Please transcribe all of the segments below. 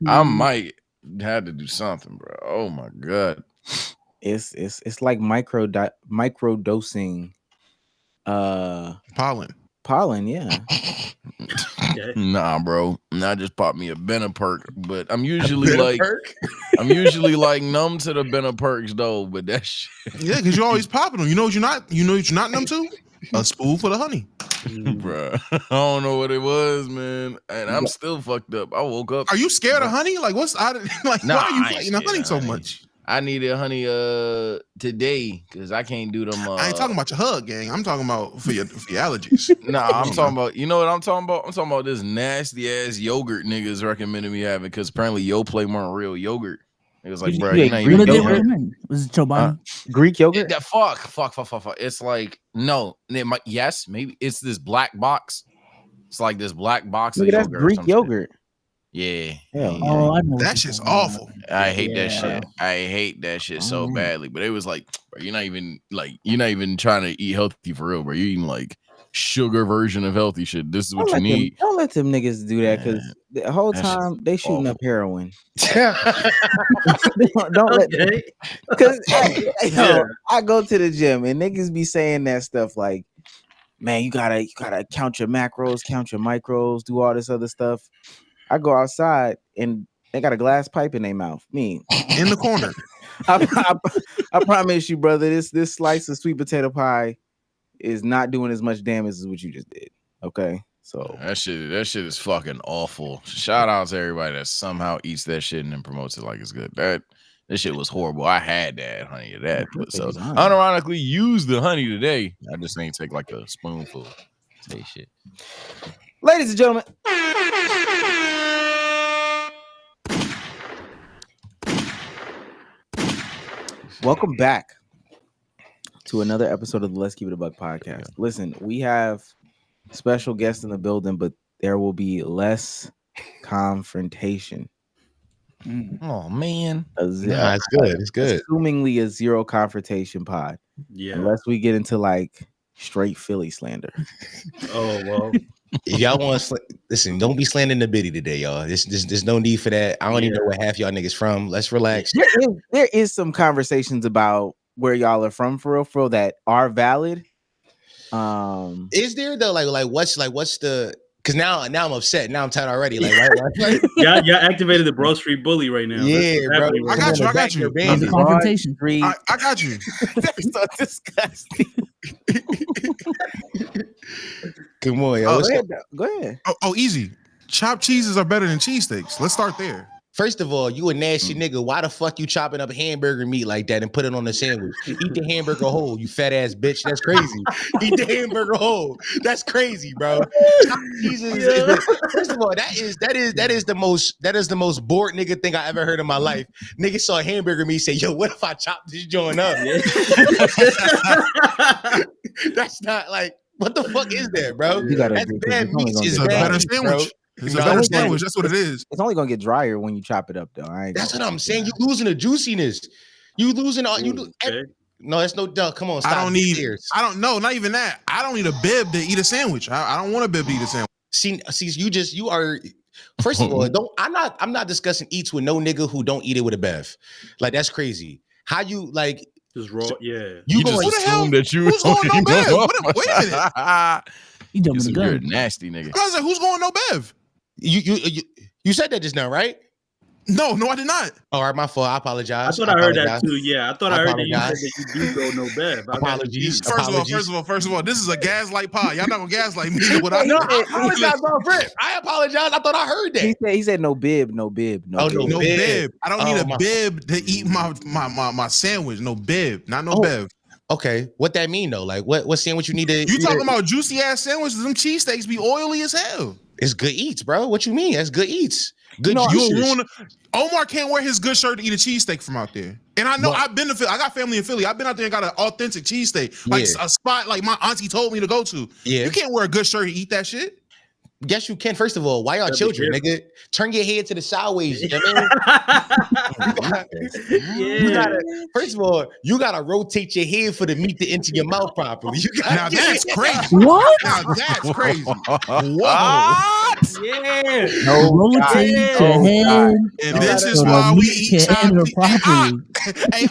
I might have to do something, bro. Oh my god. It's like micro dosing pollen, yeah. Nah, bro. I just popped me a Beneperk, but I'm usually like numb to the Beneperks though. But that shit, yeah, because you're always popping them. You know what you're not numb to? A spoonful of honey, bro. I don't know what it was, man, and I'm still fucked up. I woke up. Are you scared of honey? Like why are you fighting honey so much? I needed honey today because I can't do them. I ain't talking about your hug, gang. I'm talking about for your allergies. Nah, I'm talking about, you know what I'm talking about? I'm talking about this nasty ass yogurt niggas recommended me having because apparently Yoplait weren't real yogurt. It was like, bro, what did they recommend? Was it Joe Budden? Greek yogurt? Fuck. It's like, no, yes, maybe it's this black box. It's like this black box. Look, that's Greek yogurt. Yeah. Oh, I know that shit's awful. I hate that shit. I hate that shit so badly. But it was like, bro, you're not even trying to eat healthy for real, bro. You're eating like sugar version of healthy shit. This is what you need. Don't let them niggas do that because the whole time they shooting up heroin. don't let them. Because I go to the gym and niggas be saying that stuff like, man, you gotta count your macros, count your micros, do all this other stuff. I go outside and they got a glass pipe in their mouth. Me in the corner. I promise you, brother, this slice of sweet potato pie is not doing as much damage as what you just did. Okay, so that shit is fucking awful. Shout out to everybody that somehow eats that shit and then promotes it like it's good. This shit was horrible. I had that honey of that, but so unironically used the honey today. I just ain't take like a spoonful. Say shit, ladies and gentlemen. Welcome back to another episode of the Let's Keep It a Buck podcast. Listen, we have special guests in the building, but there will be less confrontation. Oh man, it's good. It's good. Assumingly a zero confrontation pod. Yeah, unless we get into like straight Philly slander. Oh well. If y'all want to listen, don't be slandering the biddy today, y'all. There's no need for that. I don't even know where half y'all niggas from. Let's relax. There is some conversations about where y'all are from for real that are valid. Is there though? Like what's the? Because now I'm upset. Now I'm tired already. Like right? y'all activated the Bro Street bully right now. Yeah, bro. I got you. The confrontation. I got you. That's so disgusting. Come on, yo. Go ahead. Oh, easy. Chopped cheeses are better than cheesesteaks. Let's start there. First of all, you a nasty nigga. Why the fuck you chopping up hamburger meat like that and put it on a sandwich? Eat the hamburger whole, you fat ass bitch. That's crazy. Eat the hamburger whole. That's crazy, bro. First of all, that is the most bored nigga thing I ever heard in my life. Nigga saw hamburger meat say, yo, what if I chop this joint up? That's not like, what the fuck is that, bro? That's bad meat. It's a better sandwich. It's a better sandwich. That's what it is. It's only gonna get drier when you chop it up, though. That's what I'm saying. You losing the juiciness. You losing all. No, that's no duck. Come on, stop. I don't know. Not even that. I don't need a bib to eat a sandwich. I don't want a bib to eat a sandwich. See, you are. First of all, I'm not discussing eats with no nigga who don't eat it with a bev. Like that's crazy. How you like? Just raw, yeah. You just assume that you. Who's going no bev? Wait a minute. You dumb as a You're a gun. nasty nigga. I was like, who's going no bev? You said that just now, right? No, I did not. All right, my fault. I apologize. I thought I heard that too. Yeah, I thought I heard that you said that you do go no bev. Apologies. First of all, this is a gaslight pod. Y'all not gonna gaslight me. I apologize, my friend. I apologize. I thought I heard that. He said no bib. No bib. I don't need a bib to eat my sandwich. No bib, not no bev. Okay, what that mean though? Like, what sandwich you need to? You talking about juicy ass sandwiches? Them cheesesteaks be oily as hell. It's good eats, bro. What you mean? That's good eats. Good Omar can't wear his good shirt to eat a cheesesteak from out there. And I know I've been to Philly. I got family in Philly. I've been out there and got an authentic cheesesteak, like a spot like my auntie told me to go to. Yeah, you can't wear a good shirt to eat that shit. Yes, you can. First of all, why y'all children, nigga? Turn your head to the sideways. You know what I mean? First of all, you gotta rotate your head for the meat to enter your mouth properly. Now that's crazy. What? Now that's crazy. What? Yeah. No, Rotate your head. And No, this no, is no. why The we meat eat can chopped enter cheese. properly. Hey,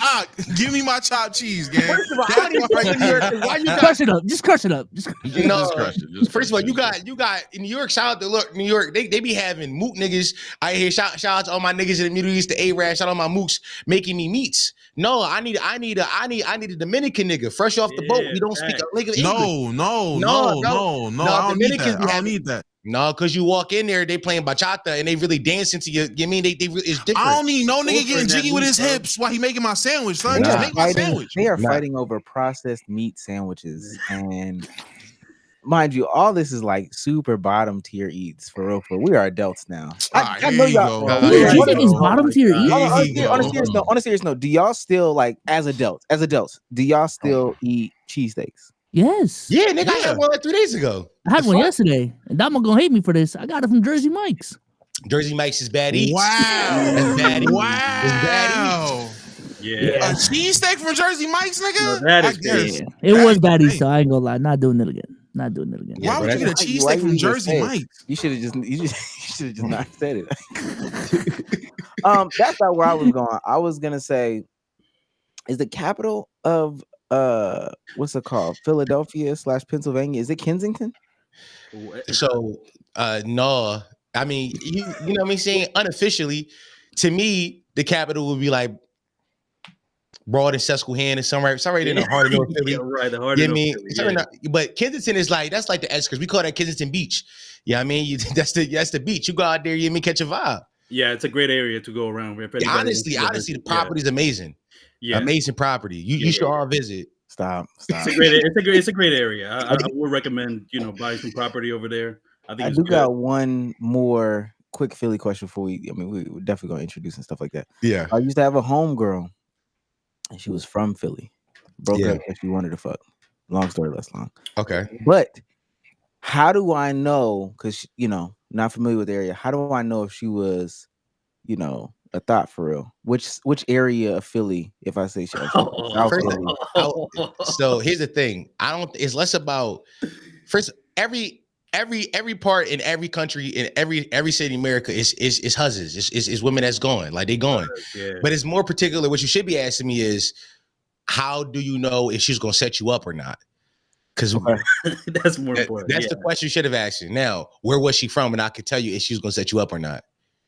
give me my chopped cheese, gang. First of all, I don't even fuck with New York. 'Cause why you got Crush it up. Just crush it up. Just no? Just crush it. Just First of all, crush it. you got in New York. Shout out to New York. They be having moot niggas. I hear shout out to all my niggas in the Middle East, the Arabs, shout out my mooks making me meats. No, I need a Dominican nigga fresh off the boat. Yeah, We don't speak a lick of English. No, I don't need that. I don't need that. No, because you walk in there, they playing bachata and they really dancing to you. You mean they it's different. I don't need no nigga Over getting that jiggy with meat, his bro. hips while he making my sandwich, son. They Just are make my fighting, sandwich. they are Nah. fighting over processed meat sandwiches, and mind you, all this is like super bottom tier eats for real. For we are adults now. I know y'all. go. Wait, Here you you think go. it's bottom tier eat? On a serious note, do y'all still like as adults, do y'all still eat cheesesteaks? Yes. Yeah, nigga, I Yeah. had one like 3 days ago. I had The one fuck? yesterday, and Damo gonna hate me for this. I got it from Jersey Mike's. Jersey Mike's is bad eats. Wow. It's bad eats. Wow. It's bad Yeah. A cheesesteak from Jersey Mike's, nigga? No, that is I guess. crazy. It That was is baddy, crazy. so I ain't gonna lie. Not doing it again. Not doing it again. Yeah, Why bro, would you get a Why cheesesteak you from even Jersey say it? Mike's? You should have just not said it. That's not where I was going. I was gonna say, is the capital of what's it called? Philadelphia / Pennsylvania? Is it Kensington? So no, I mean you know what I'm saying? Unofficially, to me, the capital would be like Broad and Susquehanna, somewhere in the heart of North Philly. Yeah, right. The heart You of know what I mean? Philly, Somewhere in yeah. the- but Kensington is like that's like the outskirts. We call that Kensington Beach. Yeah, I mean that's the beach. You go out there, you may catch a vibe. Yeah, it's a great area to go around. If anybody Honestly, wants to the visit. property's amazing. Yeah, Amazing property. You Yeah, you should all visit. Stop. It's a great area. I would recommend buying some property over there. I think I it's do good. got one more quick Philly question before we're definitely gonna introduce and stuff like that. Yeah. I used to have a homegirl, and she was from Philly. Broke Yeah. up because she wanted to fuck. Long story less long. Okay. But how do I know? Because not familiar with the area. How do I know if she was, a thought for real? Which area of Philly? If I say she, South First, Philly. So here's the thing. It's less about first every part in every country in every city in America is huzzes. Is women that's going. Like they going. Yeah. But it's more particular. What you should be asking me is how do you know if she's gonna set you up or not? Because That's more important. that's the question you should have asked her. Now, where was she from? And I could tell you if she was gonna set you up or not.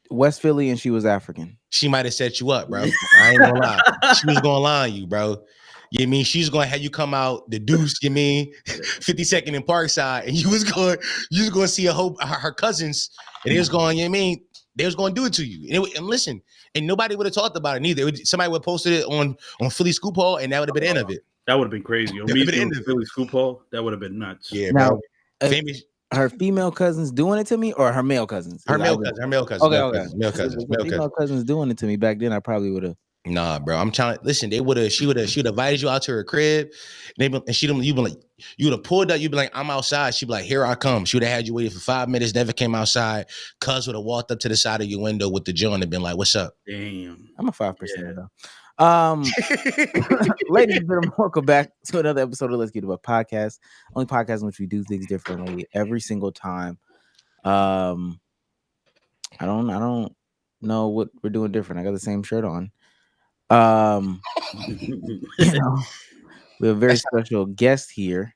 West Philly, and she was African. She might have set you up, bro. I ain't gonna lie. She was gonna lie on you, bro. You mean she's gonna have you come out the deuce, you mean 52nd in Parkside, and you was gonna see her cousins, and they was going, they was gonna do it to you. And listen, and nobody would have talked about it neither. Somebody would have posted it on Philly Scoop Hall, and that would have been the end of it. That would have been crazy. Or That me would've been doing Philly Scoop Hall, that would have been nuts. Yeah, Now, bro. Famous. Her female cousins doing it to me, or her male cousins? Her male cousins. Okay. Male cousins. Female cousins doing it to me back then. I probably would have. Nah, bro. I'm trying. Listen, she would have invited you out to her crib, you would have pulled up. You'd be like, I'm outside. She'd be like, here I come. She would have had you waiting for 5 minutes. Never came outside. Cuz would have walked up to the side of your window with the joint and been like, what's up? Damn. I'm a 5% though. Ladies and gentlemen, welcome back to another episode of Let's Get It Up podcast. Only podcast in which we do things differently every single time. I don't know what we're doing different. I got the same shirt on. We have a very special guest here.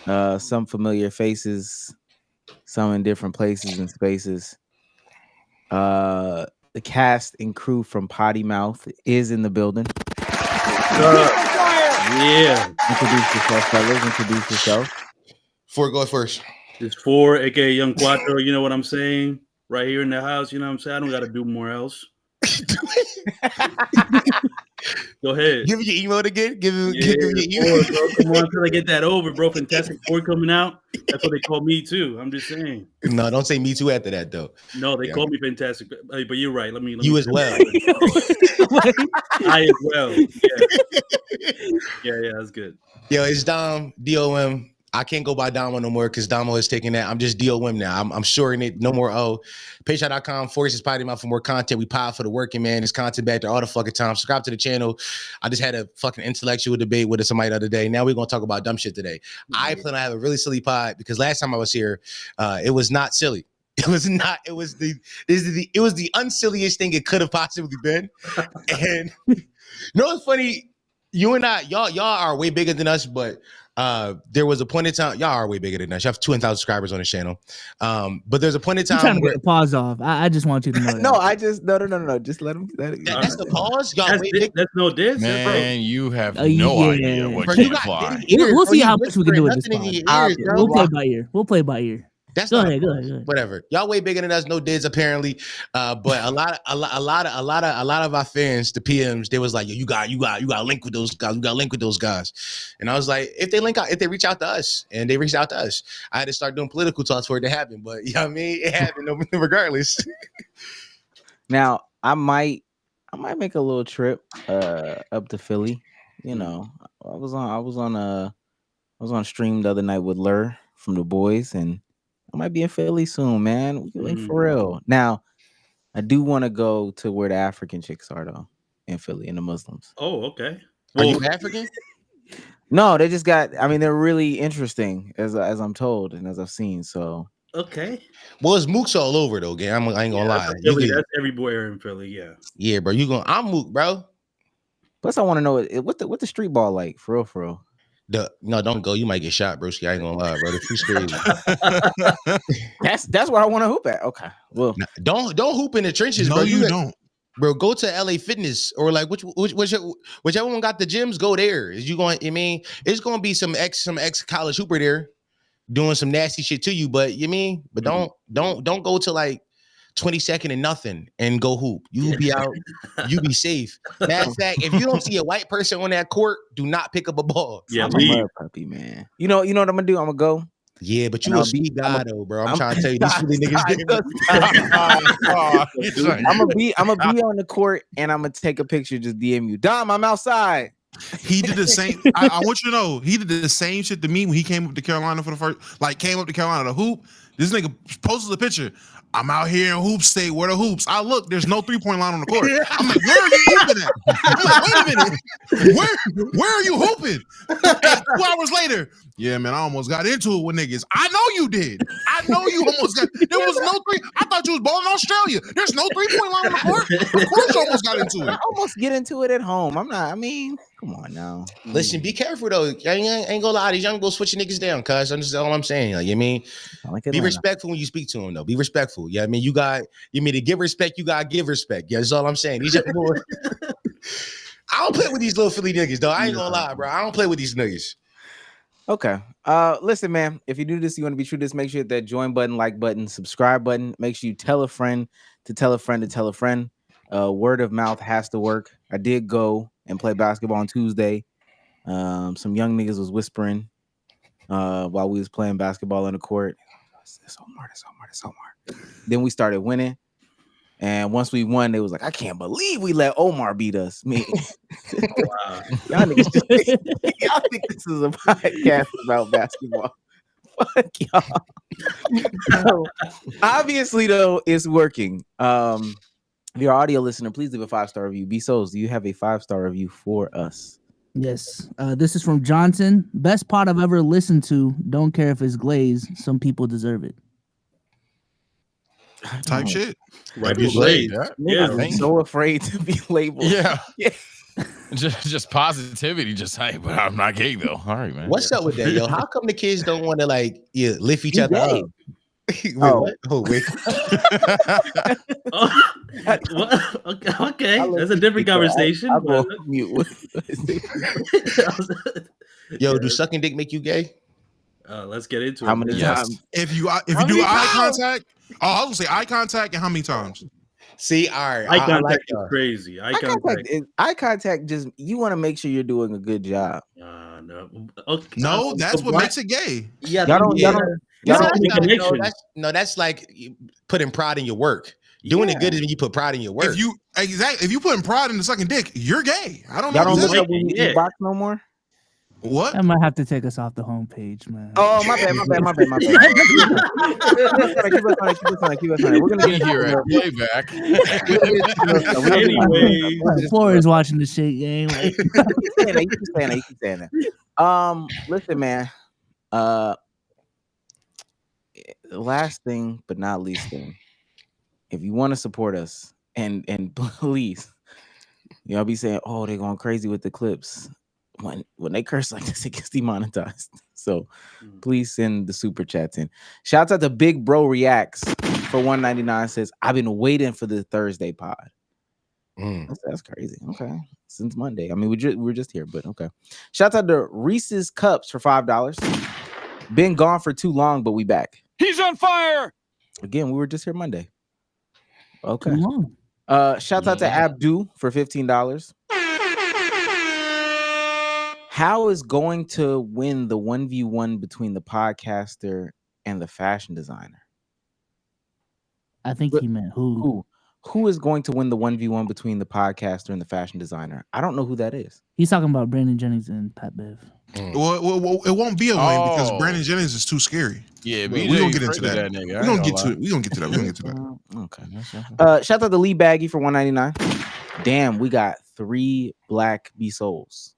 Some familiar faces, some in different places and spaces. The cast and crew from Potty Mouth is in the building. Yeah. Introduce yourself, fellas. Introduce yourself. Before it goes first. It's 4, aka Young Quattro. You know what I'm saying? Right here in the house. You know what I'm saying? I don't got to do more else. Go ahead. Give me your email again. Give me Yeah, your email. 4, bro. Come on, until I get that over, bro. Fantastic 4 coming out. That's what they call me too. I'm just saying. No, don't say me too after that though. No, they Yeah. call me Fantastic. But you're right. Let me You as well. I as well. Yeah, that's good. Yo, it's Dom, DOM. I can't go by Domo no more because Domo is taking that. I'm just DOM now. I'm shorting it. No more O. Patreon.com/Potty Mouth for more content. We pod for the working man. There's content back there all the fucking time. Subscribe to the channel. I just had a fucking intellectual debate with somebody the other day. Now we're going to talk about dumb shit today. I plan to have a really silly pod because last time I was here, it was not silly. It was not. It was the unsilliest thing it could have possibly been. And it's funny. You and I, y'all are way bigger than us, but there was a point in time. Y'all are way bigger than us. You have 200,000 subscribers on the channel. But there's a point in time trying to where get the pause off. I just want you to know that. No, I just no. Just let him. That's the pause. Y'all That's, way bigger. that's no diss, Man, you have no yeah. idea what Bro, can you got fly. diddy ears, We'll bro. see You how much we can do with this whispering nothing pod. in your ears, We'll bro. play by ear. We'll play by ear. That's Go not ahead. whatever. Y'all way bigger than us. No dids apparently. But a lot of our fans, the PMs, they was like, yo, you got to link with those guys. You got to link with those guys. And I was like, if they reach out to us, and they reached out to us, I had to start doing political talks for it to happen. But you know what I mean? It happened regardless. Now I might make a little trip up to Philly. You know, I was on a stream the other night with Lur from the boys, and I might be in Philly soon, man. We can link for real. Now, I do want to go to where the African chicks are though, in Philly, and the Muslims. Oh, okay. Are you African? No, they just got. I mean, they're really interesting, as I'm told and as I've seen. So okay. Well, it's mooks all over though, gang. I ain't gonna lie. That's everywhere in Philly. Yeah, bro. I'm mook, bro. Plus, I want to know what the street ball like for real. No, don't go. You might get shot, broski. I ain't gonna lie, bro. The food's crazy. That's where I want to hoop at. Okay. Well, don't hoop in the trenches, No, bro. you don't. Bro, go to LA Fitness or like whichever one got the gyms, go there. Is you going? I mean, it's gonna be some ex college hooper there doing some nasty shit to you, but don't go to like 22nd and nothing and go hoop. You be out, you be safe. Matter of fact, if you don't see a white person on that court, do not pick up a ball. Yeah, I'm a mud puppy, man. You know what I'm gonna do? I'm gonna go. Yeah, but you a speed guy though, bro. I'm trying to tell you, these Philly niggas. I'm gonna be on the court and I'm gonna take a picture. Just DM you, Dom. I'm outside. He did the same. I want you to know he did the same shit to me when he came up to Carolina for the first. Like came up to Carolina to hoop. This nigga posted a picture. I'm out here in hoop state. Where the hoops? I look. There's no 3-point line on the court. I'm like, where are you hooping at? I'm like, wait a minute. Where are you hooping? And 2 hours later, yeah, man, I almost got into it with niggas. I know you did. I know you almost got. There was no three. I thought you was balling in Australia. There's no 3-point line on the court. Of course, you almost got into it. I almost get into it at home. I'm not. I mean, come on now. Listen, be careful though. I ain't gonna lie. These young go switching niggas down, cuz. I'm just all I'm saying. Like, you mean, be respectful when you speak to them, though. Be respectful. Yeah, I mean, to give respect, you gotta give respect. Yeah, that's all I'm saying. These young boys. I don't play with these little Philly niggas, though. I ain't gonna lie, bro. I don't play with these niggas. Okay. Listen, man. If you do this, you want to be true to this, make sure you hit that join button, like button, subscribe button. Make sure you tell a friend to tell a friend to tell a friend. Word of mouth has to work. I did go and play basketball on Tuesday. Some young niggas was whispering while we was playing basketball on the court. It's Omar. Then we started winning. And once we won, they was like, I can't believe we let Omar beat us. Me. Wow. Y'all niggas y'all think this is a podcast about basketball. Fuck y'all. So, obviously, though, it's working. If you're an audio listener, please leave a 5-star review. B-Souls, do you have a 5-star review for us? Yes. This is from Johnson. Best pod I've ever listened to. Don't care if it's glazed. Some people deserve it. Type shit. Right, be blade. Yeah, I'm so afraid to be labeled. Yeah. Just positivity. Just hey, but I'm not gay though. All right, man. What's up with that, yo? How come the kids don't want to lift each other up? Wait, Oh. what? Oh, wait. Okay. That's a different conversation. I'll go mute. Yo, do sucking dick make you gay? Let's get into How it. many Yes. times? If you How do many eye times? contact, I was gonna say eye contact and how many times? See, all right. Eye I contact like is crazy. Eye contact just you want to make sure you're doing a good job. No. Okay. No, that's what makes it gay. Yeah, Y'all don't- y'all don't- That's like putting pride in your work. Doing it good is when you put pride in your work. If you putting pride in the sucking dick, you're gay. I don't know. Y'all don't That's- look up when you box no more? What? I might have to take us off the homepage, man. Oh, my bad. Keep us on it. We're gonna Be get here at playback. Anyway, Floor is watching the shit game. Like, You keep saying that. Listen, man. last thing but not least thing, if you want to support us, and please, y'all be saying, oh, they're going crazy with the clips. When they curse like this, it gets demonetized. So please send the super chats in. Shouts out to Big Bro Reacts for $1.99. Says, I've been waiting for the Thursday pod. That's crazy. Okay, since Monday. I mean, we're just here, but okay. Shouts out to Reese's Cups for $5. Been gone for too long, but we back. He's on fire. Again, we were just here Monday. Okay. Shouts out to Abdu for $15. How is going to win the 1v1 between the podcaster and the fashion designer? I think he meant who. Who is going to win the 1v1 between the podcaster and the fashion designer? I don't know who that is. He's talking about Brandon Jennings and Pat Bev. Well, it won't be a win because Brandon Jennings is too scary. Yeah, we don't get into that. We're gonna get to it. We're gonna get to that. Okay. Shout out to Lee Baggy for $1.99. Damn, we got 3 black B-Souls.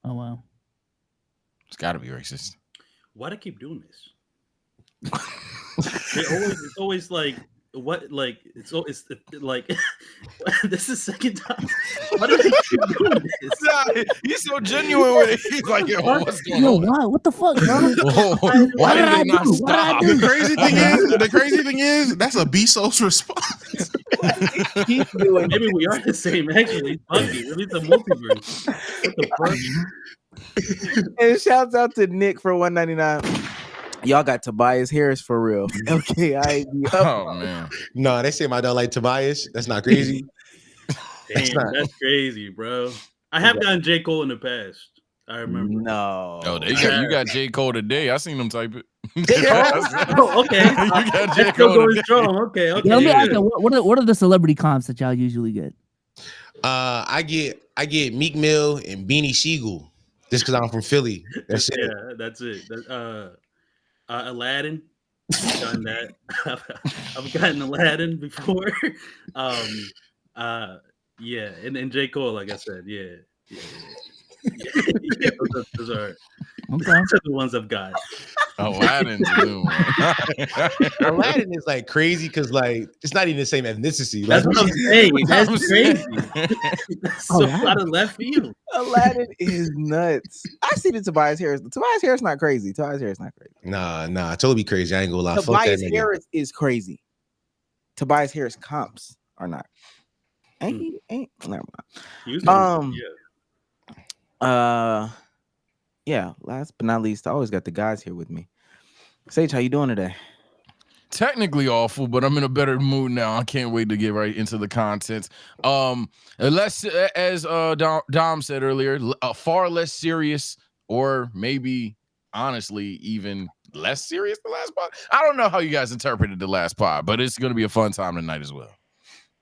Oh wow. It's gotta be racist. Why do they keep doing this? It's always like what, like it's like this is the second time. Why do they keep doing this? He's so genuine with it. He's like, yo, what's going on? Why? What the fuck, bro? Why did they not stop? The crazy thing is, that's a B-Soul's response. Keep doing. Maybe we are the same. Actually, funky. Maybe it's a multiverse. What the fuck? And shouts out to Nick for $1.99. Y'all got Tobias Harris for real. Okay, oh man. No, they say I don't like Tobias. That's not crazy. Damn, that's crazy, bro. I have gotten J. Cole in the past. I remember. No. Oh, you got J. Cole today. I seen him type it. Oh, okay. You got J. Still Cole going today. strong. Okay. Yeah, let me ask you, what are the celebrity comps that y'all usually get? I get Meek Mill and Beanie Siegel just because I'm from Philly. That's it. Yeah, that's it. Aladdin. I've gotten that. I've gotten Aladdin before. Yeah, and J. Cole, like I said, yeah, those are the ones I've got. Aladdin's a new one. Aladdin is like crazy because like it's not even the same ethnicity. That's Like, what I'm saying. That's crazy. That's so out of left field. Aladdin is nuts. I see the Tobias Harris. Tobias Harris not crazy. Tobias Harris not crazy. Nah, totally crazy. I ain't gonna lie. Fuck Tobias that nigga. Harris is crazy. Tobias Harris comps are not. Ain't never mind. Yeah, last but not least, I always got the guys here with me. Sage, how you doing today? Technically awful, but I'm in a better mood now. I can't wait to get right into the content. Less, as Dom said earlier, far less serious, or maybe honestly even less serious than the last pod. I don't know how you guys interpreted the last pod, but it's gonna be a fun time tonight as well.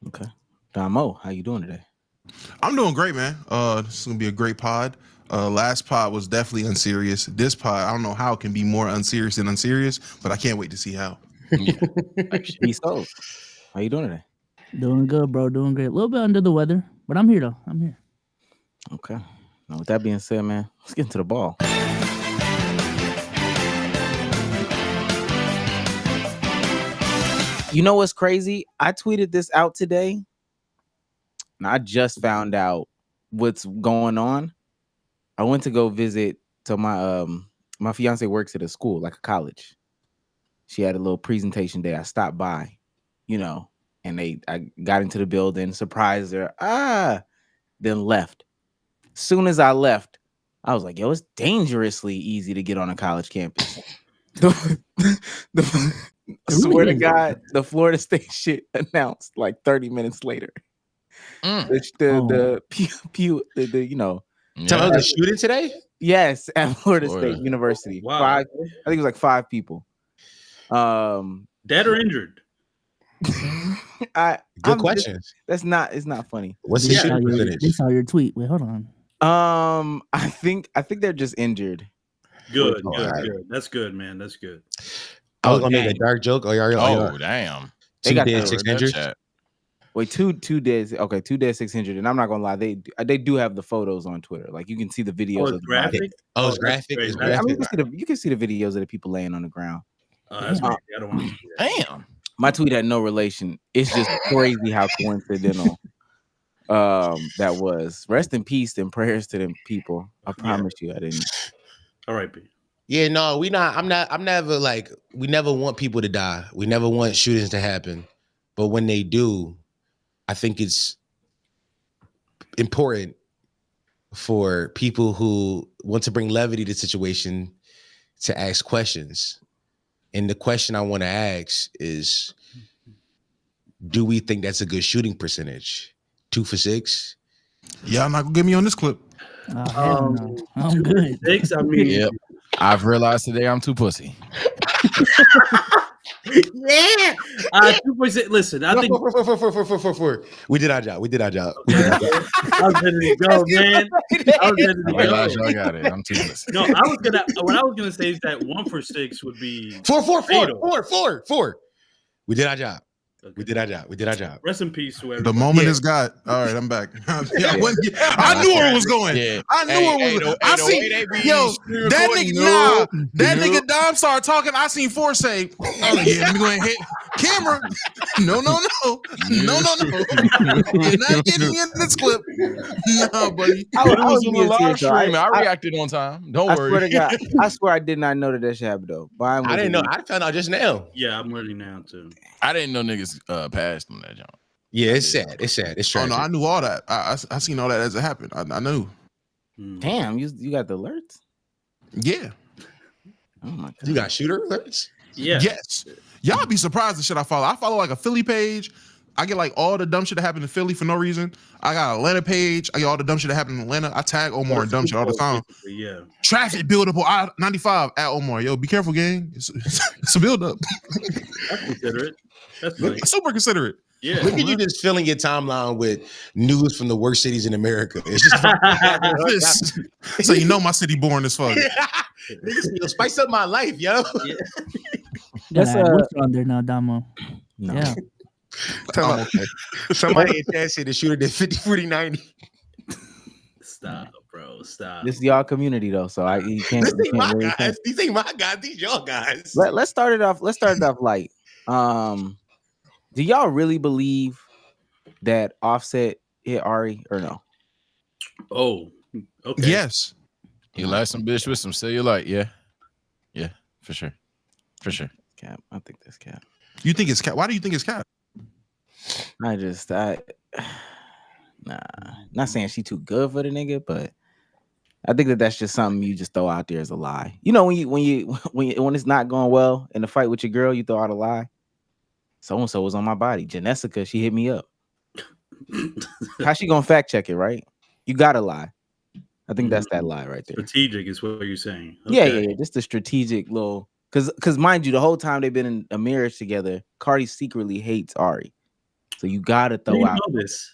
Okay, Domo, how you doing today? I'm doing great, man. This is gonna be a great pod. Last pod was definitely unserious. This pod, I don't know how it can be more unserious than unserious, but I can't wait to see how. So, how you doing today? Doing good, bro. Doing great. A little bit under the weather, but I'm here though. I'm here. Okay. Now, with that being said, man, let's get into the ball. You know what's crazy? I tweeted this out today, and I just found out what's going on. I went to go visit. So my fiance works at a school, like a college. She had a little presentation day. I stopped by, and I got into the building, surprised her, then left. Soon as I left, I was like, yo, it's dangerously easy to get on a college campus. I swear to God, the Florida State shit announced like 30 minutes later. The Tell us the shooting today? Yes, at Florida State University. Wow. I think it was like 5 people. Dead or injured? Good questions. It's not funny. What's the shooting percentage? They saw your tweet. Wait, hold on. I think they're just injured. Good. That's good, man. That's good. I was gonna make a dark joke. Damn. They got 6 injured. Wait, 2 days. Okay, 2 days, 600. And I'm not gonna lie, they do have the photos on Twitter. Like you can see the videos. Oh, it's graphic. It's graphic. It's graphic. I mean, you can see the videos of the people laying on the ground. That's crazy. I don't want to see that. Damn. My tweet had no relation. It's just crazy how coincidental that was. Rest in peace and prayers to them people. I promise you, I didn't. All right, B. Yeah, no, we not. I'm never like. We never want people to die. We never want shootings to happen. But when they do, I think it's important for people who want to bring levity to the situation to ask questions. And the question I want to ask is, do we think that's a good shooting percentage? 2 for 6? Y'all not gonna get me on this clip. Hell no. I'm good. 6, I mean, Yep. I've realized today I'm too pussy. yeah. 2.6. Listen, I think 4. We did our job. We did our job. I was ready to go, man. I was ready to I realize go. y'all got it. I'm too pussy. No, what I was gonna say is that 1 for 6 would be 4. We did our job. Okay. We did our job. We did our job. Rest in peace, whoever. The moment is God. All right, I'm back. I knew where it was going. Yeah. I knew where it was. I see. Yo, that nigga. That nigga Dom started talking. I seen 4 say, "Oh yeah, let me go ahead and hit camera." No. You're not getting me in this clip. No, buddy. I was on the live serious, though. stream. I reacted on time. Don't I worry. swear to God, I swear I did not know that shit happened though. I didn't know. I found out just now. Yeah, I'm learning now too. I didn't know niggas passed on that jump. Yeah, it's sad. It's sad. It's Oh tragic. no, I knew all that. I seen all that as it happened. I knew. Damn, you got the alerts? Yeah. Oh my God. You got shooter alerts? Yeah. Yes. Y'all be surprised the shit I follow. I follow like a Philly page. I get like all the dumb shit that happened in Philly for no reason. I got an Atlanta page. I get all the dumb shit that happened in Atlanta. I tag Omar and dumb shit all the time. Yeah. Traffic buildable I-95 at Omar. Yo, be careful, gang. It's a buildup. That's considerate. That's nice. Super considerate. Yeah. Look at you just filling your timeline with news from the worst cities in America. It's just So you know my city born as fuck. Niggas, yo, spice up my life, yo. Yeah. That's What's on there now, Domo? No. Yeah. Tell him. Somebody in chat said the shooter did 50, 40, 90. Stop, bro. Stop. This is y'all community though, so you can't. This you ain't can't my really guys. think. These ain't my guys. These y'all guys. Let's start it off. Let's start it off light. Do y'all really believe that Offset hit Ari or no? Oh, okay. Yes. You like some bitch with some cellulite, yeah. Yeah, for sure. For sure. Cap. I think that's cap. You think it's cat? Why do you think it's cat? Nah. Not saying she too good for the nigga, but I think that's just something you just throw out there as a lie. You know, when it's not going well in the fight with your girl, you throw out a lie. So and so was on my body. Jessica, she hit me up. How she gonna fact check it, right? You gotta lie. I think that's that lie right there. Strategic is what you're saying. Yeah. Just a strategic little, because mind you, the whole time they've been in a marriage together, Cardi secretly hates Ari. So you gotta throw out this.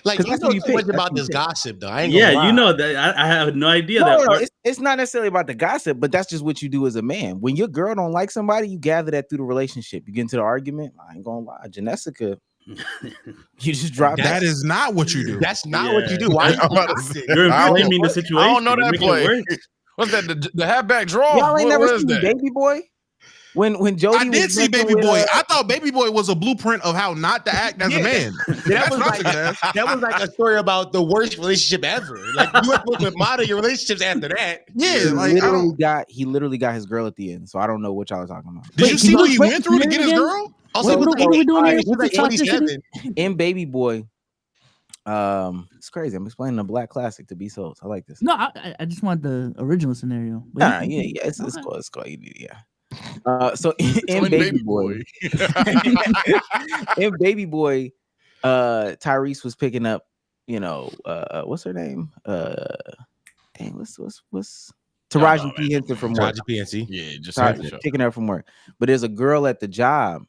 Like, you know too much about this gossip, though. I ain't gonna lie. You know that I have no idea No, it's not necessarily about the gossip, but that's just what you do as a man. When your girl don't like somebody, you gather that through the relationship. You get into the argument. I ain't gonna lie, Jessica. You just drop That is not what you do. That's not what you do. Why you're inflaming the situation? I don't know that play. What's that? The halfback draw? Y'all ain't never seen that? Baby Boy? When Jody I did was see Baby with, Boy. I thought Baby Boy was a blueprint of how not to act as a man. That was like a story about the worst relationship ever. Like, you have to model your relationships after that. Yeah, he literally got his girl at the end. So I don't know what y'all are talking about. Did you see what he went through to get his girl? Also, what are we doing here? What's the topic? In Baby Boy, it's crazy. I'm explaining a black classic to be sold. I like this. No, I just want the original scenario. Nah, it's cool. It's cool. Yeah. So in Baby Boy, in Baby Boy, Tyrese was picking up, what's her name? What's Taraji P. Henson from work. Taraji P. Henson. Yeah, just picking her from work. But there's a girl at the job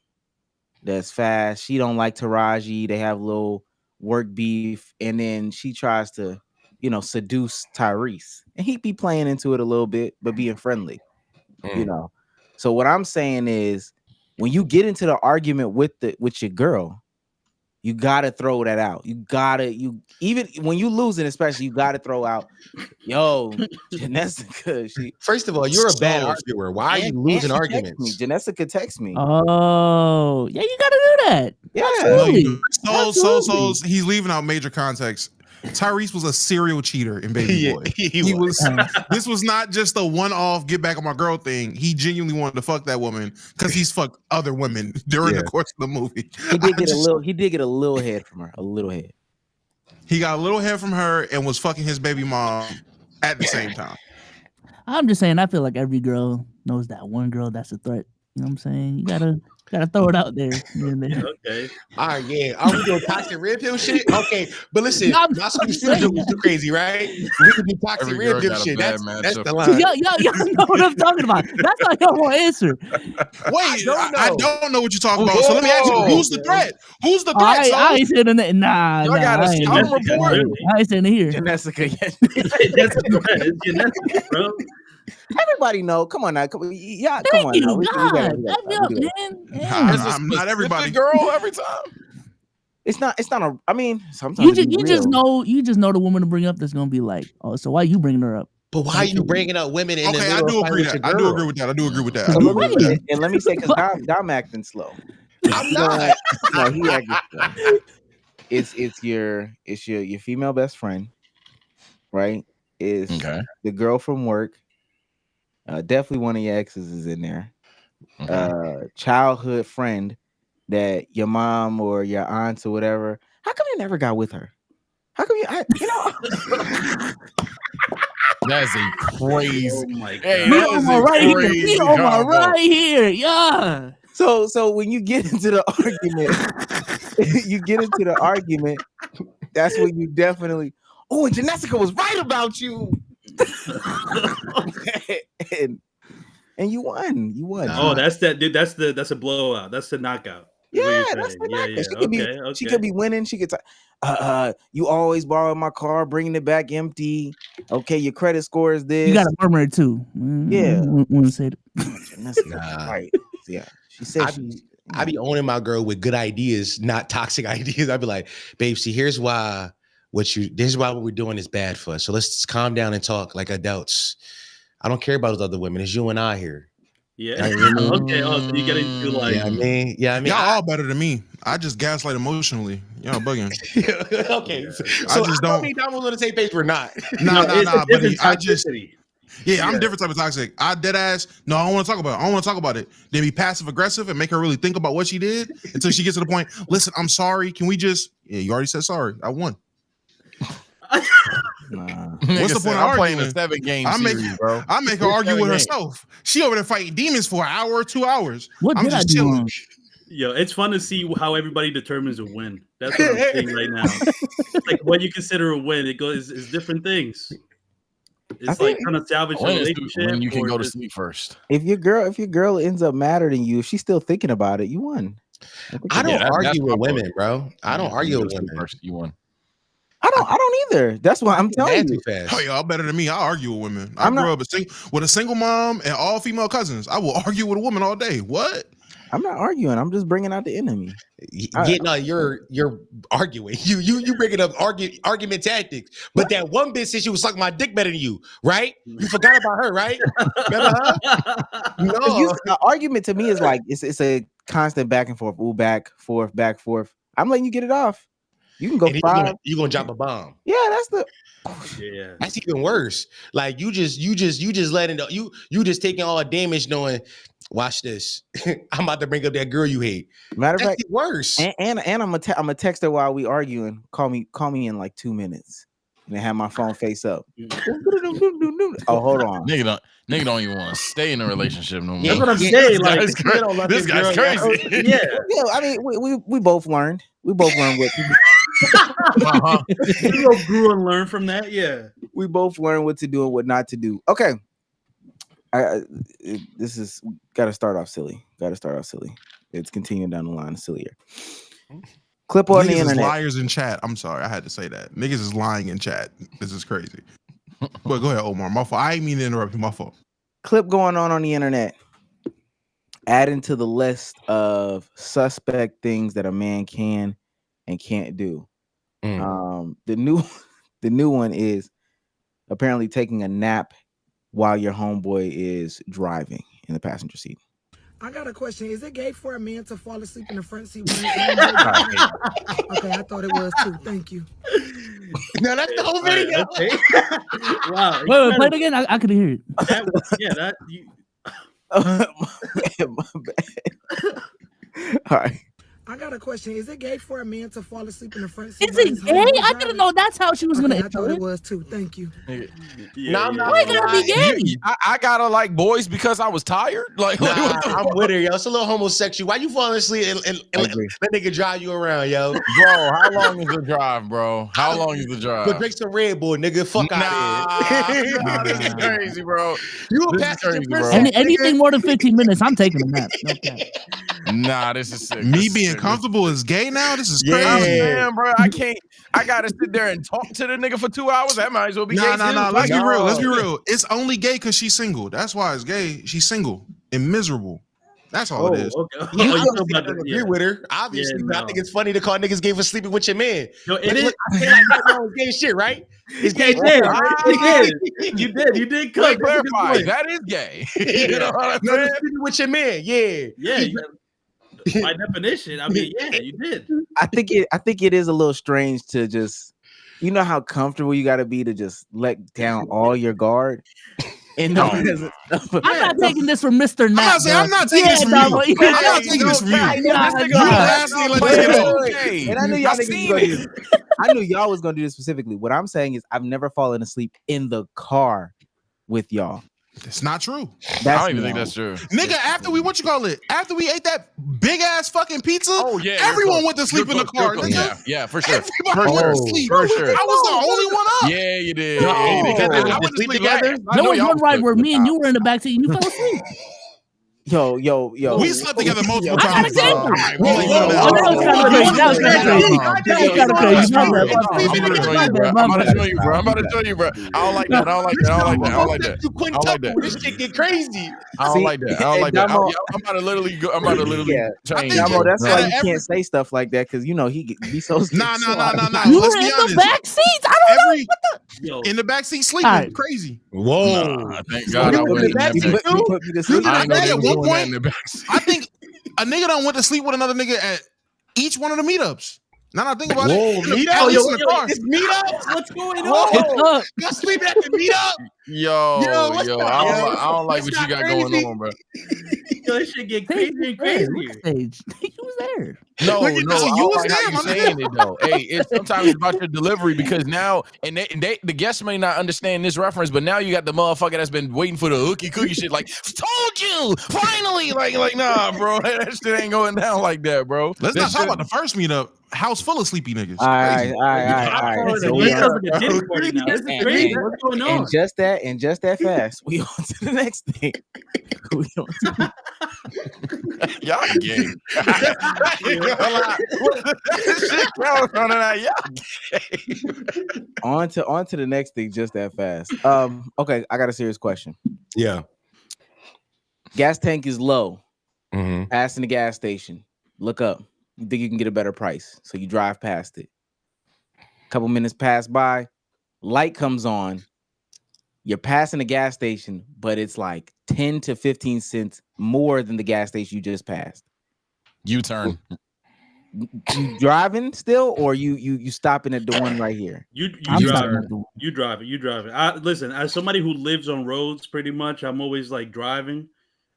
that's fast. She don't like Taraji. They have a little work beef, and then she tries to, seduce Tyrese, and he be playing into it a little bit, but being friendly, So what I'm saying is, when you get into the argument with your girl, You gotta throw that out. Even when you losing, especially, you gotta throw out. Yo, Jessica. First of all, you're a bad arguer. Why are you losing arguments? Jessica text me. Oh, yeah, you gotta do that. Yeah. Absolutely. So he's leaving out major context. Tyrese was a serial cheater in Baby Boy. He was. This was not just a one-off get back on my girl thing. He genuinely wanted to fuck that woman because he's fucked other women during the course of the movie. He did get a little head from her. A little head. He got a little head from her and was fucking his baby mom at the same time. I'm just saying, I feel like every girl knows that one girl that's a threat. You know what I'm saying? You gotta throw it out there. Okay. All right, yeah. Are we doing toxic red pill shit? Okay, but listen, not too crazy, right? We could do toxic red pill shit. That's the line. Y'all know what I'm talking about. That's why y'all won't answer. Wait, I don't know what you're talking about. So let me ask you, who's the threat? Who's the threat? I ain't saying that. Nah, y'all got a scum report. I ain't saying it here. Jessica, bro. Everybody know. Come on now. Come on. I'm not everybody. Girl every time. It's not a. I mean, sometimes you just know the woman to bring up that's gonna be like, oh, so why you bringing her up? But why are you bringing up women in the I do agree with that. And let me say, because Dom acting slow. I'm not. No, he acting slow. It's your female best friend, right? Is the girl from work. Definitely one of your exes is in there. Childhood friend that your mom or your aunts or whatever. How come you never got with her? How come That's a crazy. Oh my God. Hey, Omar right here. Yeah. So when you get into the argument, that's when you definitely. Oh, and Jessica was right about you. and you won. Oh, that's that, dude. That's a blowout. That's the knockout. Yeah, that's the knockout. She could be winning. She could. You always borrow my car, bringing it back empty. Okay, your credit score is this. You got a murmur too. Yeah, want to say right. Yeah, she said I be owning my girl with good ideas, not toxic ideas. I'd be like, babe, see, here's why. This is why what we're doing is bad for us. So let's just calm down and talk like adults. I don't care about those other women. It's you and I here. Yeah. Okay. Oh, so you get into like. Yeah, I mean, y'all all better than me. I just gaslight emotionally. Y'all bugging. Okay. So I just don't think that was on the same page. We're not. Nah. But I'm different type of toxic. I dead ass. No, I don't want to talk about it. I don't want to talk about it. Then be passive aggressive and make her really think about what she did until she gets to the point. Listen, I'm sorry. Can we just? Yeah, you already said sorry. I won. What's the point of playing a 7-game series, bro? I make her argue with herself. She over there fighting demons for an hour or 2 hours. I'm just chilling. Yo, it's fun to see how everybody determines a win. That's what I'm saying right now. Like what you consider a win, it goes is different things. It's like trying to salvage a relationship. When you can go to sleep first. If your girl ends up madder than you, if she's still thinking about it, you won. I don't argue with women, bro. I don't argue with women. You won. I don't either. That's why I'm telling you. Oh, y'all better than me. I argue with women. I grew up with a single mom and all female cousins. I will argue with a woman all day. What? I'm not arguing. I'm just bringing out the enemy. You're arguing. You bringing up argument tactics. But that one bitch said she was sucking my dick better than you, right? You forgot about her, right? Remember her? No. The argument to me is like it's a constant back and forth. Ooh, back, forth. I'm letting you get it off. You can go 5. You gonna drop a bomb. Yeah, That's even worse. Like you just letting you just taking all the damage knowing. Watch this. I'm about to bring up that girl you hate. Matter of fact, worse. And I'm gonna text her while we arguing. Call me in like 2 minutes, and have my phone face up. Oh, hold on. Nigga don't even want to stay in a relationship no more. That's what I'm saying. Like this guy's crazy. Yeah. I mean, we both learned. We both learned what. We both grew and learned from that. Yeah. We both learned what to do and what not to do. Okay. This is got to start off silly. It's continuing down the line of sillier. Clip on the internet. Liars in chat. I'm sorry, I had to say that. Niggas is lying in chat. This is crazy. But go ahead, Omar. My fault. I ain't mean to interrupt you. My fault. Clip going on the internet. Adding to the list of suspect things that a man can and can't do. The new one is apparently taking a nap while your homeboy is driving in the passenger seat. I got a question. Is it gay for a man to fall asleep in the front seat? Okay, I thought it was too. Thank you. No, that's the whole video. Wow. Wait, play it again. I could hear it. That you. My bad. All right. I got a question. Is it gay for a man to fall asleep in the front seat? Is it gay? I didn't know that's how she was gonna. I thought it was too. Thank you. No, I'm not. Why gotta be gay? I gotta like boys because I was tired. Like, I'm with her, yo. It's a little homosexual. Why you falling asleep and let nigga drive you around, yo? bro, how long is the drive, bro? How long is the drive? Go drink some Red Bull, nigga. Fuck out here. Nah, this is crazy, bro. You a This is passenger crazy, princess, bro. Anything more than 15 minutes, I'm taking a nap. Okay. Nah, this is sick. Me This is being sick. comfortable is gay now. This is Yeah. crazy. Man, bro, I can't. I gotta sit there and talk to the nigga for 2 hours. That might as well be gay. Nah. too. Let's be No. real. Let's be real. It's only gay because she's single. That's why it's gay. She's single and miserable. That's all it is. Okay. You you don't know about that, agree with her, obviously, Yeah, but I no. think it's funny to call niggas gay for sleeping with your man. Yo, it Like, is. look, I feel like that's all gay shit, right? It's gay. You did. Wait, That's a good clarify. point. That is gay. Yeah. You know what I'm No, saying? you're sleeping with your man, yeah. Yeah. By definition, I mean, yeah, you did. I think it is a little strange to just, you know how comfortable you got to be to just let down all your guard. And no, I'm not taking this from Mr. Nap. I'm not taking this from you. I'm not taking this from you. I You the last thing let this get on. And I knew y'all I niggas seen gonna it. do this. I knew y'all was gonna do this specifically. What I'm saying is I've never fallen asleep in the car with y'all. It's not true. I That's don't even think wrong. that's true. Nigga, after we after we ate that big ass fucking pizza, Oh yeah, everyone went to sleep in the car. Nigga. Yeah, for sure. Everybody went to sleep. For sure. I was the only one up. Yeah, you did. No. Yeah, you did. Because they I went to went to sleep sleep together? last. I There know was y'all one ride where slept me and you were in the back seat and you fell asleep. Yo. We slept together multiple I got times. examples. All right, Whoa, we whoa, leave whoa, that. whoa, That was kinda crazy. That was kinda crazy. That was kinda crazy. My bad, I'm about to show you, bro. I'm about to show you, bro. I don't like that. I don't like that. I don't like that. I don't like that. You I don't like that. This shit get crazy. I don't See, like that. I don't like that. Domo- I'm about to literally go. I'm about to literally Yeah. change. Damo, that's why you Every- can't say stuff like that because you know he be so. Nah. You Let's were be in the honest. back seats. I don't know. Yo, In the backseat sleeping, Alright. crazy. Whoa. Nah, thank God I You wasn't in that backseat back. too? put me to sleep. I ain't know I they think was at doing one that in point- the backseat. I think a nigga done went to sleep with another nigga at each one of the meetups. Now that I think about Whoa, it, meetup? at least Yo, in the yo, car. It's meetup? what's going Whoa. on? It's up. Y'all sleeping at the meetup? Yo, what's up, I don't like That's what you not got crazy. going on, bro. Yo, this shit get Hey, crazy and hey, crazier. stage. You was there. No, Look at no, this. I You don't was like how there, you my saying it though. Hey, it's sometimes it's about your delivery because now, and the guests may not understand this reference, but now you got the motherfucker that's been waiting for the hooky cookie shit. Like, told you, finally. Like, nah, bro, that shit ain't going down like that, bro. Let's That not talk shit- about the first meetup. House full of sleepy niggas. All right. Crazy. So This we sounds like a dinner party now. This is And- crazy. and- What's going on? and just that fast. We on to the next thing. We on to Y'all gay. on to the next thing just that fast. Okay, I got a serious question. Yeah. Gas tank is low. Mm-hmm. Passing the gas station. Look up. You think you can get a better price. So you drive past it. Couple minutes pass by. Light comes on. You're passing the gas station, but it's like 10 to 15 cents more than the gas station you just passed. U-turn. You driving still, or you stopping at the one right here? You I'm drive sorry. it. You drive it. You drive it. Listen, as somebody who lives on roads, pretty much, I'm always like driving.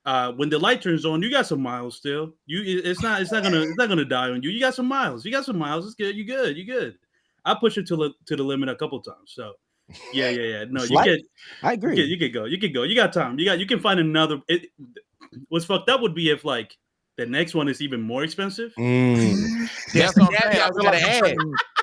When the light turns on, you got some miles still. It's not gonna die on you. You got some miles. It's good. You good. I push it to the limit a couple times. So yeah. No, you can. I agree. You can go. You got time. You can find another. What's fucked up would be if like the next one is even more expensive. That's what I'm saying. I feel like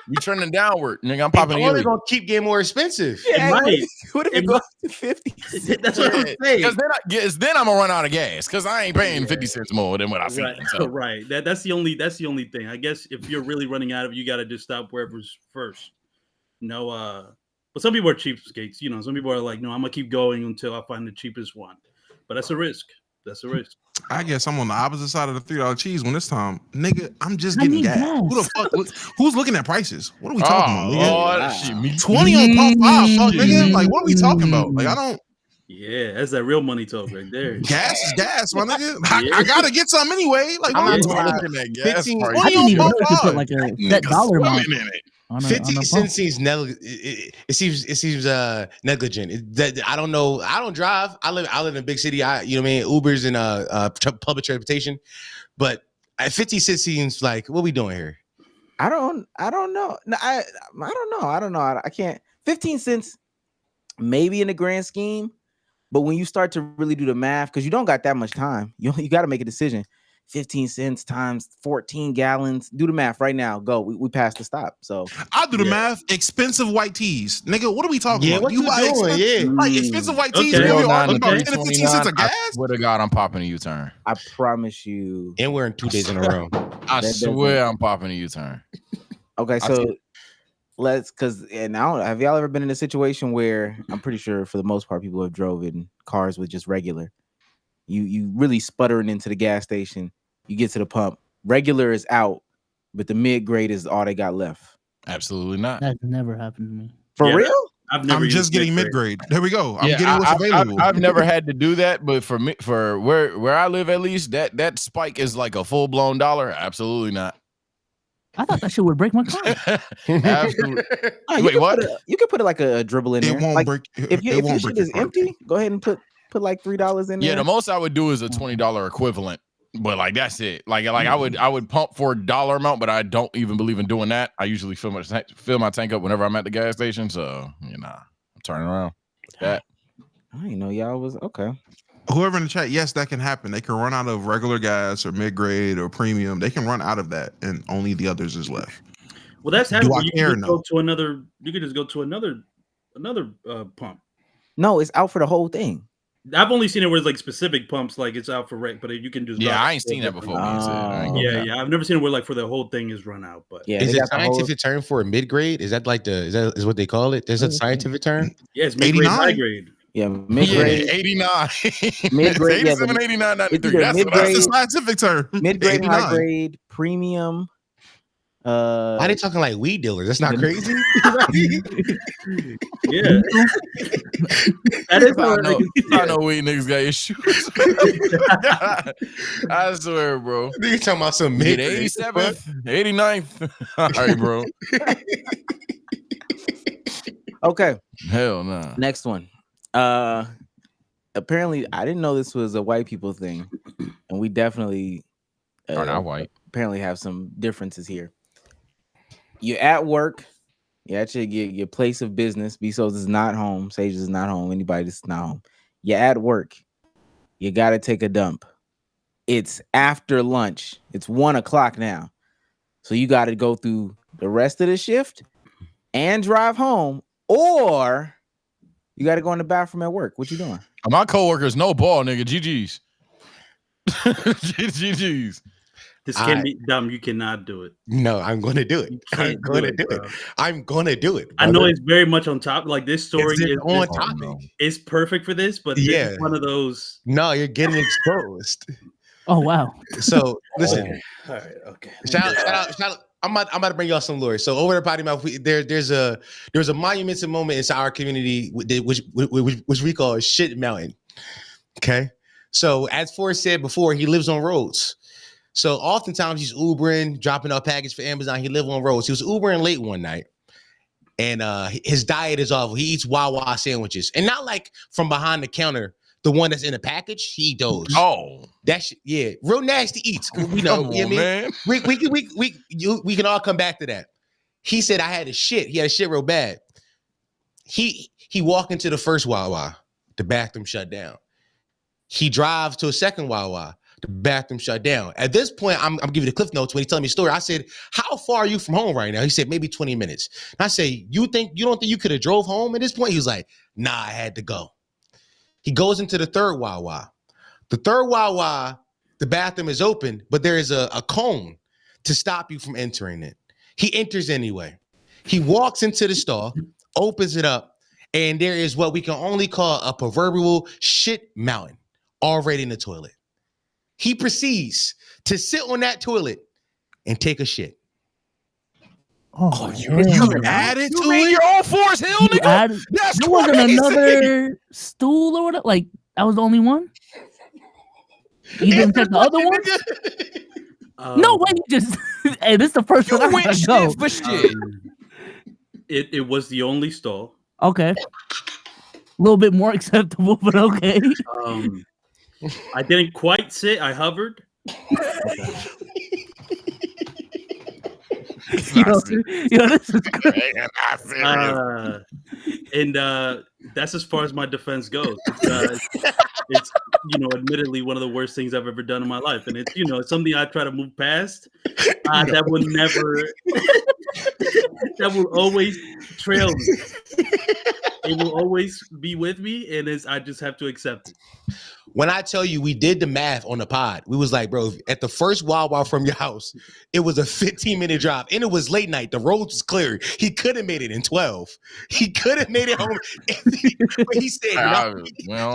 you trending downward, nigga. I'm popping It's only in. gonna keep getting more expensive. Yeah, Right. what if It it goes to 50? That's what I'm saying. Because then I'm gonna run out of gas because I ain't paying 50 cents more than what I see. Right, right. That's the only thing. I guess if you're really running out of, you got to just stop wherever's first. No, but some people are cheapskates. You know, some people are like, no, I'm gonna keep going until I find the cheapest one. But that's a risk. That's the race. I guess I'm on the opposite side of the $3 cheese when it's time. Nigga, I'm just getting gas. Who the fuck? Who's looking at prices? What are we talking about, nigga? Lord, 20 on pump 5, fuck, nigga. Like, what are we talking about? Like, I don't. Yeah, that's that real money talk right there. Gas is gas, my nigga. I gotta get some anyway. Like, I'm what not are we talking about? 15 I didn't even know if you put like a set dollar amount. 50 cents seems it seems negligent. I don't know. I don't drive. I live in a big city. You know what I mean? Ubers and public transportation. But at 50 cents seems like, what are we doing here? I don't know. No, I don't know. I can't. 15 cents, maybe in the grand scheme, but when you start to really do the math, because you don't got that much time, you got to make a decision. 15 cents times 14 gallons. Do the math right now. Go. We passed the stop. So I'll do the math. Expensive white teas. Nigga, what are we talking about? What you doing? Like expensive white teas. Okay. About 10 to 15 cents of gas? I swear to God, I'm popping a U-turn. I promise you. And we're in 2 days in a row. I swear I'm popping a U-turn. Okay, so have y'all ever been in a situation where I'm pretty sure for the most part people have drove in cars with just regular. You really sputtering into the gas station. You get to the pump. Regular is out, but the mid-grade is all they got left. Absolutely not. That never happened to me. For real? I'm just getting mid-grade. There we go. I'm getting what's available. I've never had to do that, but for me, for where I live at least, that spike is like a full-blown dollar. Absolutely not. I thought that shit would break my car. Absolutely. Wait, what? You can put it like a dribble in there. It won't like, break. If your shit is empty, go ahead and put like $3 in there. Yeah, the most I would do is a $20 equivalent. But like that's it. Like I would pump for a dollar amount, but I don't even believe in doing that. I usually fill my tank up whenever I'm at the gas station. So I'm turning around. That I didn't know y'all was okay. Whoever in the chat, yes, that can happen. They can run out of regular gas or mid-grade or premium. They can run out of that, and only the others is left. Well, that's happening. You can No. go to another. You can just go to another pump. No, it's out for the whole thing. I've only seen it where it's like specific pumps, like it's out for rent, but you can just I ain't seen that before. Yeah, I've never seen it where like for the whole thing is run out. But yeah, is it scientific term for a mid-grade? Is that like is what they call it? There's a scientific term? Yeah, it's mid-grade, high grade. Yeah, mid-grade, 89. mid-grade, 87, 89, 93. That's the scientific term. Mid-grade, high grade, premium. Why are they talking like weed dealers? That's not crazy. Yeah, that is I know weed niggas got issues. I swear, bro. You talking about some mid 87th, 89th. All right, bro. Okay. Hell no. Nah. Next one. Apparently, I didn't know this was a white people thing, and we definitely are not white. Apparently, have some differences here. You're at work. You're at your place of business. Bezos is not home. Sage is not home. Anybody that's not home. You're at work. You got to take a dump. It's after lunch. It's 1:00 now. So you got to go through the rest of the shift and drive home, or you got to go in the bathroom at work. What you doing? My coworkers no ball, nigga. GG's. GG's. This can be dumb. You cannot do it. No, I'm going to do it. I'm going to do it. I'm going to do it. I know it's very much on top. Like this story is on topic. It's perfect for this, but this is one of those. No, you're getting exposed. Oh wow. So listen. All right. Okay. Shout out. I'm about to bring y'all some lore. So over at Potty Mouth, there's a monumental moment inside our community which we call Shit Mountain. Okay. So as Forrest said before, he lives on roads. So oftentimes he's Ubering, dropping off package for Amazon. He lives on roads. He was Ubering late one night, and his diet is awful. He eats Wawa sandwiches, and not like from behind the counter, the one that's in a package. He eats those. Oh, that's real nasty eats. We know. You know what I mean? We can all come back to that. He said I had a shit. He had a shit real bad. He walked into the first Wawa. The bathroom shut down. He drives to a second Wawa. The bathroom shut down. At this point, I'm giving you the cliff notes when he telling me a story. I said, "How far are you from home right now?" He said, "Maybe 20 minutes." And I say, you don't think you could have drove home at this point?" He was like, "Nah, I had to go." He goes into the third Wawa. The third Wawa, the bathroom is open, but there is a cone to stop you from entering it. He enters anyway. He walks into the stall, opens it up, and there is what we can only call a proverbial shit mountain already in the toilet. he proceeds to sit on that toilet and take a shit. Oh, You added to it? You're all Forest Hill, nigga? That's there wasn't crazy. another stool or whatever. Like, that was the only one? You didn't check the other one? No way, you just... Hey, this is the first one I went gotta shit go. for shit. It was the only stall. Okay. A little bit more acceptable, but okay. I didn't quite sit. I hovered. Yo, this is great. And that's as far as my defense goes. It's admittedly one of the worst things I've ever done in my life, and it's it's something I try to move past. That will never. That will always trail me. It will always be with me, and I just have to accept it. When I tell you we did the math on the pod, we was like, bro, at the first Wawa from your house, it was a 15-minute drive, and it was late night. The roads was clear. He could have made it in 12. He could have made it home. But he said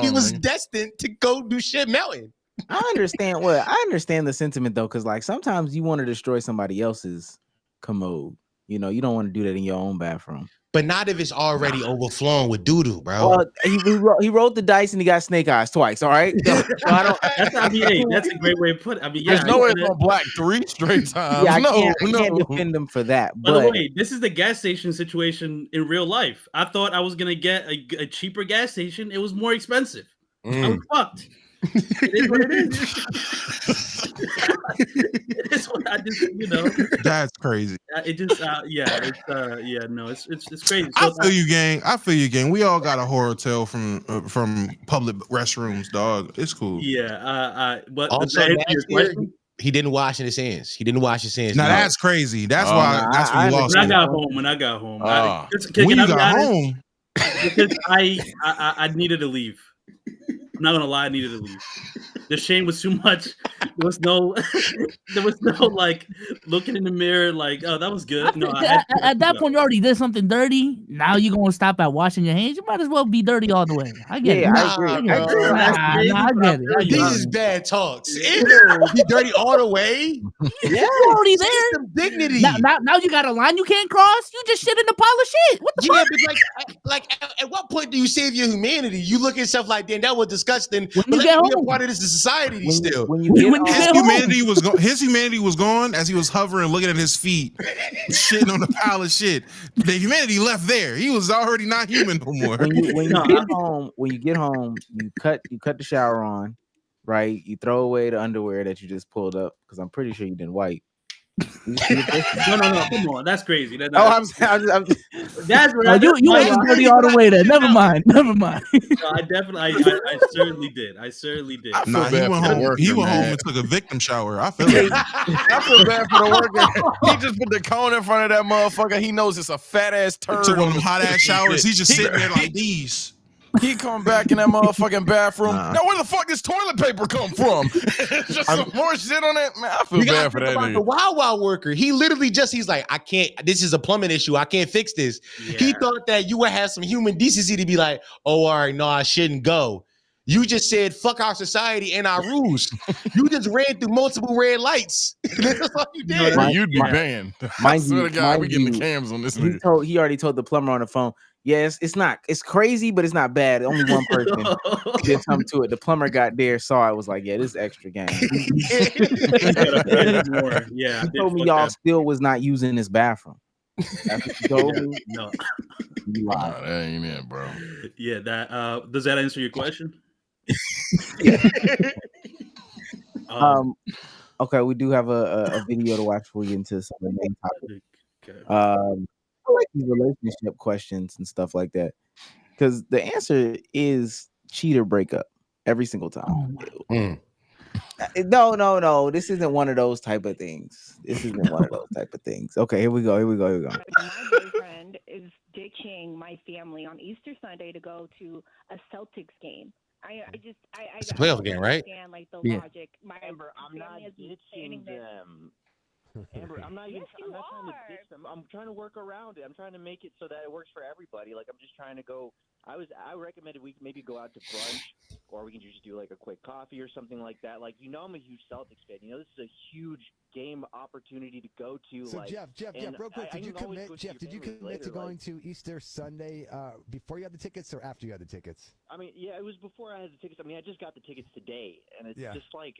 he was destined to go do shit mountain. I understand the sentiment though, because like sometimes you want to destroy somebody else's commode. You don't want to do that in your own bathroom. But not if it's already overflowing with doo-doo, bro. He rolled the dice and he got snake eyes twice. All right, that's a great way to put it. I mean, there's no way it's on black 3 straight times. Yeah, I can't defend him for that. By the way, this is the gas station situation in real life. I thought I was gonna get a cheaper gas station. It was more expensive. I was fucked. It is what it is. It is what I just, That's crazy. It just, it's crazy. So I feel you, gang. We all got a horror tale from public restrooms, dog. It's cool. Yeah. But also, he didn't wash his hands. Now that's crazy. That's why. That's when you lost. When I got home. When you got home, because I needed to leave. I'm not gonna lie, I needed to leave. The shame was too much. There was no like looking in the mirror like, oh, that was good. No, at that point you already did something dirty. Now you're gonna stop at washing your hands. You might as well be dirty all the way. I get it. I agree. I get it. This is bad talks. Ew, be dirty all the way. Yeah, you're already there. Some dignity. Now you got a line you can't cross. You just shit in the pile of shit. What the fuck? But like at what point do you save your humanity? You look at stuff like, damn, that was disgusting. When but you get let's be home. a part of this society still. his humanity was gone as he was hovering, looking at his feet, shitting on the pile of shit. The humanity left there. He was already not human no more. When you get home, you cut the shower on, right? You throw away the underwear that you just pulled up because I'm pretty sure you didn't wipe. No, come on, that's crazy. That's where you ain't dirty all the way there. Never mind. No, I certainly did. Nah, he went home and took a victim shower. I feel it. I feel bad for the worker. He just put the cone in front of that motherfucker. He knows it's a fat ass turd. Took one of them hot ass showers. He's just sitting there like these. He come back in that motherfucking bathroom. Now where the fuck does toilet paper come from? Just some more shit on it. Man, I feel bad for that nigga. The Wawa worker, he's like, I can't. This is a plumbing issue. I can't fix this. Yeah. He thought that you would have some human decency to be like, oh, all right, no, I shouldn't go. You just said fuck our society and our rules. You just ran through multiple red lights. That's all you did. You'd be banned. I swear to God, we getting the cams on this nigga. He already told the plumber on the phone. Yes, it's crazy, but it's not bad. Only one person did something to it. The plumber got there, saw it, was like, yeah, this is extra game. Yeah, he told me y'all still was not using this bathroom. That's what you told me. No. Nah, that ain't it, bro. Yeah, that does that answer your question? Okay, we do have a video to watch before we get into some of the main topic. Okay. I like these relationship questions and stuff like that because the answer is cheat or break up every single time. No. This isn't one of those type of things. Okay, here we go. My boyfriend is ditching my family on Easter Sunday to go to a Celtics game. It's a playoff game, right? Like the logic. Amber, I'm not ditching them. Amber, I'm not trying to ditch them. I'm trying to work around it. I'm trying to make it so that it works for everybody. Like I'm just trying to go I recommended we maybe go out to brunch, or we can just do like a quick coffee or something like that. Like, I'm a huge Celtics fan. This is a huge game opportunity to go to. So like, Jeff, real quick, did you commit to going to Easter Sunday before you had the tickets or after you had the tickets? I mean, yeah, it was before I had the tickets. I mean, I just got the tickets today, and it's just like,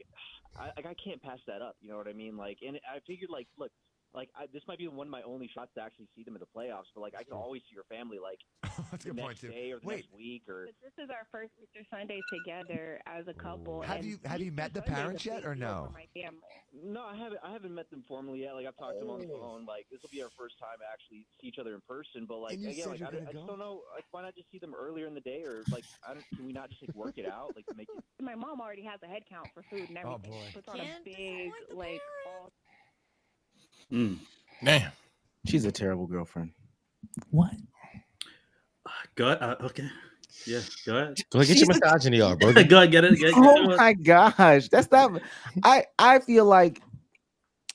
I can't pass that up. You know what I mean? Like, and I figured, like, look. Like, this might be one of my only shots to actually see them in the playoffs, but like I can always see your family like That's a the good next point, too. day or the Wait. next week or. But this is our first Easter Sunday together as a couple. Have you met the parents yet or no? My family. No, I haven't met them formally yet. Like I've talked to them on the phone. Like this will be our first time to actually see each other in person. But like And you again, said like, you're I gonna just go? don't know. Like why not just see them earlier in the day or like can we not just like work it out like to make it. My mom already has a head count for food and everything. boy. Puts on a big like. Damn. She's a terrible girlfriend. What? Go ahead. Okay. Yeah. Go ahead. Go ahead, get your misogyny off, bro. Go ahead. Get it. Oh my gosh, that's not. I feel like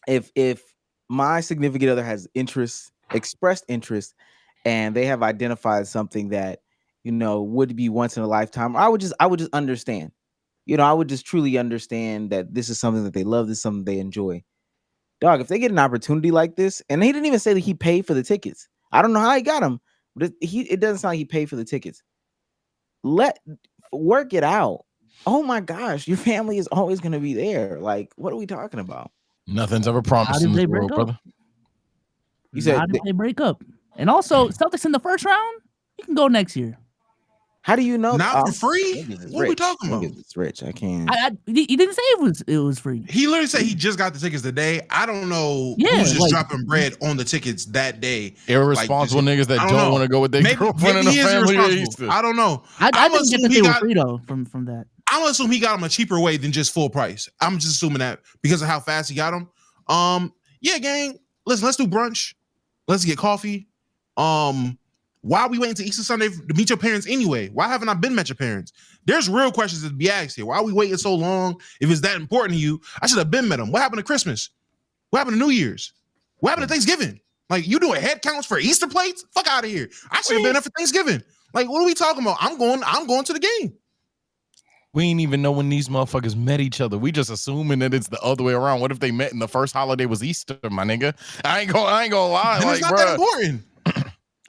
if my significant other has expressed interest, and they have identified something that would be once in a lifetime, I would just understand. I would just truly understand that this is something that they love. This is something they enjoy. Dog, if they get an opportunity like this, and he didn't even say that he paid for the tickets. I don't know how he got them, but it doesn't sound like he paid for the tickets. Work it out. Oh my gosh, your family is always going to be there. Like, what are we talking about? Nothing's ever promised in this world, brother. You said how did they break up? And also, Celtics in the first round, you can go next year. How do you know? Not for free? What are we talking about? It's rich. I can't. He didn't say it was free. He literally said he just got the tickets today. I don't know who's just dropping bread on the tickets that day. Irresponsible niggas that don't want to go with their girlfriend and maybe the he is family. irresponsible. I don't know. I didn't get that they were free though from that. I'm gonna assume he got them a cheaper way than just full price. I'm just assuming that because of how fast he got them. Yeah, gang. Listen, let's do brunch. Let's get coffee. Why are we waiting to Easter Sunday to meet your parents anyway? Why haven't I been met your parents? There's real questions to be asked here. Why are we waiting so long? If it's that important to you, I should have been met them. What happened to Christmas? What happened to New Year's? What happened to Thanksgiving? Like, you doing head counts for Easter plates? Fuck out of here. I should have been there for Thanksgiving. Like, what are we talking about? I'm going to the game. We ain't even know when these motherfuckers met each other. We just assuming that it's the other way around. What if they met and the first holiday was Easter, my nigga? I ain't gonna lie. And like, it's not that important.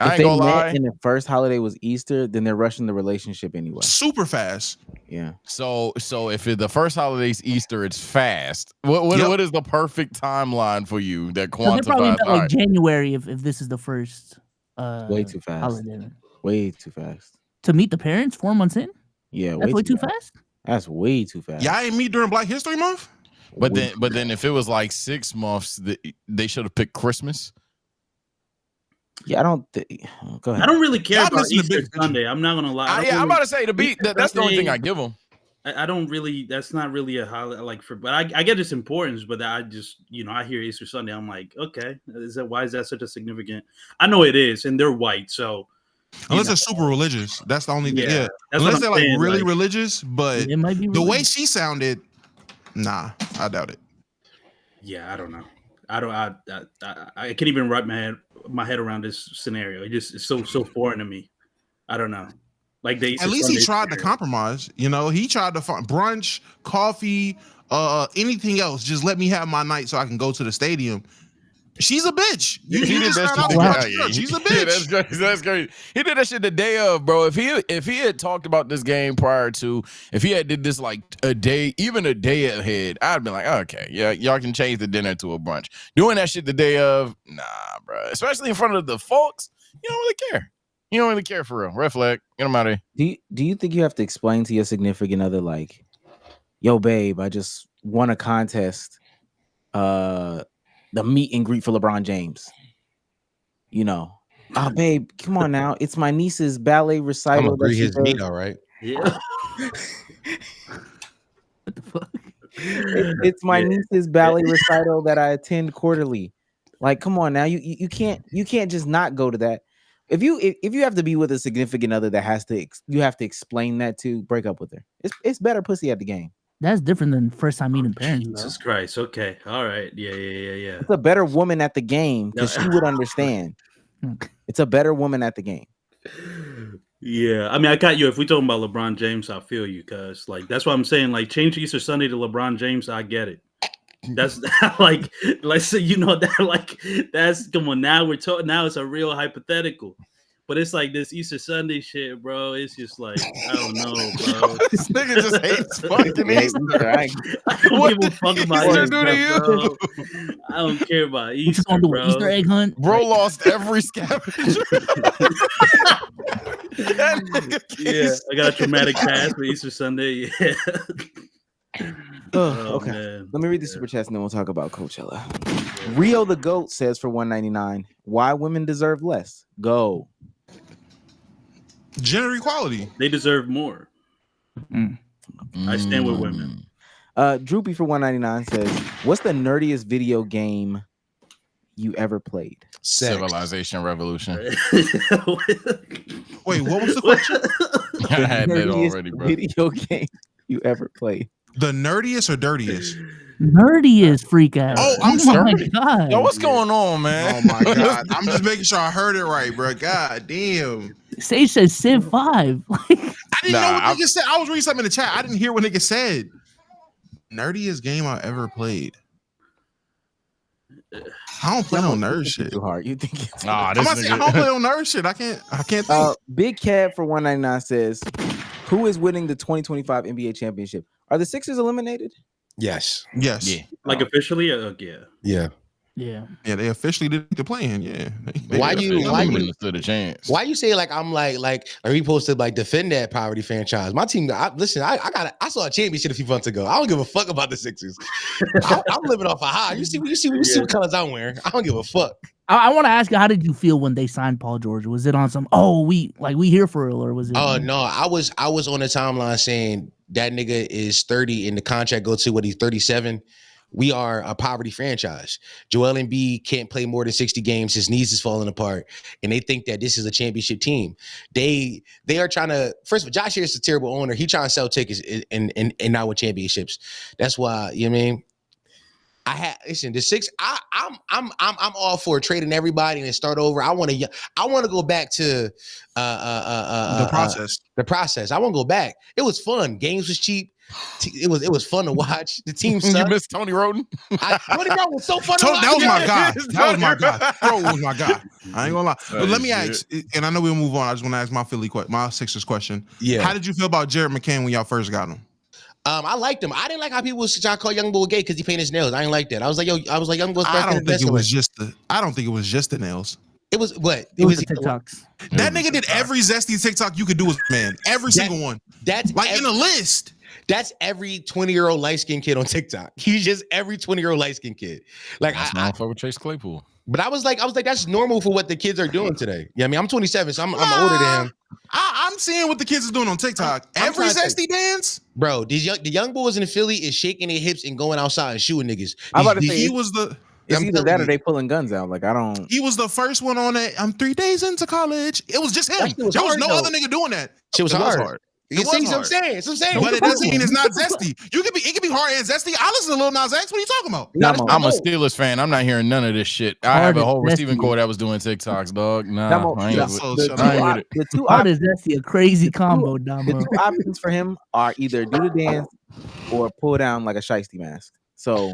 If they met and the first holiday was Easter, then they're rushing the relationship anyway. Super fast. Yeah. So if the first holiday's Easter, it's fast. What is the perfect timeline for you that So they probably quantifies? met like January if this is the first. Way too fast. Holiday. Way too fast. To meet the parents 4 months in? Yeah, that's way too fast. That's way too fast. Y'all ain't meet during Black History Month? But then if it was like 6 months, they should have picked Christmas. Yeah, I don't. Go ahead. I don't really care about Easter Sunday. I'm not gonna lie. I'm about to say that's the only thing I give them. I don't really. That's not really a holiday like for. But I get its importance. But I just I hear Easter Sunday. I'm like, okay, why is that such a significant? I know it is, and they're white, so. Unless they're super religious, that's the only thing. Yeah, unless they're like really religious, but it might be the way she sounded, nah, I doubt it. Yeah, I don't know. I can't even wrap my head around this scenario. It's so foreign to me. I don't know. Like at least he tried to compromise. He tried to find brunch, coffee, anything else. Just let me have my night so I can go to the stadium. She's a bitch. She's a bitch. That's great. He did that shit the day of, bro. If he had talked about this game prior to, if he had did this like even a day ahead, I'd been like, okay, yeah, y'all can change the dinner to a brunch. Doing that shit the day of, nah, bro. Especially in front of the folks, you don't really care. You don't really care for real. Red flag. Get him out of here. Do you think you have to explain to your significant other like, yo, babe, I just won a contest. The meet and greet for LeBron James. Oh, babe, come on now. It's my niece's ballet recital. I'm gonna agree his meet, all right. Yeah. What the fuck? It's my niece's ballet recital that I attend quarterly. Like, come on now. You can't just not go to that. If you have to be with a significant other that you have to explain that to, break up with her. It's better pussy at the game. That's different than first time meeting parents. Jesus Christ. Okay. All right. Yeah. It's a better woman at the game because she would understand. It's a better woman at the game. Yeah, I mean, I got you. If we talking about LeBron James, I feel you, cuz like that's what I'm saying. Like, change Easter Sunday to LeBron James, I get it. That's like, let's say that like that's come on. Now we're talking. Now it's a real hypothetical, but it's like this Easter Sunday shit, bro. It's just like I don't know, bro. This nigga just hates fucking Easter. I don't give a fuck about Easter, bro. I don't care about Easter. You just want to do an Easter egg hunt? Bro lost every scavenger. Yeah, I got a traumatic past for Easter Sunday. Yeah. Okay. Man. Let me read the super chats and then we'll talk about Coachella. Rio the Goat says for $1.99, why women deserve less? Go. Gender equality. They deserve more. I stand with women. Droopy for $1.99 says, what's the nerdiest video game you ever played? Civilization Revolution. Wait, what was the question? I had that already, bro. Video game you ever played? The nerdiest or dirtiest? Nerdiest freak out. Oh, I'm my sorry. God. Yo, what's going on, man? Oh my god. I'm just making sure I heard it right, bro. God damn. Sage says Civ 5. I didn't know what nigga said. I was reading something in the chat. I didn't hear what nigga said. Nerdiest game I ever played. I don't play no nerd shit. Too hard. You think it's Nah, I don't play no nerd shit. I can't think. Big Cab for $1.99 says, who is winning the 2025 NBA championship? Are the Sixers eliminated? Yes. Yes. Yeah. Like officially? Yeah. Yeah. Yeah. Yeah, they officially did the play-in. Yeah. Why you stood a chance? Why you say like I'm like are we supposed to like defend that poverty franchise? My team, I saw a championship a few months ago. I don't give a fuck about the Sixers. I'm living off a high. You see what colors I'm wearing. I don't give a fuck. I want to ask you, how did you feel when they signed Paul George? Was it on some we here for real, or was it? Oh no, I was on the timeline saying that nigga is 30 and the contract go to he's 37. We are a poverty franchise. Joel Embiid can't play more than 60 games. His knees is falling apart, and they think that this is a championship team. They are trying to. First of all, Josh Harris is a terrible owner. He trying to sell tickets and not win championships. That's why you know what I mean. The six. I'm all for trading everybody and start over. I want to go back to the process. The process. I want to go back. It was fun. Games was cheap. It was fun to watch. The team sucked. You missed Tony Roden. Tony Roden was so fun to watch. That was my guy. That was my guy. Bro was my guy. I ain't gonna lie. But let me ask, and I know we'll move on. I just want to ask my Sixers question. Yeah. How did you feel about Jared McCann when y'all first got him? I liked him. I didn't like how people was trying to call Young Bull gay because he painted his nails. I didn't like that. I was like, Young Bull's I don't think it was just the nails. It was what? It was the TikToks. That nigga did every zesty TikTok you could do with man. Every single one. That's like in a list. That's every 20-year-old light-skinned kid on TikTok. He's just every 20-year-old light-skinned kid. Like I fuck with Chase Claypool. But I was like, that's normal for what the kids are doing today. Yeah, I mean, I'm 27, so I'm older than him. I'm seeing what the kids are doing on TikTok. Every zesty dance, bro. The young boys in Philly is shaking their hips and going outside and shooting niggas. I'm about to say he was the. It's either that or they pulling guns out. Like I don't. He was the first one on that. I'm 3 days into college. It was just him. There was no other nigga doing that. Shit was hard. It was hard. It's what I'm saying. But it doesn't mean it's not zesty. It can be hard and zesty. I listen to Lil Nas X. What are you talking about? I'm a Steelers fan. I'm not hearing none of this shit. I have a whole receiving corps that was doing TikToks, dog. Nah, I ain't with it. The two options, that's a crazy combo, Domo. The two options for him are either do the dance or pull down like a shiesty mask. So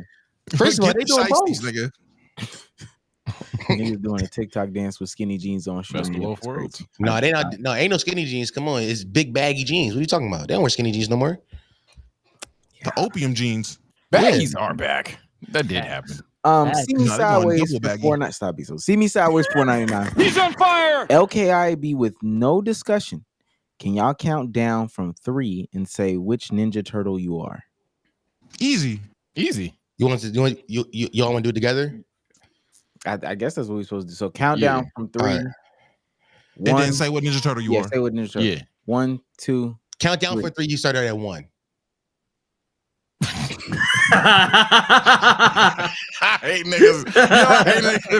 first of all, they doing both. Nigga. Niggas doing a TikTok dance with skinny jeans on. Best of both worlds. No, they not. No, ain't no skinny jeans. Come on, it's big baggy jeans. What are you talking about? They don't wear skinny jeans no more. The opium jeans. Baggies are back. That did happen. See me sideways for $4.99. Stop, so see me sideways $4.99. He's on fire. LKIB with no discussion. Can y'all count down from 3 and say which Ninja Turtle you are? Easy. You want to do it? You all want to do it together? I guess that's what we're supposed to do. So count down from 3. Right. And then say what Ninja Turtle you are. Say what Ninja Turtle. Yeah. 1, 2. Count down for 3. You started at 1. I hate niggas.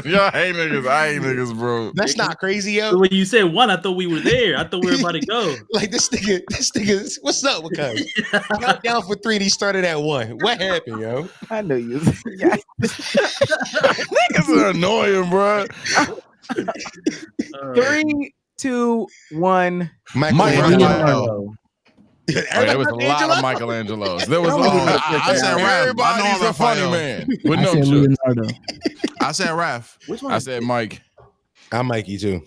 Y'all hate niggas. I hate niggas, bro. That's not crazy, yo. When you said 1, I thought we were there. I thought we were about to go. Like this nigga. What's up with cuz? Count down for 3. And he started at 1. What happened, yo? I know you. Niggas are annoying, bro. 3, 2, 1. Michelangelo. There was a lot of Michelangelos. There was a lot. I said Raph. Everybody's a funny man. With I no said chips. Leonardo. I said Raph. Which one? I said Mike. I'm Mikey too.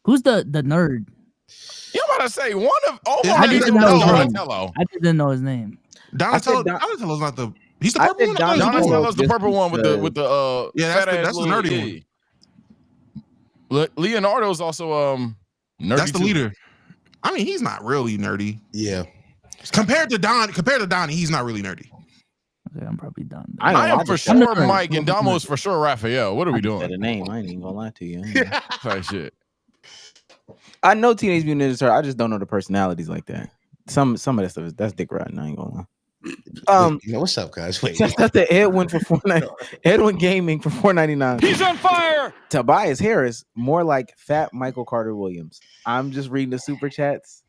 Who's the nerd? You about to say one of I didn't know his name. Donatello. I didn't know his name. Donatello's not the. He's the I purple said one. Donatello's the purple one with the Yeah, that's the nerdy one. Leonardo's also nerdy. That's the too. leader. I mean, he's not really nerdy. Yeah. Compared to Donnie, he's not really nerdy. Okay, I'm probably done. I am for sure Mike, and Domo's for sure Raphael. What are we doing? The name, I ain't even gonna lie to you. Type shit. I know Teenage Mutant Ninja Turtles. I just don't know the personalities like that. Some of that stuff that's dick riding. I ain't gonna lie. What's up, guys? Wait. Just got the Edwin for $4.99. Edwin Gaming for $4.99. He's on fire. Tobias Harris, more like fat Michael Carter Williams. I'm just reading the super chats.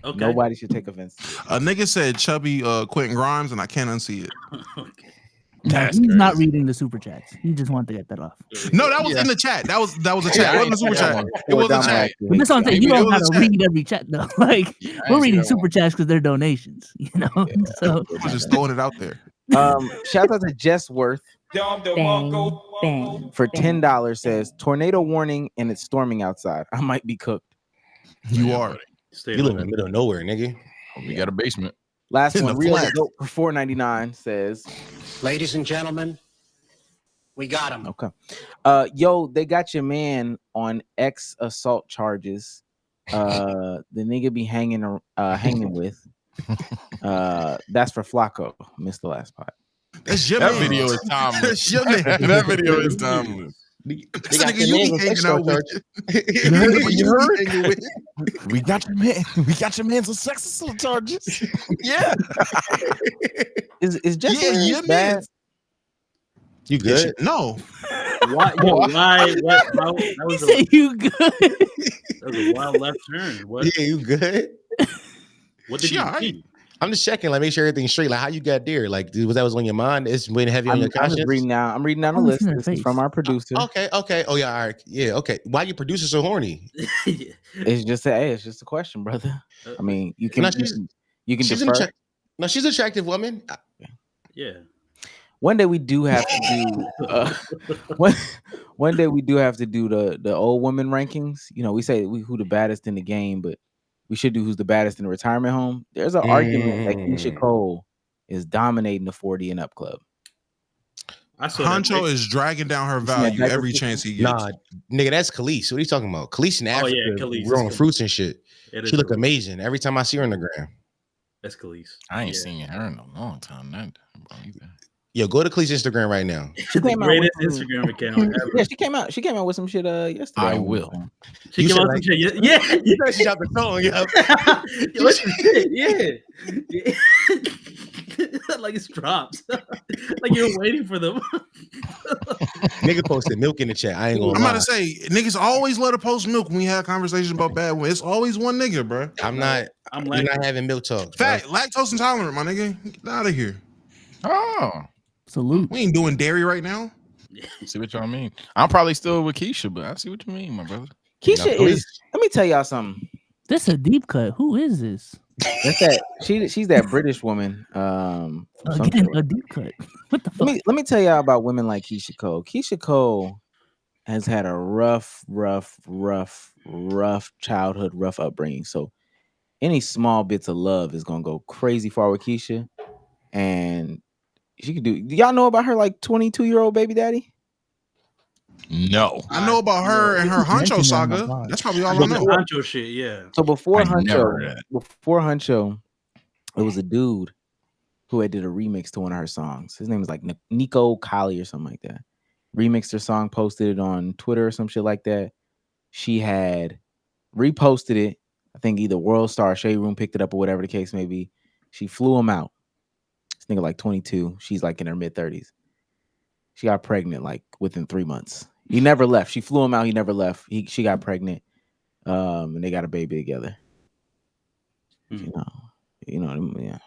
Okay. Nobody should take offense. A nigga said chubby Quentin Grimes, and I can't unsee it. Okay. He's not reading the super chats. He just wanted to get that off. No, that was in the chat. That was a chat. It wasn't a super chat. It was a chat. But that's what I'm saying. You don't have to read every chat though. Like we're reading super chats because they're donations. You know, so I'm just throwing it out there. Shout out to Jess Worth for $10. Says tornado warning and it's storming outside. I might be cooked. You are. You live in the middle of nowhere, nigga. We got a basement. Last In one, the real flat. dope for $4.99 says, ladies and gentlemen, we got him. Okay. Yo, they got your man on X assault charges. The nigga be hanging with. That's for Flacco. Missed the last part. That's your That man. video is timeless. That's your man. That video is timeless. That's the nigga you be hanging out with. We got your man. We got your man's on sex assault charges. Yeah. Is just your bad? man. You good? No. Why? What? That he was said you good. that was a wild left turn. What? Yeah, you good? What did She you all right. see? I'm just checking, like make sure everything's straight. Like how you got there? Like was that on your mind? It's weighing heavy on your I'm conscience. just reading now. I'm reading down the I'm list. looking at This her is face. from our producer. Okay. Oh yeah, all right. Yeah, okay. Why your producer so horny? It's just it's just a question, brother. I mean, you can No, you can she's defer. she's an attractive woman. Yeah. One day we do have to do one day we do have to do the old women rankings. You know, we say who the baddest in the game, but we should do who's the baddest in the retirement home. There's an argument that Keisha Cole is dominating the 40 and up club. I saw that Honcho is dragging down her value that every chance he gets. Nah, nigga, that's Khalees. What are you talking about? Khalees in Africa, Khalees. growing fruits and shit. It is She look Khalees. amazing every time I see her on the gram. That's Khalees. I ain't seen her in a long time. Yo, go to Khalees' Instagram right now. She The came out greatest with some- Instagram account ever. Yeah, she came out with some shit yesterday. I will. She You came said out like- some shit. Yeah. You know she dropped the song, yo. Yeah, listen, yeah. Like it's drops. Like you're waiting for them. Nigga posted milk in the chat. I ain't gonna I'm lie. about to say, niggas always let her post milk when we have conversations about bad women. It's always one nigga, bro. I'm not. I'm You're not having milk talk. Fat, lactose intolerant, my nigga. Get out of here. Oh, salute. We ain't doing dairy right now. See what y'all mean. I'm probably still with Keisha, but I see what you mean, my brother. Keisha is. Let me tell y'all something. This a deep cut. Who is this? That's that. She's that British woman. Again, a deep cut. What the fuck? Let me tell y'all about women like Keisha Cole. Keisha Cole has had a rough childhood, rough upbringing. So any small bits of love is gonna go crazy far with Keisha, and she could do. Y'all know about her like 22-year-old baby daddy? No, I know about her and her Honcho saga. That's probably all I know. Honcho shit, yeah. So before I never heard Honcho, it was a dude who had did a remix to one of her songs. His name was like Nico Kali or something like that. Remixed her song, posted it on Twitter or some shit like that. She had reposted it. I think either World Star or Shade Room picked it up or whatever the case may be. She flew him out. This nigga like 22. She's like in her mid-30s. She got pregnant like within 3 months. He never left. She flew him out. He never left. She got pregnant. And they got a baby together. You know, yeah.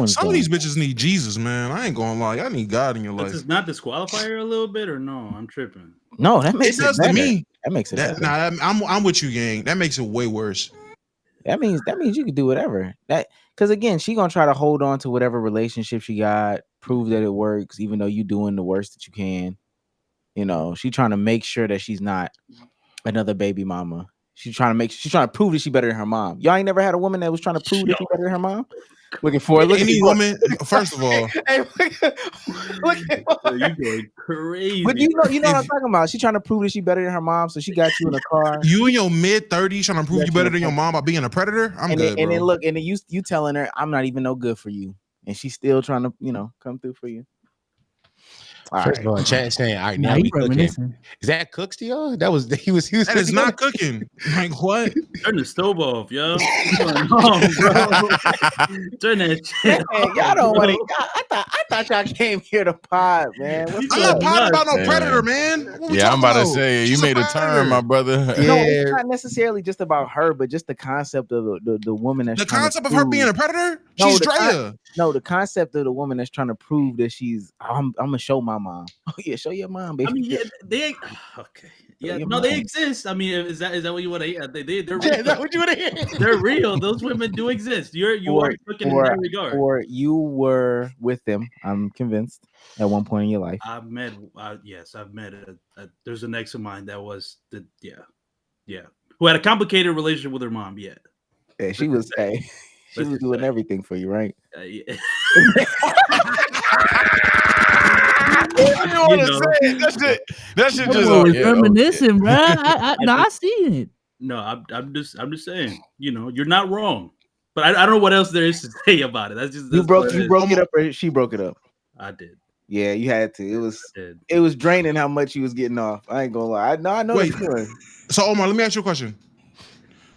Some of these bitches need Jesus, man. I ain't gonna lie. I need God in your life. Does not disqualify her a little bit, or no? I'm tripping. No, that makes it does better. to me. That makes it better. Nah, I'm with you, gang. That makes it way worse. That means you can do whatever. Because again, she gonna try to hold on to whatever relationship she got, prove that it works, even though you doing the worst that you can. You know, she trying to make sure that she's not another baby mama. She's trying to prove that she better than her mom. Y'all ain't never had a woman that was trying to prove that she better than her mom. Looking for any woman. First of all, hey, look you going crazy. But you know what I'm talking about. She trying to prove that she better than her mom, so she got you in a car. You in your mid-30s trying to prove you better than your mom by being a predator. I'm good, and bro. then you telling her I'm not even no good for you, and she's still trying to come through for you. First of all, chat saying, all right, now we cooking. Is that cooks to y'all? He was that is not cooking. Like what? Turn the stove off, yo. Turn that shit off. Y'all don't want to. I thought y'all came here to pod, man. I'm not podding about no predator, man. Yeah, I'm about to say you made a turn, my brother. No, it's not necessarily just about her, but just the concept of the woman that's the concept of her being a predader. She's Drea. No, the concept of the woman that's trying to prove that she's. I'm gonna show my mom. Oh yeah, show your mom, baby. I mean, yeah, they okay. Yeah, no, they exist. I mean, is that what you want to hear? They're real. Is that what you want to hear? They're real. Those women do exist. You are cooking in that regard. Or you were with them. I'm convinced at one point in your life. I've met. There's an ex of mine that was who had a complicated relationship with her mom. Yeah, she was. She was doing everything for you, right? Yeah. You want to say it. That shit just reminiscing, bro. I see it. No, I'm just saying. You're not wrong, but I don't know what else there is to say about it. That's you broke it up, or she broke it up. I did. Yeah, you had to. It was draining how much you was getting off. I ain't gonna lie. I know. Wait, so Omar, let me ask you a question.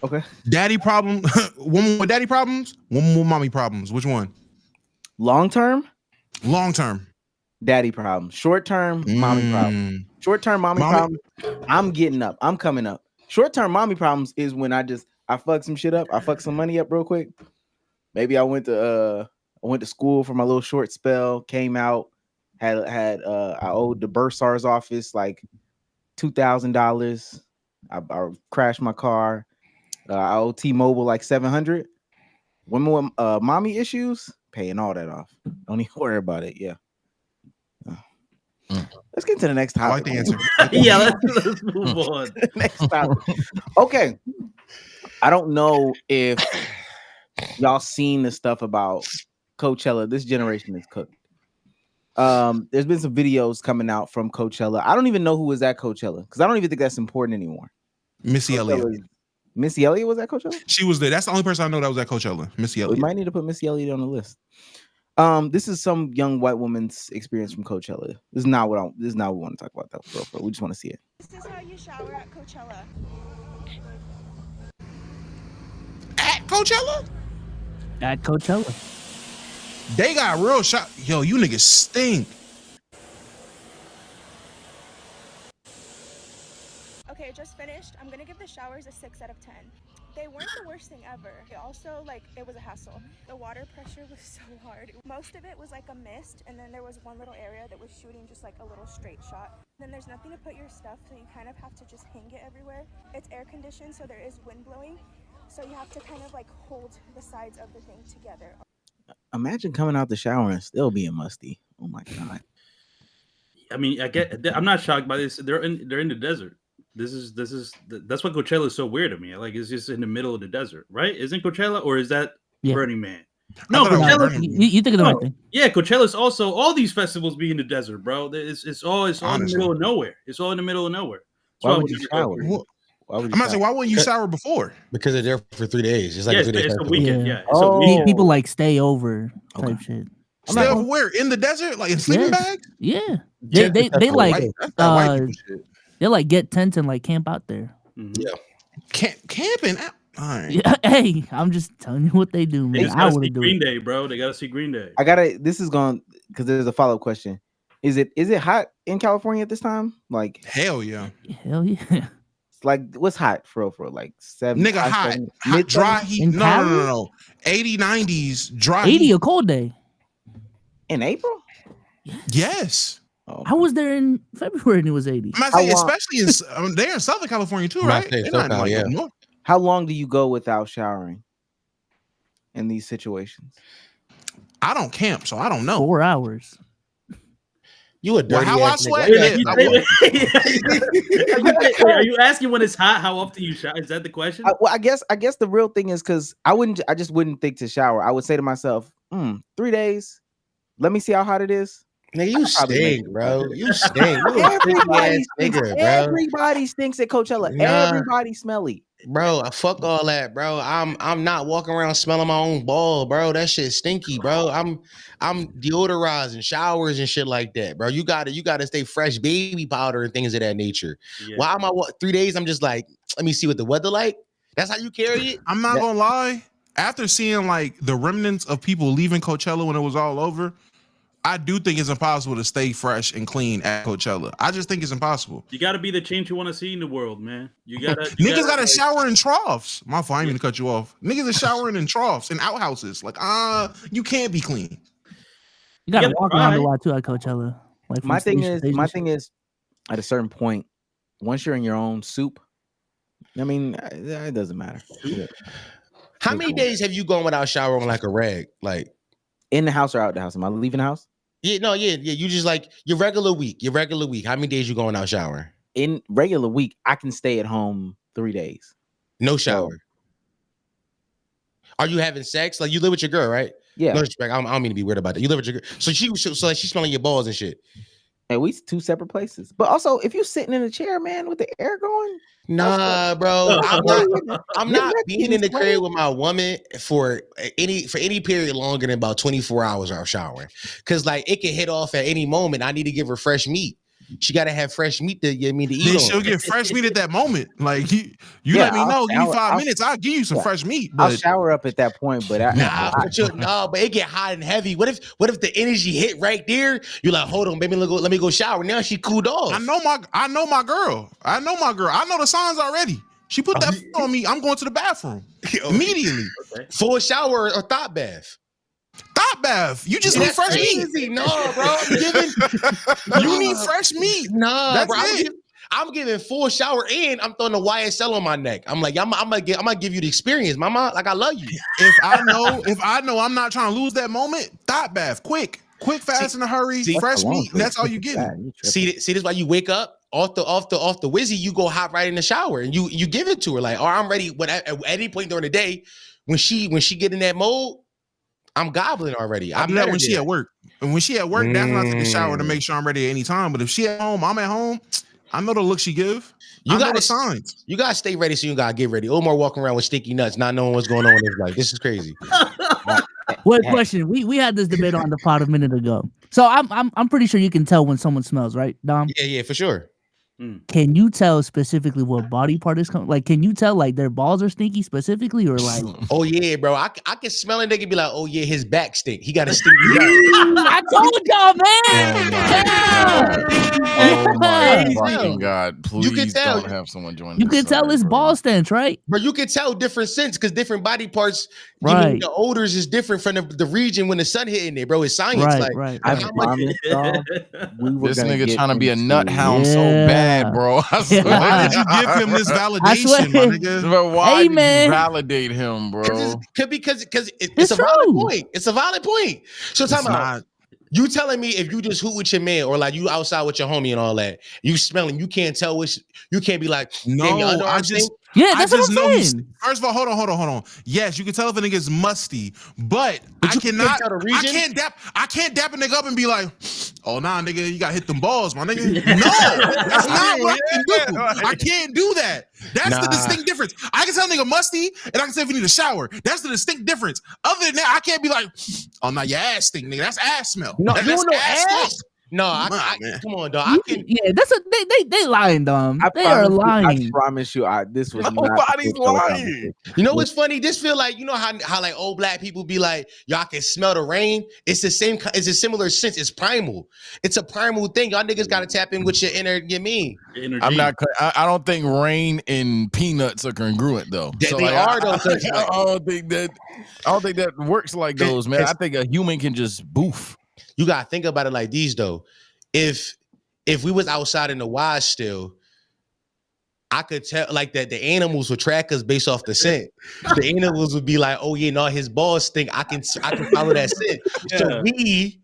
Okay. Daddy problem. Woman with daddy problems. Woman with mommy problems. Which one? Long term. Daddy problem. Short term, mommy problem. Short term, mommy problem. I'm getting up. I'm coming up. Short term, mommy problems is when I fuck some shit up. I fuck some money up real quick. Maybe I went to school for my little short spell. Came out, I owed the bursar's office like $2,000. I crashed my car. I owe T-Mobile like $700. Women with mommy issues, paying all that off. Don't even worry about it. Yeah. Let's get to the next topic. I like the answer. Yeah, let's move on. Next topic. Okay. I don't know if y'all seen the stuff about Coachella. This generation is cooked. There's been some videos coming out from Coachella. I don't even know who was at Coachella because I don't even think that's important anymore. Missy Elliott. Missy Elliott was at Coachella? She was there. That's the only person I know that was at Coachella. Missy Elliott. We might need to put Missy Elliott on the list. This is some young white woman's experience from Coachella. This is not what we want to talk about, though. Bro. We just want to see it. This is how you shower at Coachella. At Coachella? At Coachella. They got real shot. Yo, you niggas stink. Okay, just finished. I'm gonna give the showers a 6 out of 10. They weren't the worst thing ever. Also, it was a hassle. The water pressure was so hard. Most of it was like a mist, and then there was one little area that was shooting just like a little straight shot. Then there's nothing to put your stuff, so you kind of have to just hang it everywhere. It's air conditioned, so there is wind blowing, so you have to kind of hold the sides of the thing together. Imagine coming out the shower and still being musty. Oh my god. I mean, I'm not shocked by this. They're in the desert. That's why Coachella is so weird to me. It's just in the middle of the desert, right? Isn't Coachella, or is that Burning Man? No, Coachella. You think of the right thing. Yeah, Coachella is also all these festivals be in the desert, bro. It's all in the middle of nowhere. It's all in the middle of nowhere. Why would you shower? I'm about to say, why wouldn't you shower before? Because they're there for 3 days. It's like a 3 day festival. Weekend. Yeah. It's a weekend. People stay over type shit. Stay over where? In the desert? Like in sleeping bags? Yeah. They get tents and camp out there. Yeah. Camping? All right. Yeah, hey, I'm just telling you what they do, man. I would do Green Day, bro. They gotta see Green Day. This is going because there's a follow-up question. Is it hot in California at this time? Hell yeah. Hell yeah. Like what's hot for real? Like 7. Nigga, hot dry heat. No. 80, 90s dry. 80 heat. a cold day in April. Yes. Oh, I was there in February and it was 80. I'm saying, especially in they're in Southern California too, right? How long do you go without showering in these situations? I don't camp, so I don't know. 4 hours. You a dirty how I ass sweat? Are you asking when it's hot? How often you shower? Is that the question? I guess the real thing is because I just wouldn't think to shower. I would say to myself, 3 days. Let me see how hot it is. Nigga, you stink, bro. You stink. Everybody stinks at Coachella. Everybody smelly. Bro, fuck all that, bro. I'm not walking around smelling my own ball, bro. That shit stinky, bro. I'm deodorizing showers and shit like that, bro. You gotta stay fresh, baby powder and things of that nature. Yeah. Why am I 3 days? I'm just like, let me see what the weather like. That's how you carry it. I'm not gonna lie. After seeing like the remnants of people leaving Coachella when it was all over, I do think it's impossible to stay fresh and clean at Coachella. I just think it's impossible. You got to be the change you want to see in the world, man. Niggas got to shower in troughs. My fault, I didn't mean to cut you off. Niggas are showering in troughs and outhouses. Like, you can't be clean. You got to walk around a lot too at Coachella. Like my thing is, at a certain point, once you're in your own soup, I mean, it doesn't matter. How many days have you gone without showering like a rag? Like in the house or out the house? Am I leaving the house? Yeah. You just like your regular week. How many days you going out showering? In regular week, I can stay at home 3 days. No shower. Are you having sex? Like you live with your girl, right? Yeah. No respect. I don't mean to be weird about that. You live with your girl. So she's smelling your balls and shit. And we 2 separate places. But also, if you're sitting in a chair, man, with the air going. Nah, bro. I'm not being in the crib with my woman for any period longer than about 24 hours of showering. Cause like it can hit off at any moment. I need to give her fresh meat. She gotta have fresh meat to get me to eat. Then she'll get fresh meat at that moment. Like you let me know. Give me 5 minutes. I'll give you some fresh meat. I'll shower up at that point, but but it get hot and heavy. What if the energy hit right there? You're like, hold on, baby, let me go shower. Now she cooled off. I know my girl. I know the signs already. She put that on me. I'm going to the bathroom immediately. Okay. Full shower or thought bath? Thought bath. You just need fresh meat. No, bro. You need fresh meat. No, bro. I'm giving full shower and I'm throwing the YSL on my neck. I'm like, I'm gonna give you the experience, mama. Like I love you. If I know I'm not trying to lose that moment, thought bath, quick, fast, in a hurry, fresh meat. That's all you get. See, this is why you wake up off the whizzy, you go hop right in the shower and you give it to her. Like, I'm ready. At any point during the day, when she get in that mode, I'm gobbling already. I do that when she at work. And when she at work, that's when I take a shower to make sure I'm ready at any time. But if she at home, I'm at home. I know the look she give. I know the signs. You gotta stay ready, so you gotta get ready. Omar walking around with sticky nuts, not knowing what's going on in his life. This is crazy. What question? We had this debate on the pod a minute ago. So I'm pretty sure you can tell when someone smells, right, Dom? Yeah, for sure. Can you tell specifically what body part is coming? Like, can you tell like their balls are stinky specifically, or like? Oh yeah, bro. I can smell it. They can be like, oh yeah, his back stink. He got a stinky back. I told y'all, man. Oh my fucking god! Please you can tell. Don't have someone join. You can tell his ball stench, right? But you can tell different scents because different body parts. Right. Even the odors is different from the region when the sun hitting it, bro. It's science. Right. I promise, this nigga trying to be a nut hound so bad, bro. Why did you give him this validation, my nigga? But why did you validate him, bro? Because it's a valid point. It's a valid point. So time out. You telling me if you just hoot with your man or like you outside with your homie and all that, you smelling, you can't tell which, you can't be like, no, I just that's what I'm saying. First of all, hold on. Yes, you can tell if a nigga's musty, but I can't dap a nigga up and be like, oh nah, nigga, you gotta hit them balls, my nigga. No, that's not what I can do. I can't do that. That's the distinct difference. I can tell a nigga musty, and I can say if you need a shower. That's the distinct difference. Other than that, I can't be like, oh nah, your ass stink, nigga. That's ass smell. No, you don't know ass. No, come on, dog. Yeah, that's they lying, Dom. They are lying. I promise you, this was nobody's lying. You know what's funny? This feel like, you know how like old black people be like, y'all can smell the rain. It's the same. It's a similar sense. It's primal. It's a primal thing. Y'all niggas got to tap in with your inner. You mean? I'm not. I don't think rain and peanuts are congruent though. They are though. I don't think that works like those, man. I think a human can just boof. You gotta think about it like these though. If we was outside in the wild still, I could tell like that the animals would track us based off the scent. The animals would be like, "Oh yeah, no, his balls stink. I can follow that scent." Yeah. So we,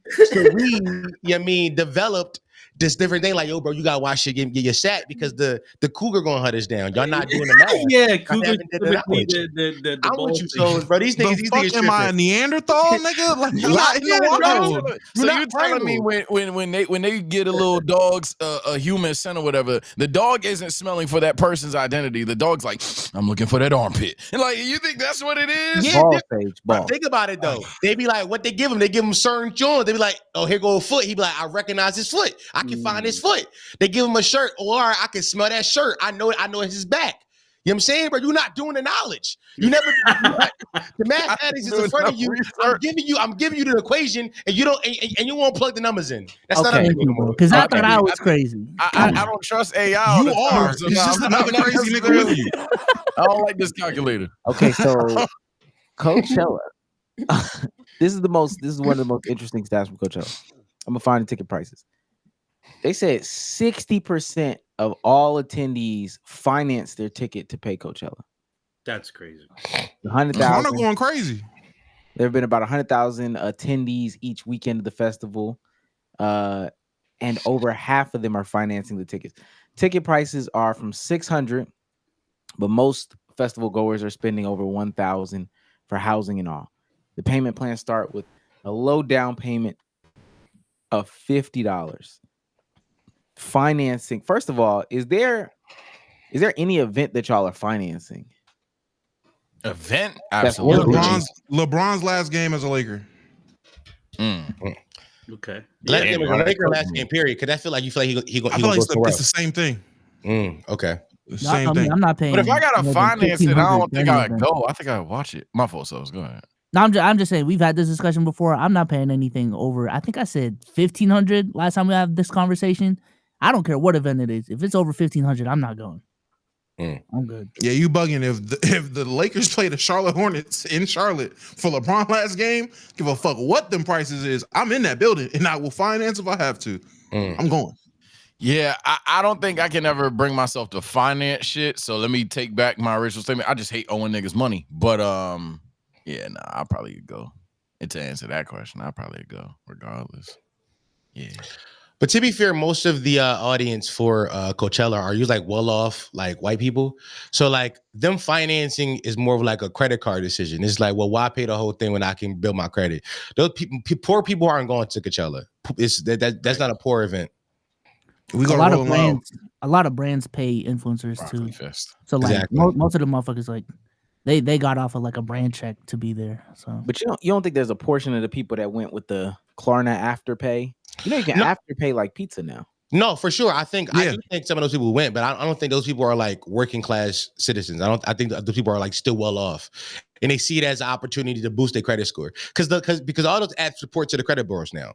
you mean, developed this different thing. Like, yo, bro, you gotta watch your game, get your sack because the cougar gonna hunt us down. Y'all not doing the math. Yeah, cougar. I'm with you, so bro. These niggas. Am I a Neanderthal, nigga? Like, you're not in the wild. So you're telling me when they get a little dog's a human scent or whatever, the dog isn't smelling for that person's identity. The dog's like, I'm looking for that armpit. And like, you think that's what it is? Yeah. Ball. Think about it though. They be like, what they give him? They give him certain joints. They be like, oh, here go a foot. He be like, I recognize his foot. I can find his foot. They give him a shirt, or I can smell that shirt. I know it's his back. You know what I'm saying? But you're not doing the knowledge. You never the mathematics is in front of you. I'm giving you the equation, and you don't and you won't plug the numbers in. That's not because I thought I was crazy. I don't trust AI. You are. It's just another crazy nigga with you. I don't like this calculator. Okay, so Coachella. This is one of the most interesting stats from Coachella. I'm gonna find the ticket prices. They said 60% of all attendees finance their ticket to pay Coachella. That's crazy. 100,000 going crazy. There have been about 100,000 attendees each weekend of the festival, and over half of them are financing the tickets. Ticket prices are from $600, but most festival goers are spending over $1,000 for housing and all. The payment plans start with a low down payment of $50. Financing. First of all, is there any event that y'all are financing? Event? Absolutely. LeBron's last game as a Laker. Okay. Last game as a Laker, last game period. Because I feel like he I feel like it's the same thing. Okay. Same thing. I'm not paying. But if I gotta finance it, I don't think I'd go. I think I'd watch it. My fault, so go ahead. No, I'm just saying we've had this discussion before. I'm not paying anything over. I think I said $1,500 last time we had this conversation. I don't care what event it is. If it's over $1,500, I'm not going. I'm good. Yeah, you bugging. If the Lakers play the Charlotte Hornets in Charlotte for LeBron last game, give a fuck what them prices is. I'm in that building and I will finance if I have to. I'm going. Yeah, I don't think I can ever bring myself to finance shit. So let me take back my original statement. I just hate owing niggas money. But yeah, nah, I'll probably go. And to answer that question, I'll probably go regardless. Yeah. But to be fair, most of the audience for Coachella are usually like well-off, like white people. So like them financing is more of like a credit card decision. It's like, well, why pay the whole thing when I can build my credit? Those people, poor people aren't going to Coachella. That's not a poor event. We a lot of brands pay influencers too. So like most of the motherfuckers like they got off of like a brand check to be there. So, but you don't think there's a portion of the people that went with the Klarna afterpay? You know, you can afterpay like pizza now. No, for sure. I do think some of those people went, but I don't think those people are like working class citizens. I think those people are like still well off, and they see it as an opportunity to boost their credit score because all those apps report to the credit bureaus now,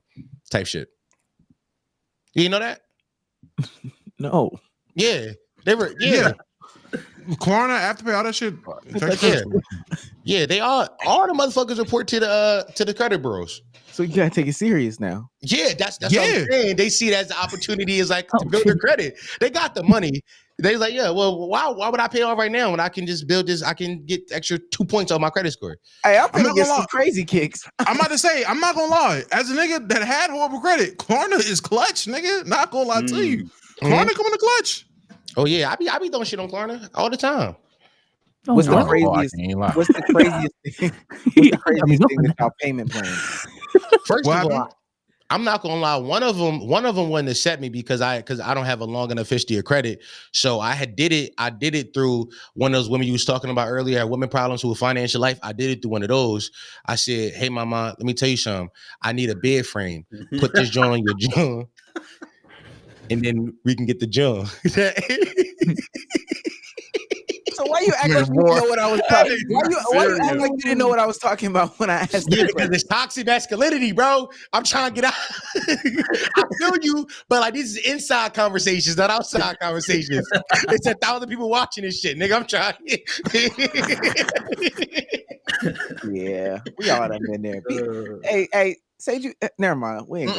type shit. You know that? No. Yeah, they were. Yeah. Klarna, Afterpay, all that shit. Yeah, they all the motherfuckers report to the credit bureaus. So you gotta take it serious now. Yeah, that's what I'm saying. They see it as an opportunity, is like to build their credit. They got the money. They like, yeah, well, why would I pay off right now when I can just build this? I can get extra 2 points on my credit score. Hey, I'm gonna get some crazy kicks. I'm about to say, I'm not gonna lie. As a nigga that had horrible credit, Klarna is clutch, nigga. Not gonna lie to you. Klarna coming to clutch. Oh yeah, I be throwing shit on Klarna all the time. What's the craziest thing about payment plans? First of all, I'm not gonna lie. One of them wouldn't have set me because I don't have a long enough history of credit. So I did it through one of those women you was talking about earlier, women problems with financial life. I did it through one of those. I said, hey mama, let me tell you something. I need a bed frame. Put this joint on your joint. And then we can get the jump. So why you act like you didn't know what I was talking? Why you act like you didn't know what I was talking about when I asked? Yeah, because it's toxic masculinity, bro. I'm trying to get out. I feel you, but like these is inside conversations, not outside conversations. It's 1,000 people watching this shit, nigga. I'm trying. Yeah, we all done been there. Hey, say you. Never mind. We ain't.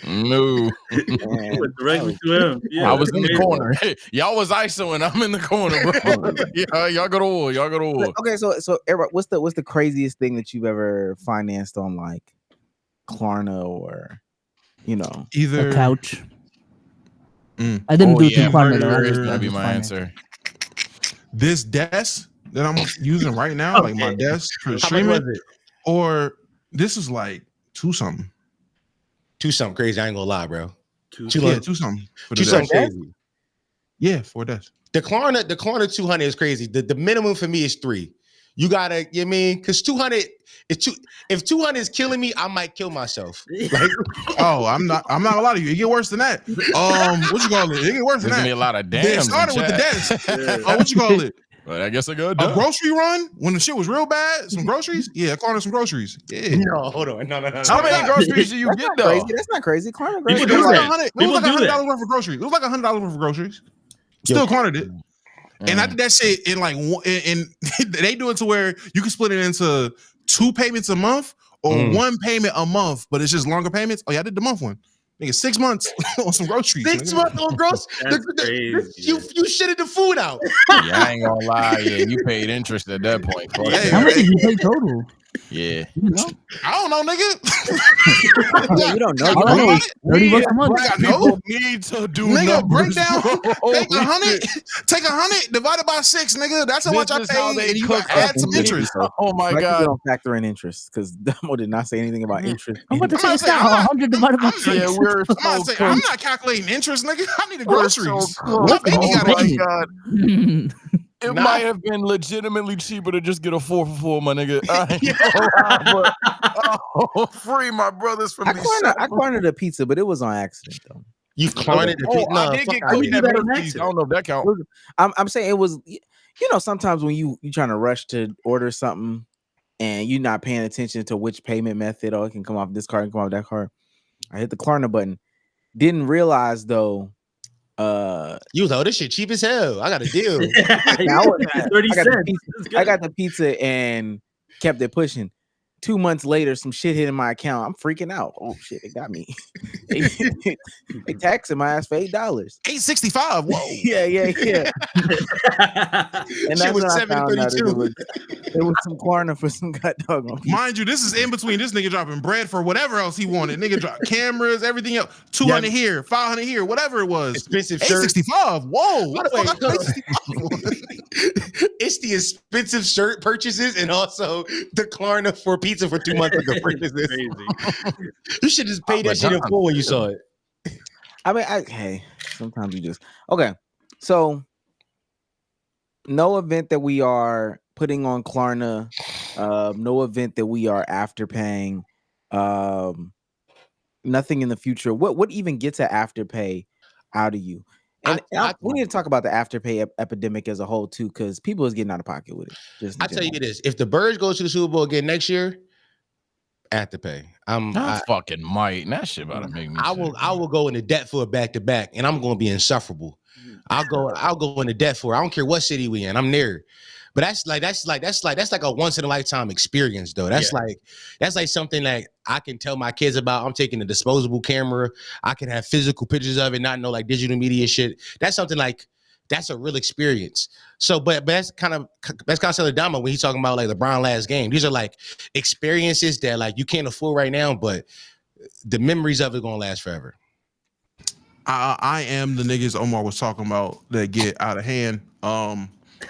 No. Directly to him. Yeah, I was in the corner. Y'all was ISOing. I'm in the corner, bro. Y'all go to war. Y'all go to war. Okay, so everybody, what's the craziest thing that you've ever financed on like Klarna or either a couch? I didn't do it through Klarna though. It's gonna be my answer. This desk that I'm using right now, like my desk for streaming, or this is like two something crazy. I ain't gonna lie, bro. Two something crazy. Yeah, for a desk. The Klarna 200 is crazy. The minimum for me is 3. You gotta, you know what I mean? Because 200 is too. If 200 is killing me, I might kill myself. Like, I'm not gonna lie to you. It get worse than that. What you call it? It get worse than that. There's gonna be a lot of damn. It started with the desk. What you call it? But I guess I got a grocery run when the shit was real bad. Some groceries, yeah. Klarna some groceries. Yeah. No, hold on. No. How many groceries do you get though? Crazy. That's not crazy. Klarna groceries. It was like $100 worth of groceries. It was like $100 worth of groceries. Still Klarna did. And I did that shit in like and they do it to where you can split it into 2 payments a month or 1 payment a month, but it's just longer payments. Oh yeah, I did the month one. Nigga, 6 months on some groceries. 6 months on groceries? You shitted the food out. Yeah, I ain't gonna lie. Yeah, you paid interest at that point. How much did you pay total? Yeah. I don't know, nigga. You don't know. All I know is $30 a month. People need to do nigga, numbers, break down. bro. Take 100 divided by 6, nigga. That's how much I paid, and you got to add some interest. Oh my god! Don't factor in interest because Domo did not say anything about interest. I'm about to say it's not 100 divided by 6. Yeah, we're I'm not calculating interest, nigga. I need the groceries. My baby got my god. It might have been legitimately cheaper to just get a 4 for 4, my nigga. Free my brothers from these. I cornered a pizza, but it was on accident though. You cornered the pizza? I did get cookie that I don't know if that counts. I'm saying it was. Sometimes when you trying to rush to order something and you're not paying attention to which payment method, it can come off this card and come off that card. I hit the Klarna button. Didn't realize though. You was like, oh, this shit cheap as hell. I got a deal. 30 cents. I got the pizza and kept it pushing. 2 months later, some shit hit in my account. I'm freaking out. Oh shit, it got me. They taxing my ass for $8. $8.65. Whoa. Yeah. And Shit was $7.32. It was some Klarna for some god dog on. Mind you, this is in between this nigga dropping bread for whatever else he wanted. Nigga dropped cameras, everything else. 200 here, 500 here, whatever it was. Expensive shirt. $8.65. Whoa. What the fuck? It's the expensive shirt purchases and also the Klarna for pizza for 2 months ago purchases. You should just pay that shit in full when you saw it. I mean, hey, sometimes you just okay. So, no event that we are putting on Klarna, no event that we are afterpaying, nothing in the future. What even gets an afterpay out of you? And we need to talk about the afterpay epidemic as a whole too, because people is getting out of pocket with it. I tell you this: if the Birds goes to the Super Bowl again next year, afterpay. I fucking might. And that shit about to make me. I will go into debt for a back-to-back, and I'm going to be insufferable. I'll go into debt for it. I don't care what city we in. I'm there. But that's like a once in a lifetime experience though. That's like something that I can tell my kids about. I'm taking a disposable camera. I can have physical pictures of it, not know like digital media shit. That's something like that's a real experience. So, but that's kind of the Domo when he's talking about like LeBron last game. These are like experiences that like you can't afford right now, but the memories of it gonna last forever. I am the niggas Omar was talking about that get out of hand.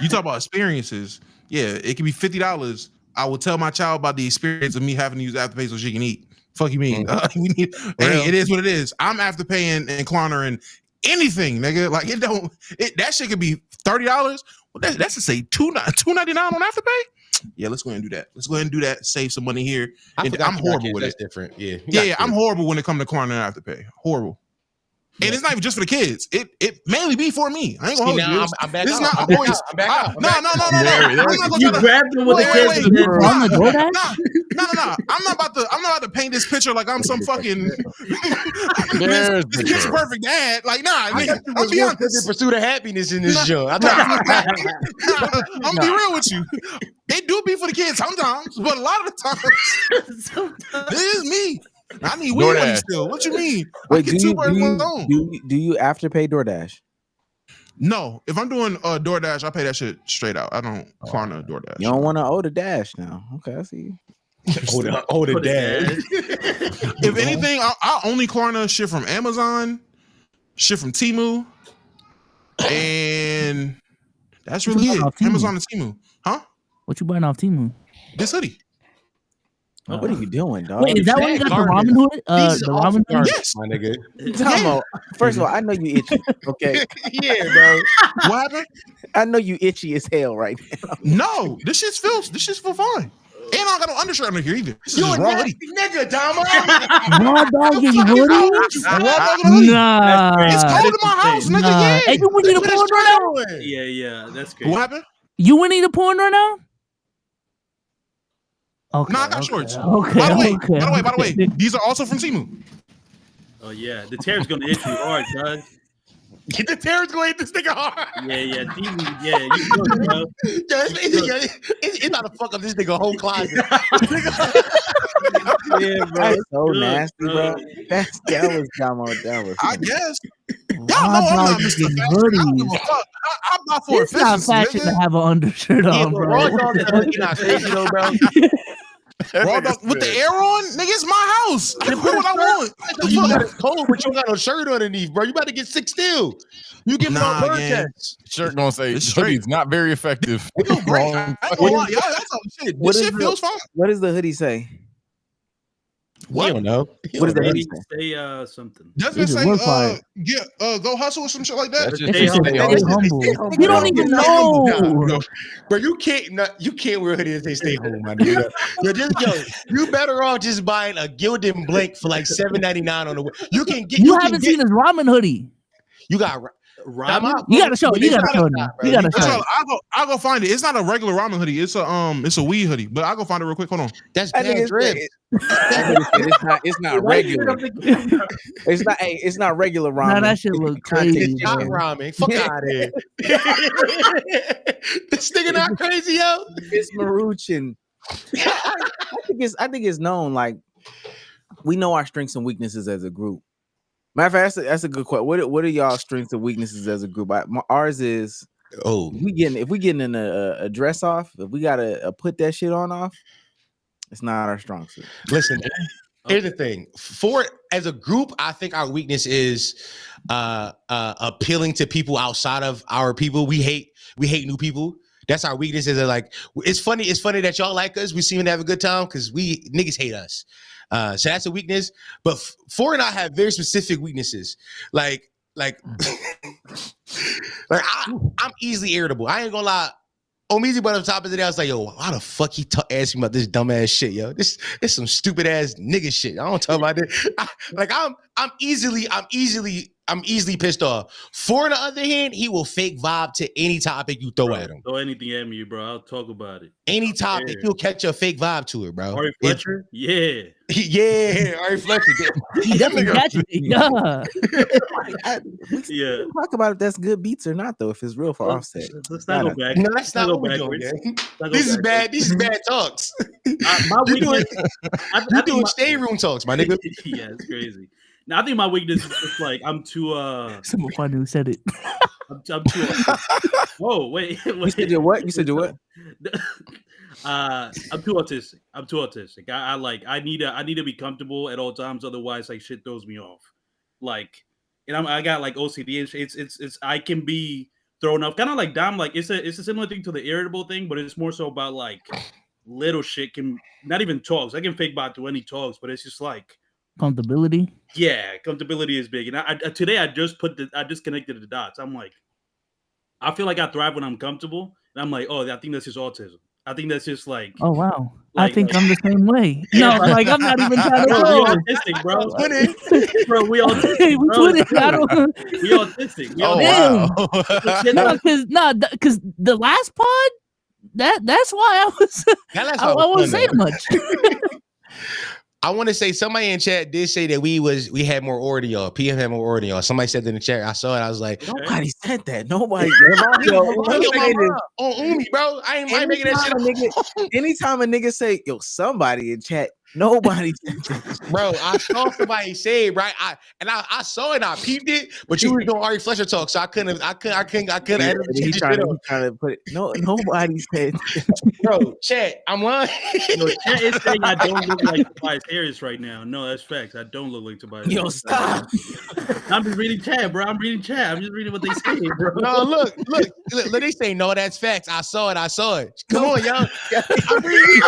You talk about experiences. Yeah, it can be $50. I will tell my child about the experience of me having to use Afterpay so she can eat. Fuck you mean? It is what it is. I'm Afterpaying and Klarna and anything, nigga. Like that shit could be $30. Well, that's to say $2.99 on Afterpay. yeah, let's go ahead and do that. Let's go ahead and do that. Save some money here. I'm horrible with That's it. different. Yeah. Yeah, I'm horrible when it comes to Klarna Afterpay. Horrible. And it's not even just for the kids. It mainly be for me. I ain't gonna hold you. I'm back this out. is not I'm back always. out. I'm back out. No. I'm not gonna You grabbed them with the kids. No. I'm not about to paint this picture like I'm some fucking this picture perfect dad. Like, nah, nigga, I'll be honest. The pursuit of happiness in this joint. I'm gonna be real with you. It do be for the kids sometimes, but a lot of the times, it is me. I need weed money still. What you mean? Wait, do you afterpay DoorDash? No, if I'm doing DoorDash, I pay that shit straight out. I don't Klarna DoorDash. You don't want to owe the dash now. Okay, I see you. Owe the dash. If anything, I only Klarna shit from Amazon, shit from Temu, and that's really it. Amazon and Temu. Huh? What you buying off Temu? This hoodie. What are you doing, dog? Wait, is that when you got the ramen hood? The ramen hood? Yes, my nigga. Tomo, first of all, I know you itchy. Okay. Yeah, bro. What happened? I know you itchy as hell right now. No, this shit's feel fine. And I don't got no undershirt under here either. This is just raw hoodie. Nigga, Domo. Raw dog in hoodies? Nah. It's cold in my house, nigga. Yeah. Hey, you winning the porn right now? Yeah, that's crazy. What happened? You winning the porn right now? Okay. No, I got shorts. Okay. By the way, these are also from Temu. Oh yeah, the tear's gonna hit you hard, cuz. The tear's gonna hit this nigga hard. Yeah, TV, yeah, you good, bro. It's about to fuck up this nigga whole closet. Yeah, bro. That's so nasty, bro. That was Domo. I guess. Y'all know I'm not Mr. Fashion. I'm not for it's not fashion to have an undershirt on, bro. Raw dog is not crazy though, bro. Raw dog with the air on, nigga, it's my house. I can wear what I want. You got it cold, but you got no shirt underneath, bro. You about to get sick still. You give me no bird cats. Shirt gonna say hoodie's not very effective. It feels great. That's all shit. This shit feels fine. What does the hoodie say? What? I don't know. What does the hoodie say? Say something. Doesn't it say go hustle or some shit like that? Stay humble. You don't even know. Bro, you can't wear a hoodie and say stay home, my nigga. You better off just buying a Gildan blank for like $7.99 on the You haven't seen his ramen hoodie. You got ramen. You gotta show. You gotta show me. You gotta show. I'll go find it. It's not a regular ramen hoodie. It's a weed hoodie. But I'll go find it real quick. Hold on. That's bad drip. It's not regular. It's not regular ramen. Nah, that shit look crazy. It's not ramen. Fuck out of here. This nigga not crazy, yo. It's Maruchan. I think it's known. Like, we know our strengths and weaknesses as a group. Matter of fact, that's a good question. What are y'all strengths and weaknesses as a group? Ours is if we getting in a dress off, if we gotta put that shit on off, it's not our strong suit. Listen, here's the thing. As a group, I think our weakness is appealing to people outside of our people. We hate new people. That's our weakness. Is like it's funny that y'all like us. We seem to have a good time because niggas hate us. So that's a weakness. But Four and I have very specific weaknesses. Like I'm easily irritable. I ain't gonna lie. Omizi brought up top of the day. I was like, yo, why the fuck he asking about this dumb ass shit, yo? This is some stupid ass nigga shit. I don't talk about this. I'm easily pissed off. For on the other hand, he will fake vibe to any topic you throw at him. Throw anything at me, bro. I'll talk about it. Any topic, he'll catch a fake vibe to it, bro. Ari Fletcher? Yeah. Yeah, Ari Fletcher. He definitely catches it. Yeah. Talk about if that's good beats or not, though. If it's real for Offset. Let's not go back. No, that's not what we're doing. This is bad. These is bad talks. You're doing stay room talks, my nigga. Yeah, it's crazy. Now I think my weakness is just like I'm too. Someone funny who said it. I'm too. Oh wait. You said your what? You said your what? I'm too autistic. I need to be comfortable at all times. Otherwise, like shit throws me off. Like, and I got like OCD and shit. It's I can be thrown off. Kind of like Dom. Like it's a similar thing to the irritable thing, but it's more so about like little shit. Can not even talks. I can fake bot to any talks, but it's just like. Comfortability. Yeah, comfortability is big. And today I just connected the dots. I'm like, I feel like I thrive when I'm comfortable. And I'm like, oh, I think this is autism. I think that's just like. Oh wow. I think I'm the same way. No, like I'm not even trying to bro, go. we autistic, bro. Bro, we autistic. We Bro. I don't. We autistic. We Because the last pod, that's why I wasn't saying much. I want to say somebody in chat did say that we had more order than y'all. PM had more order than y'all. Somebody said that in the chat. I saw it. I was like, nobody said that. Nobody. On Umi, bro. I ain't making that shit up. Anytime a nigga say, yo, somebody in chat, nobody said that. Bro, I saw somebody say it, right? I saw it, I peeped it, but you were doing Ari Fletcher talk, so I couldn't edit He trying to put it. No, nobody said bro, chat, I'm lying. No, chat is saying I don't look like Tobias Harris right now. No, that's facts. I don't look like Tobias. Yo, stop. I'm just reading chat, bro. I'm reading chat. I'm just reading what they say, bro. No, look. They say no, that's facts. I saw it. Come on, y'all. I'm reading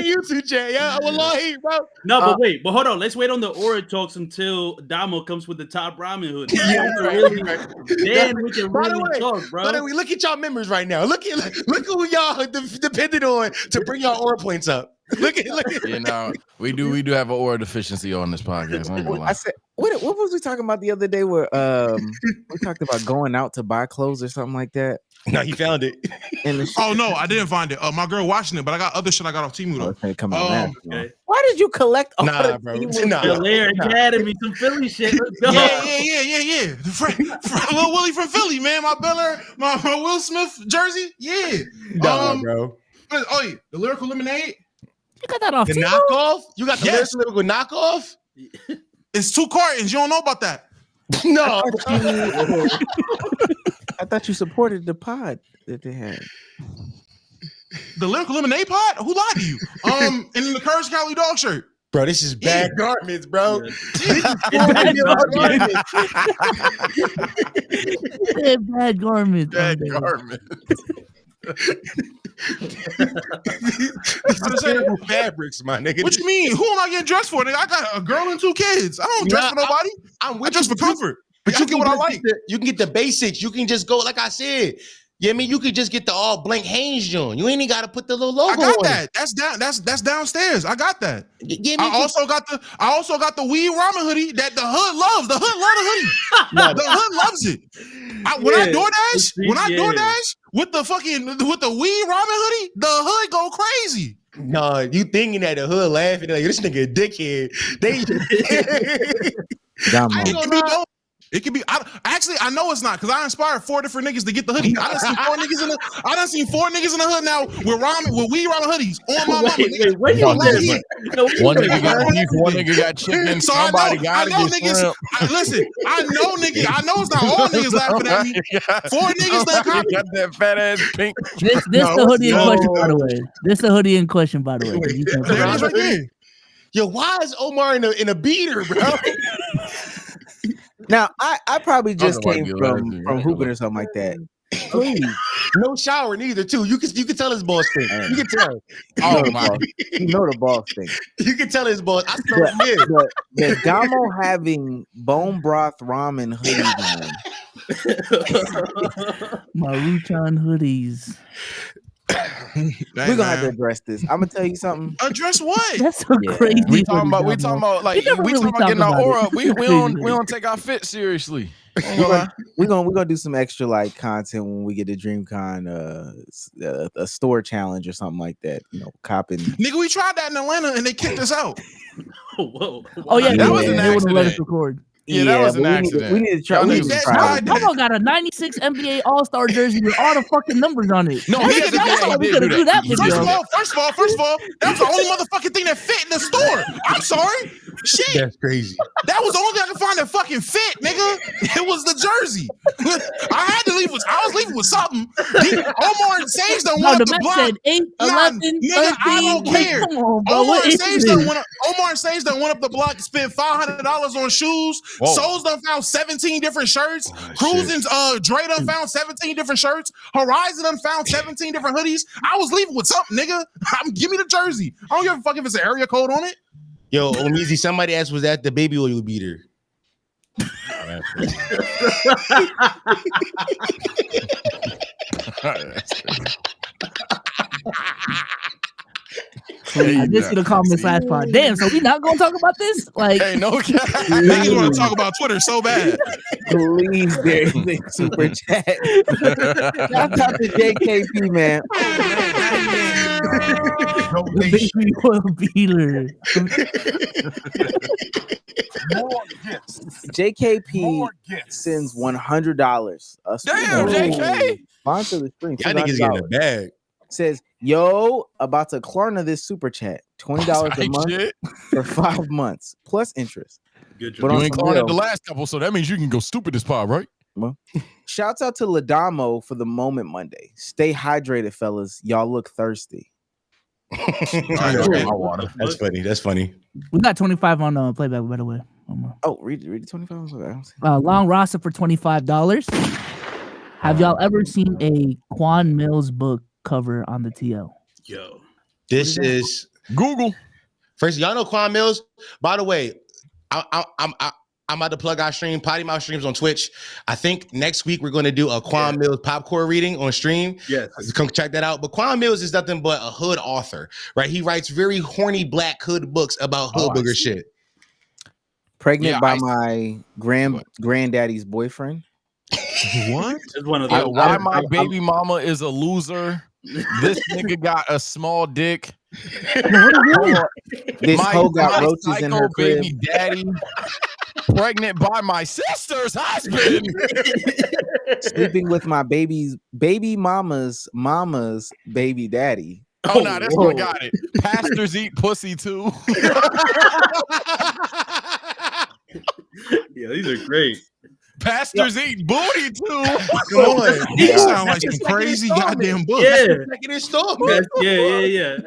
YouTube chat. Yeah, wallahi, bro. No, but wait, but hold on. Let's wait on the aura talks until Domo comes with the top ramen hood. Then we can really talk, bro. By the way, look at y'all members right now. Look who y'all depended on to bring y'all aura points up. Look at. You know, we do have an aura deficiency on this podcast. I said, what was we talking about the other day? Where we talked about going out to buy clothes or something like that. No, you found it. Oh no, I didn't find it. My girl watching it, but I got other shit I got off Temu though. Okay. Why did you collect all bro? Belair Academy, some Philly shit. Let's go. Yeah. Lil Willie from Philly, man. My Belair, my Will Smith jersey. Yeah. Bro. Oh yeah, the Lyrical Lemonade. You got that off the Temu? knockoff? You got the lyrical knockoff? It's 2 cartons. You don't know about that. No. I thought you supported the pod that they had. The Lyrical Lemonade pod? Who lied to you? And the Courage Cali dog shirt. Bro, this is bad garments, bro. Bad garments. Bad garments. Fabrics, my nigga. What you mean? Who am I getting dressed for? Nigga? I got a girl and 2 kids. I don't dress for nobody. I dress for comfort. But you get what I like. You can get the basics. You can just go, like I said. Yeah, I mean, you could just get the all blank Hanes joint. You ain't even got to put the little logo. I got on that. It. That's downstairs. I got that. I also got the weed ramen hoodie that the hood loves. The hood love the hoodie. The hood loves it. When I DoorDash with the weed ramen hoodie, the hood go crazy. No, you thinking that the hood laughing like this nigga a dickhead. It could be. I know it's not because I inspired 4 different niggas to get the hoodie. I done seen 4 niggas in the. I done seen 4 niggas in the hood now with weed ramen hoodies on my mama. One nigga got chicken. So somebody got I know niggas. Listen, I know niggas. I know it's not all niggas laughing at me. 4 niggas that got that fat ass pink. This the hoodie in question, by the way. This the hoodie in question, by the way. There it is right there. Yo, why is Omar in a beater, bro? Now, I probably just came from hooping or something like that. Please. No shower neither, too. You can tell his boss thing. You can tell. Oh my! You know the boss thing. You can tell his boss. I smell it. The Domo having bone broth ramen hoodies on. Maruchan hoodies. We're gonna have to address this. I'm gonna tell you something. Address what? That's so crazy. We talking about like we talking about getting our aura. We don't take our fit seriously. We're gonna do some extra like content when we get to DreamCon, a store challenge or something like that. You know, copping. Nigga, we tried that in Atlanta and they kicked us out. Whoa. Oh yeah, that was an they wouldn't let us accident. record. Yeah, that was an accident. We need to try. Domo got a 96 NBA All-Star jersey with all the fucking numbers on it. No, we could have do that video. First of all, that was the only motherfucking thing that fit in the store. I'm sorry. Shit. That's crazy. That was the only thing I could find that fucking fit, nigga. It was the jersey. I was leaving with something. Omar and Sage done went up the block. Said 8, 11, nigga, 13. I don't care. Come on, bro. Omar and Sage done went up the block, spent $500 on shoes. Whoa. Souls done found 17 different shirts. Cruising's Dre done found 17 different shirts. Horizon done found 17 different hoodies. I was leaving with something, nigga. Give me the jersey. I don't give a fuck if it's an area code on it. Yo, Omizi, somebody asked, was that the baby oil beater? I did see the comments last part. Damn, so we not gonna talk about this? Like, hey, no cap. Niggas want to talk about Twitter so bad. Please, there's a super chat. Shout out to JKP, man. the baby oil beater. JKP sends $100. Damn, JK. Sponsor the stream. Y'all niggas getting a bag. Says, yo, about to klarna this super chat. $20 a month for 5 months plus interest. Good job. You ain't klarna the last couple, so that means you can go stupid this pod, right? Well, shouts out to Domo for the moment Monday. Stay hydrated, fellas. Y'all look thirsty. My water. That's funny. That's funny. We got 25 on playback, by the way. Omar. Oh, read the 25. Long roster for $25. Have y'all ever seen a Quan Mills book cover on the TL? Yo, this is Google. First, y'all know Quan Mills. By the way, I'm about to plug our stream, Potty Mouth streams on Twitch. I think next week we're going to do a Quan Mills popcorn reading on stream. Yes. Come check that out. But Quan Mills is nothing but a hood author, right? He writes very horny black hood books about hood booger shit. Pregnant by my granddaddy's boyfriend. What? It's one of Why my baby mama is a loser. This nigga got a small dick. This hoe got roaches in her crib. Baby daddy. Pregnant by my sister's husband. Sleeping with my baby mama's baby daddy. Oh, no, that's what I got it. Pastors eat pussy too. Yeah, these are great. Pastors eat booty too. Come on. These sound like some crazy goddamn books. Yeah. Second installment. Yeah.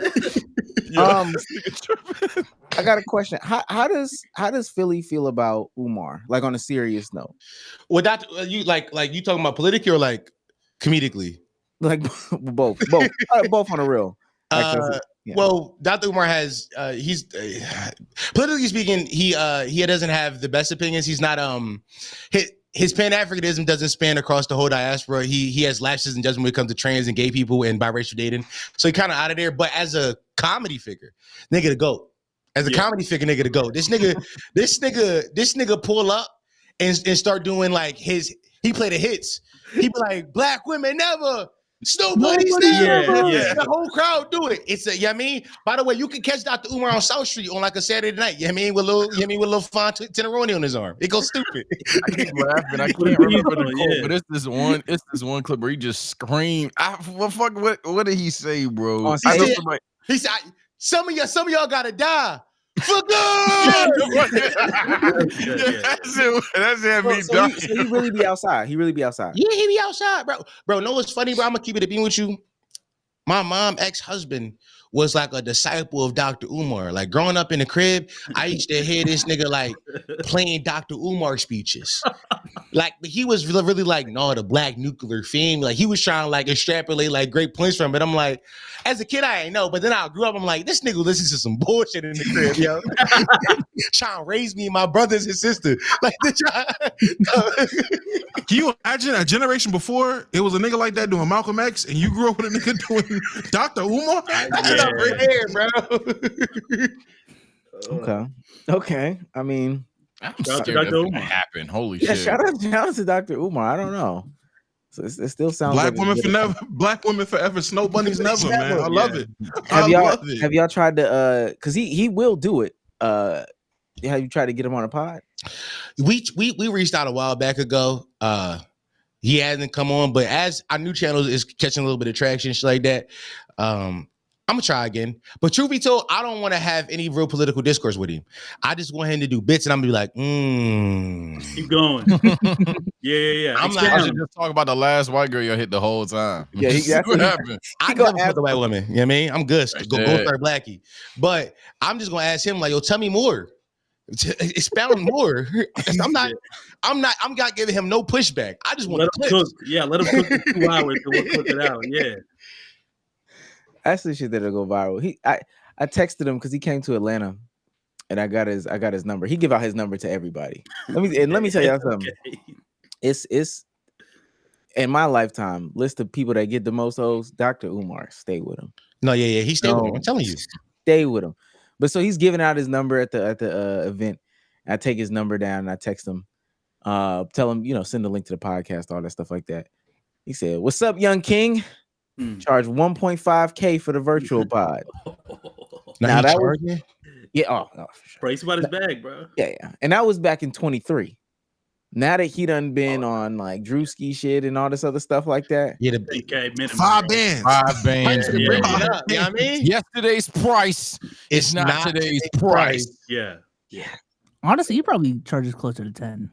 I got a question. How does Philly feel about Umar? Like on a serious note. Well, that you like you talking about politically or like comedically? Like both on the real. Well, Dr. Umar has he's politically speaking, he doesn't have the best opinions. He's not his Pan-Africanism doesn't span across the whole diaspora. He has lapses in judgment when it comes to trans and gay people and biracial dating. So he kind of out of there. But as a comedy figure, nigga to go. As a comedy figure, nigga to go. This nigga pull up and start doing like he play the hits. He be like, black women never. Nobody's there. Yeah. The whole crowd do it. It's a, you know what I mean? By the way, you can catch Dr. Umar on South Street on like a Saturday night. You know what I mean? With little fine Tenderoni on his arm. It goes stupid. I keep laughing. I can't remember the quote, but it's this one clip where he just screamed. What did he say, bro? He said, some of y'all gotta die. For good. That's it. So he really be outside. Yeah, he be outside, bro. Bro, know what's funny, bro? I'm gonna keep it a beam with you. My mom ex-husband was like a disciple of Dr. Umar. Like growing up in the crib, I used to hear this nigga like playing Dr. Umar speeches. Like, but he was really like, no, the black nuclear family. Like he was trying to like extrapolate like great points from it. But I'm like, as a kid, I ain't know. But then I grew up, I'm like, this nigga listens to some bullshit in the crib, yo. Trying to raise me and my brothers and sisters. Like, Can you imagine a generation before it was a nigga like that doing Malcolm X, and you grew up with a nigga doing Dr. Umar? That's up right there, bro. Okay. I mean, I'm scared that's gonna happen. Holy shit! Shout out to Dr. Umar. I don't know. So it still sounds black like women forever, snow bunnies never, man. I love it. Have y'all tried to because he will do it. Have you tried to get him on a pod? We reached out a while back ago. He hasn't come on, but as our new channel is catching a little bit of traction, shit like that, I'm gonna try again. But truth be told, I don't want to have any real political discourse with him. I just want him to do bits, and I'm gonna be like, keep going. Yeah. I should just talk about the last white girl you hit the whole time. Yeah, that's what happened. I go after the white woman. You know what I mean? I'm good. Go start Blackie. But I'm just gonna ask him like, yo, tell me more. Expound more. I'm not giving him no pushback. I just want to cook. Yeah, let him cook for 2 hours and we'll cook it out. Yeah. That's the shit that'll go viral. I texted him because he came to Atlanta, and I got his number. He give out his number to everybody. Let me tell y'all something. Okay. It's in my lifetime list of people that get the most O's. Dr. Umar, stay with him. No, yeah, he stayed with him. I'm telling you. stay with him. But so he's giving out his number at the event. I take his number down and I text him, tell him, send the link to the podcast, all that stuff like that. He said, "What's up, young king? Charge 1.5K for the virtual pod." Now that was, yeah, for sure. Price about his bag, bro. Yeah. And that was back in 23. Now that he done been on like Drewski shit and all this other stuff like that. Yeah, minimum, 5 bands. 5 bands. You know what I mean? Yesterday's price is not today's price. Yeah. Honestly, he probably charges closer to 10.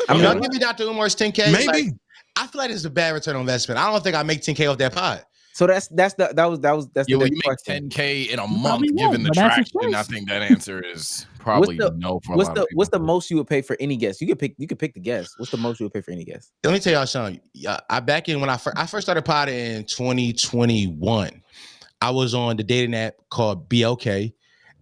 I mean, I'll give you Dr. Umar's 10K. Maybe. Like, I feel like it's a bad return on investment. I don't think I make 10K off that pod. So that's the You make 10K in a month given the traction. I think that answer is probably no for a lot of people. What's the most you would pay for any guest? You could pick the guest. What's the most you would pay for any guest? Let me tell y'all something. I back in when I first started podding in 2021. I was on the dating app called BLK,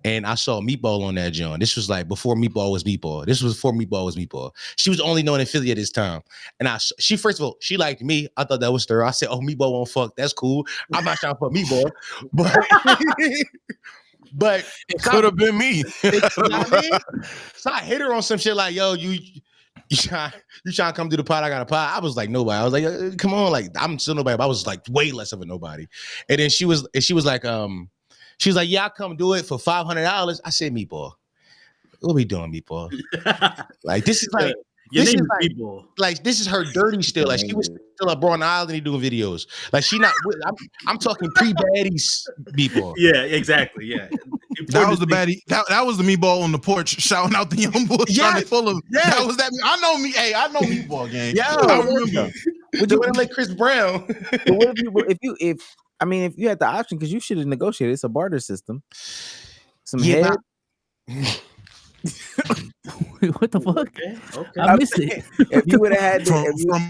and I saw Meatball on that joint. This was like before Meatball was Meatball. This was before Meatball was Meatball. She was only known in Philly at this time. And she first of all, she liked me. I thought that was her. I said, "Oh, Meatball won't fuck. That's cool. I'm not trying to fuck Meatball." But it could have been me. So I hit her on some shit like, "Yo, you trying to come do the pod? I got a pod." I was like, nobody. I was like, come on, like I'm still nobody. But I was like way less of a nobody. And then she was like, "Yeah, I'll come do it for $500." I said, "Meatball, what we doing, Meatball?" Like this is like. This is like this is her dirty still. Like she was still up on the island doing videos. Like she not. I'm talking pre-baddies Meatball. Yeah, exactly. Yeah, that was the baddie. That was the Meatball on the porch shouting out the young boys. Yeah, full of. Yes. That was that. I know me. Hey, I know Meatball gang. Yeah, I remember. Would you want to like Chris Brown? But what if you had the option, because you should have negotiated. It's a barter system. Some head. What the fuck? Okay. I missed it. If you would have had from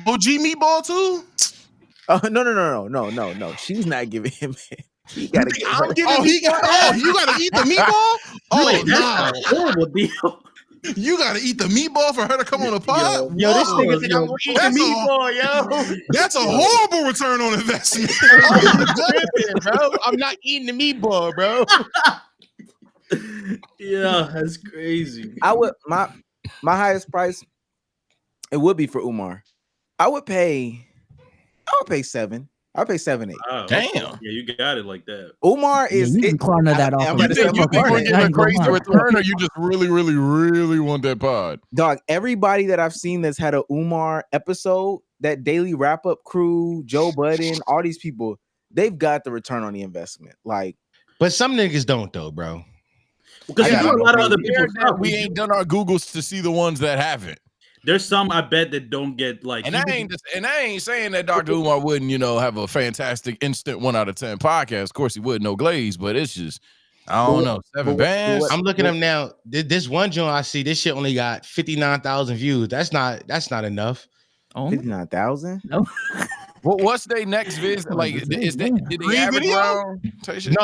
OG Meatball too. Oh no! She's not giving him it. He gotta you gotta eat the meatball. Oh no! Horrible deal. You gotta eat the meatball for her to come on the pod. Yo, this nigga think I'm gonna eat the meatball, yo. That's a horrible return on investment. Bro, I'm not eating the meatball, bro. Yeah, that's crazy. I would my highest price, it would be for Umar. I would pay 7. I'll pay 7, 8. Oh, damn. Yeah, you got it like that. Umar is klarnad that off. You think we're getting a crazy return, or you just really, really, really want that pod? Dog, everybody that I've seen that's had a Umar episode, that daily wrap-up crew, Joe Budden, all these people, they've got the return on the investment. Like, but some niggas don't though, bro. Because a lot of other people. We ain't done our Googles to see the ones that haven't. There's some I bet that don't get like. And I ain't saying that Dr. Umar wouldn't, have a fantastic instant 1 out of 10 podcast. Of course he would, no glaze, but it's just I don't know. 7 bands. I'm looking at them now. This one joint I see, this shit only got 59,000 views. That's not enough. 59,000? No. What's their next visit? Like, did they average around?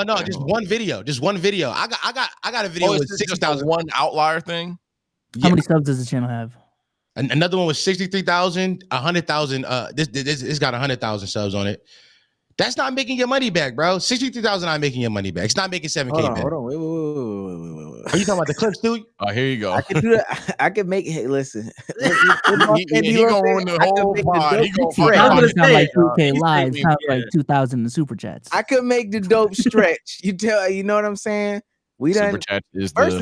No, just one video. I got a video with 60,000. One outlier thing. How many subs does the channel have? Another one was 63,000, 100,000. This got 100,000 subs on it. That's not making your money back, bro. 63,000 not making your money back. It's not making 7K back. Hold on. Wait. Are you talking about the clips, dude? Oh, here you go. I can do that. I can make. Hey, listen. He gonna run the whole pod. He gonna sound like 2K live. Sounds like 2,000 in super chats. I could make the dope stretch. You know what I'm saying? We done. Super chat is first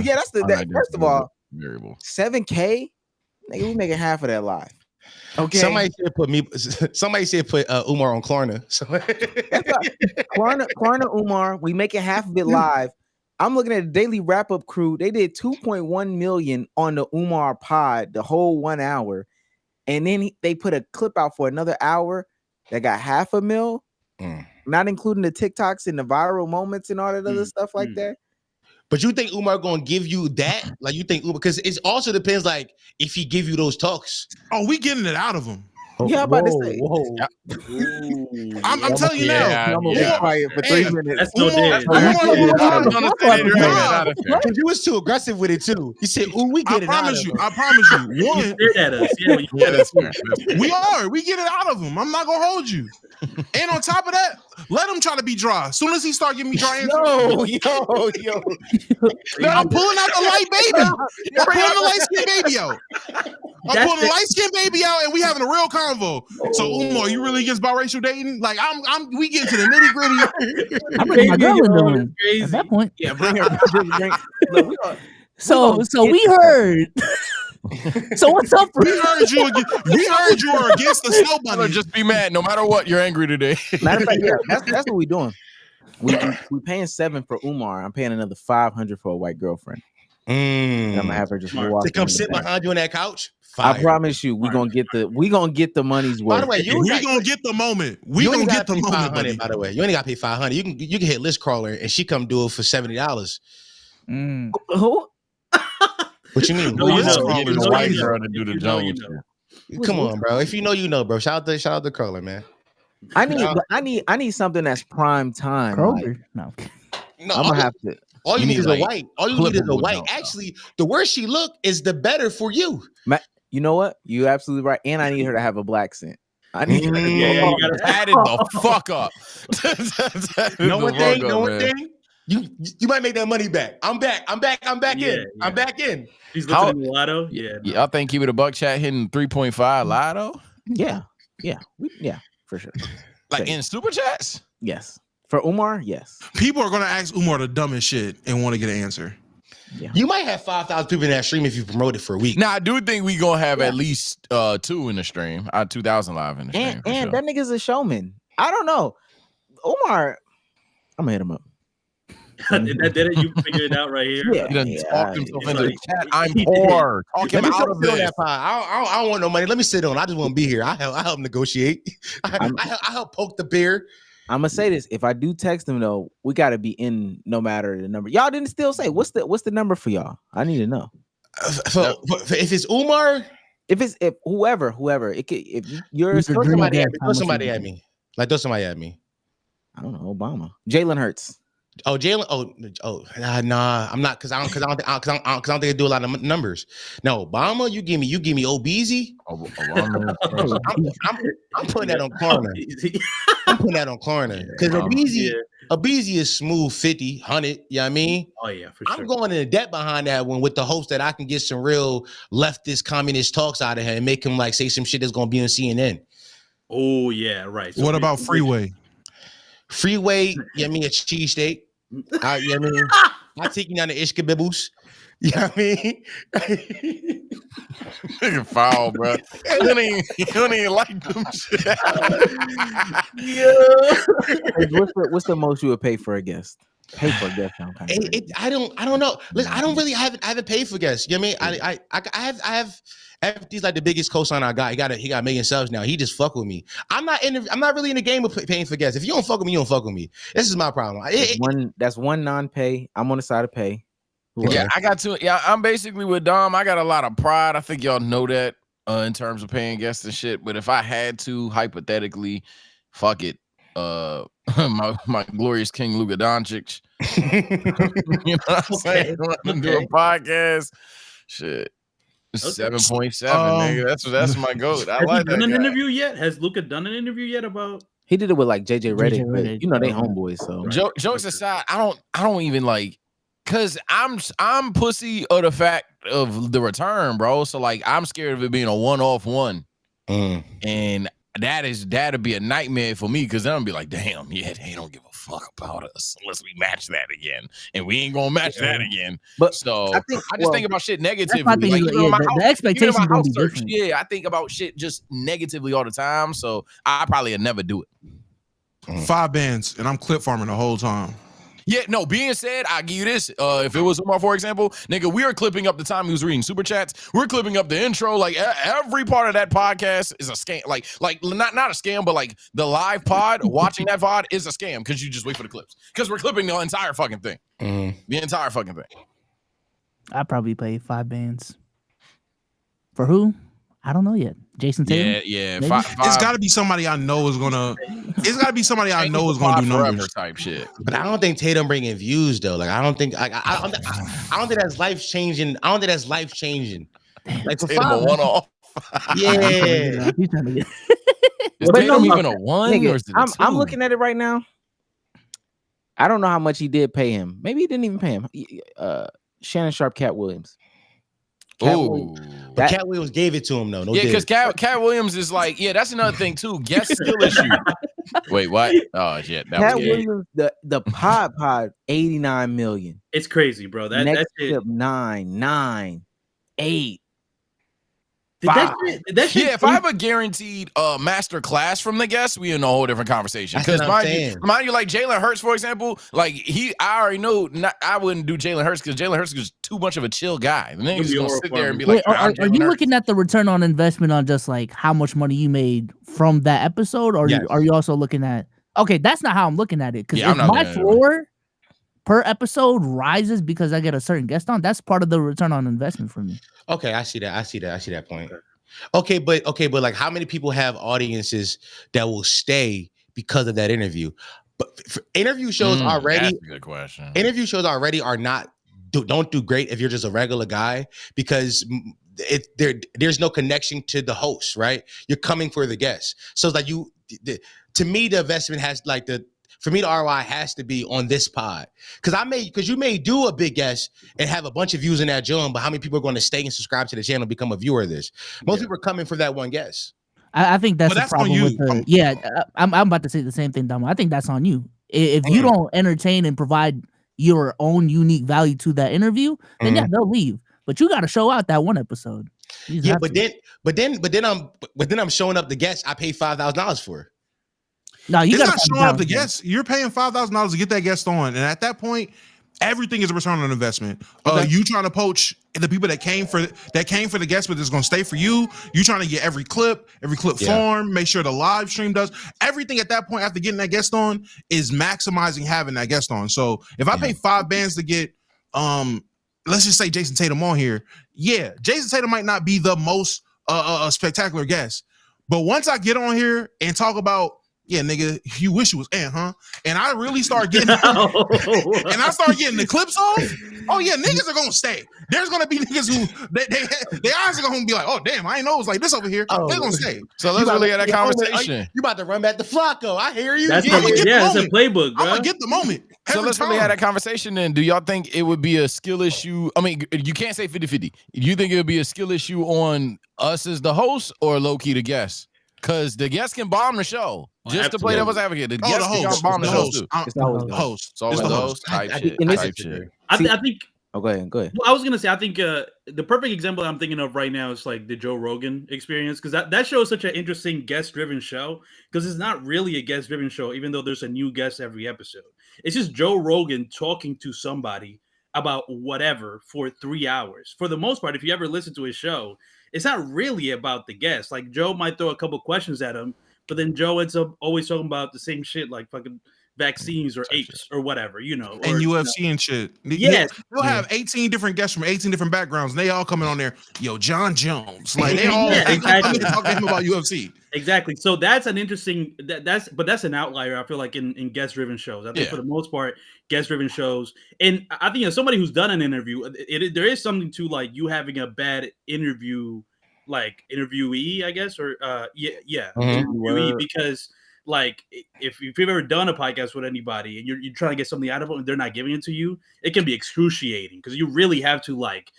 of all, variable. 7K. Nigga, we making half of that live. Okay. Somebody said put Umar on Klarna. So Klarna Umar, we making half of it live. I'm looking at the daily wrap-up crew. They did 2.1 million on the Umar pod, the whole 1 hour. And then they put a clip out for another hour that got 500,000, not including the TikToks and the viral moments and all that other stuff like that. But you think Umar gonna give you that? Like you think Umar, because it also depends like if he give you those talks. Oh, we getting it out of him. Yeah, I'm about to say. I'm telling you now. I'm gonna be quiet for 3 minutes. That's no dead. Because you was too aggressive with it too. You said, "Ooh, we get it out of him." I promise you. One, at us. Yeah, we are. We get it out of him. I'm not gonna hold you. And on top of that, let him try to be dry. As soon as he start giving me dry answers, yo. I'm pulling out the light baby. I'm pulling the light skin baby out. I'm pulling the light skin baby out, and we having a real convo. So Umar, you really against biracial dating? Like we get to the nitty gritty. I'm bringing my girl into it at that point. Yeah, bring her. So we heard. So what's up? We heard you are against the snow bunny. Just be mad no matter what. You're angry today. Matter of fact, yeah, that's what we're doing. We paying $7 for Umar. I'm paying another $500 for a white girlfriend. I'm gonna have her just walk to come sit behind you on that couch. Fire. I promise you, we're gonna get the money's worth. By the way, we gonna get the moment. We gonna get the moment. Buddy. By the way, you only got to pay $500. You can hit List Crawler and she come do it for $70. Who? What you mean? The white girl to do the Jones. Come on, bro. If you know, you know, bro. Shout out to Crawler, man. I need something that's prime time. Kroger? No, I'm gonna have to. All you need is a white. All you need is a white. Actually, the worse she look is the better for you. You know what? You're absolutely right. And I need her to have a black scent. I need her to you gotta add it the fuck up. No one thing. You might make that money back. I'm back in. He's looking at the lotto. I think keep it a buck chat hitting 3.5 lotto. Yeah, for sure. Like in super chats? Yes. For Umar, yes. People are gonna ask Umar the dumbest shit and want to get an answer. Yeah. You might have 5,000 people in that stream if you promote it for a week. Now I do think we gonna have at least 2 in the stream. 2,000 live in the stream. And that nigga's a showman. I don't know. Umar, I'm gonna hit him up. Did it? You figured it out right here. He done talked himself into the chat. I'm poor. Talk him out of this. I don't want no money. Let me sit on. I just want to be here. I help negotiate. I help poke the bear. I'm gonna say this: if I do text him though, we gotta be in no matter the number. Y'all didn't still say what's the number for y'all? I need to know. If it's Umar, if whoever, if you're throw somebody at me. Like throw somebody at me. I don't know, Obama, Jalen Hurts. Oh, Jalen. Nah, I'm not because I don't think they do a lot of numbers. No, Obama, you give me Obeezy. I'm putting that on corner. I'm putting that on corner because Obeezy is smooth 50, 100. You know what I mean? Oh yeah, for sure. I'm going into debt behind that one with the hopes that I can get some real leftist communist talks out of him and make him like say some shit that's gonna be on CNN. Oh yeah, right. So what about Freeway? Freeway, you know what I mean, a cheesesteak. You know what I mean? I'm taking down the Ishkabibbles. You know what I mean? Nigga foul, bro. You don't even like them shit. Yeah. What's the most you would pay for a guest? Pay for a guest sound kind of I don't know. Listen, I haven't paid for guests. You know what I mean? I have FD's like the biggest co-sign I got. He got a million subs now. He just fuck with me. I'm not really in the game of paying for guests. If you don't fuck with me, you don't fuck with me. This is my problem. That's one non-pay. I'm on the side of pay. Yeah, I got to. Yeah, I'm basically with Dom. I got a lot of pride. I think y'all know that in terms of paying guests and shit. But if I had to, hypothetically, fuck it. My glorious King Luka Doncic. You know what I'm saying? Do a podcast. Shit. 7.7, nigga. That's my goat. I like that. Done an interview yet? Has Luka done an interview yet about? He did it with like JJ Redick, but you know they homeboys. So jokes aside, I don't even like. Cause I'm pussy of the fact of the return, bro. So like I'm scared of it being a one-off one. And that'd be a nightmare for me because then I'll be like, damn, yeah, they don't give a fuck about us unless we match that again. And we ain't gonna match that again. But so I just think about shit negatively. Like, the expectations gonna be different. Yeah, I think about shit just negatively all the time. So I probably would never do it. 5 bands, and I'm clip farming the whole time. Yeah, no, being said, I'll give you this. If it was Umar, for example, nigga, we are clipping up the time he was reading super chats. We're clipping up the intro. Like every part of that podcast is a scam. Like not a scam, but like the live pod, watching that VOD is a scam because you just wait for the clips. Because we're clipping the entire fucking thing. The entire fucking thing. I'd probably pay 5 bands. For who? I don't know yet. Jason Tatum? Yeah. It's got to be somebody I know is gonna. It's got to be somebody I know is gonna do numbers type shit. But I don't think Tatum bringing views though. Like I don't think I don't think that's life changing. I don't think that's life changing. Like for Tatum a one-off. Yeah. Is Tatum even a 1 or is it a 2? I'm looking at it right now. I don't know how much he did pay him. Maybe he didn't even pay him. Shannon Sharp, Cat Williams. Oh, but Cat Williams gave it to him though. No, yeah, because Cat Williams is like, that's another thing too. Guest skill issue. Wait, what? Oh shit, Cat Williams, the pod 89 million. It's crazy, bro. Next clip 9, 8. If I have a guaranteed master class from the guest, we in a whole different conversation. Because mind you, like Jalen Hurts, for example, like I already know I wouldn't do Jalen Hurts because Jalen Hurts is too much of a chill guy. The nigga's gonna sit there and be like, are you looking at the return on investment on just like how much money you made from that episode, or are you also looking at? Okay, that's not how I'm looking at it. Because if my floor per episode rises because I get a certain guest on, that's part of the return on investment for me. Okay, I see that point. Okay, but like how many people have audiences that will stay because of that interview? But interview shows already, that's a good question. Interview shows already are don't do great if you're just a regular guy because there's no connection to the host, right? You're coming for the guest. So it's like to me, the investment has for me, the ROI has to be on this pod. Because you may do a big guest and have a bunch of views in that joint, but how many people are going to stay and subscribe to the channel and become a viewer of this? Most people are coming for that one guest. I think that's the problem with I'm about to say the same thing, Domo. I think that's on you. If you don't entertain and provide your own unique value to that interview, then they'll leave. But you got to show out that one episode. But then I'm showing up the guest I paid $5,000 for. No, you got to show up the guest. You're paying $5,000 to get that guest on, and at that point, everything is a return on investment. You trying to poach the people that came for the guest, but it's going to stay for you. You trying to get every clip form, make sure the live stream does everything. At that point, after getting that guest on, is maximizing having that guest on. So if I pay $5 to get, let's just say Jason Tatum on here, Jason Tatum might not be the most spectacular guest, but once I get on here and talk about, nigga, you wish it was huh? And I really start getting the clips off. Oh yeah, niggas are gonna stay. There's gonna be niggas who they eyes are gonna be like, oh damn, I ain't know it was like this over here. They're gonna stay. So let's really have that conversation. You about to run back to Flacco? I hear you. It's a playbook, bro. I'm gonna get the moment. So let's really have that conversation then. Do y'all think it would be a skill issue? I mean, you can't say 50-50. Do you think it would be a skill issue on us as the host or low-key the guest? Because the guest can bomb the show. Just to play devil's advocate. The guest can bomb the show too. It's always the host. It's always the host. Type shit. I think. Oh, go ahead. Well, I was gonna say, I think the perfect example I'm thinking of right now is like the Joe Rogan experience, because that show is such an interesting guest-driven show, because it's not really a guest-driven show, even though there's a new guest every episode. It's just Joe Rogan talking to somebody about whatever for 3 hours. For the most part, if you ever listen to his show, it's not really about the guest. Like Joe might throw a couple questions at him, but then Joe ends up always talking about the same shit, like fucking vaccines or apes or whatever, and UFC and shit. Yes, you'll have 18 different guests from 18 different backgrounds, and they all coming on there. Yo, John Jones, like they all talking to him about UFC. Exactly. So that's an interesting. That's an outlier. I feel like in guest-driven shows. I think for the most part, guest-driven shows, and I think as somebody who's done an interview, there is something to like you having a bad interview, like interviewee, I guess, or interviewee, because like if you've ever done a podcast with anybody and you're trying to get something out of them and they're not giving it to you, it can be excruciating because you really have to like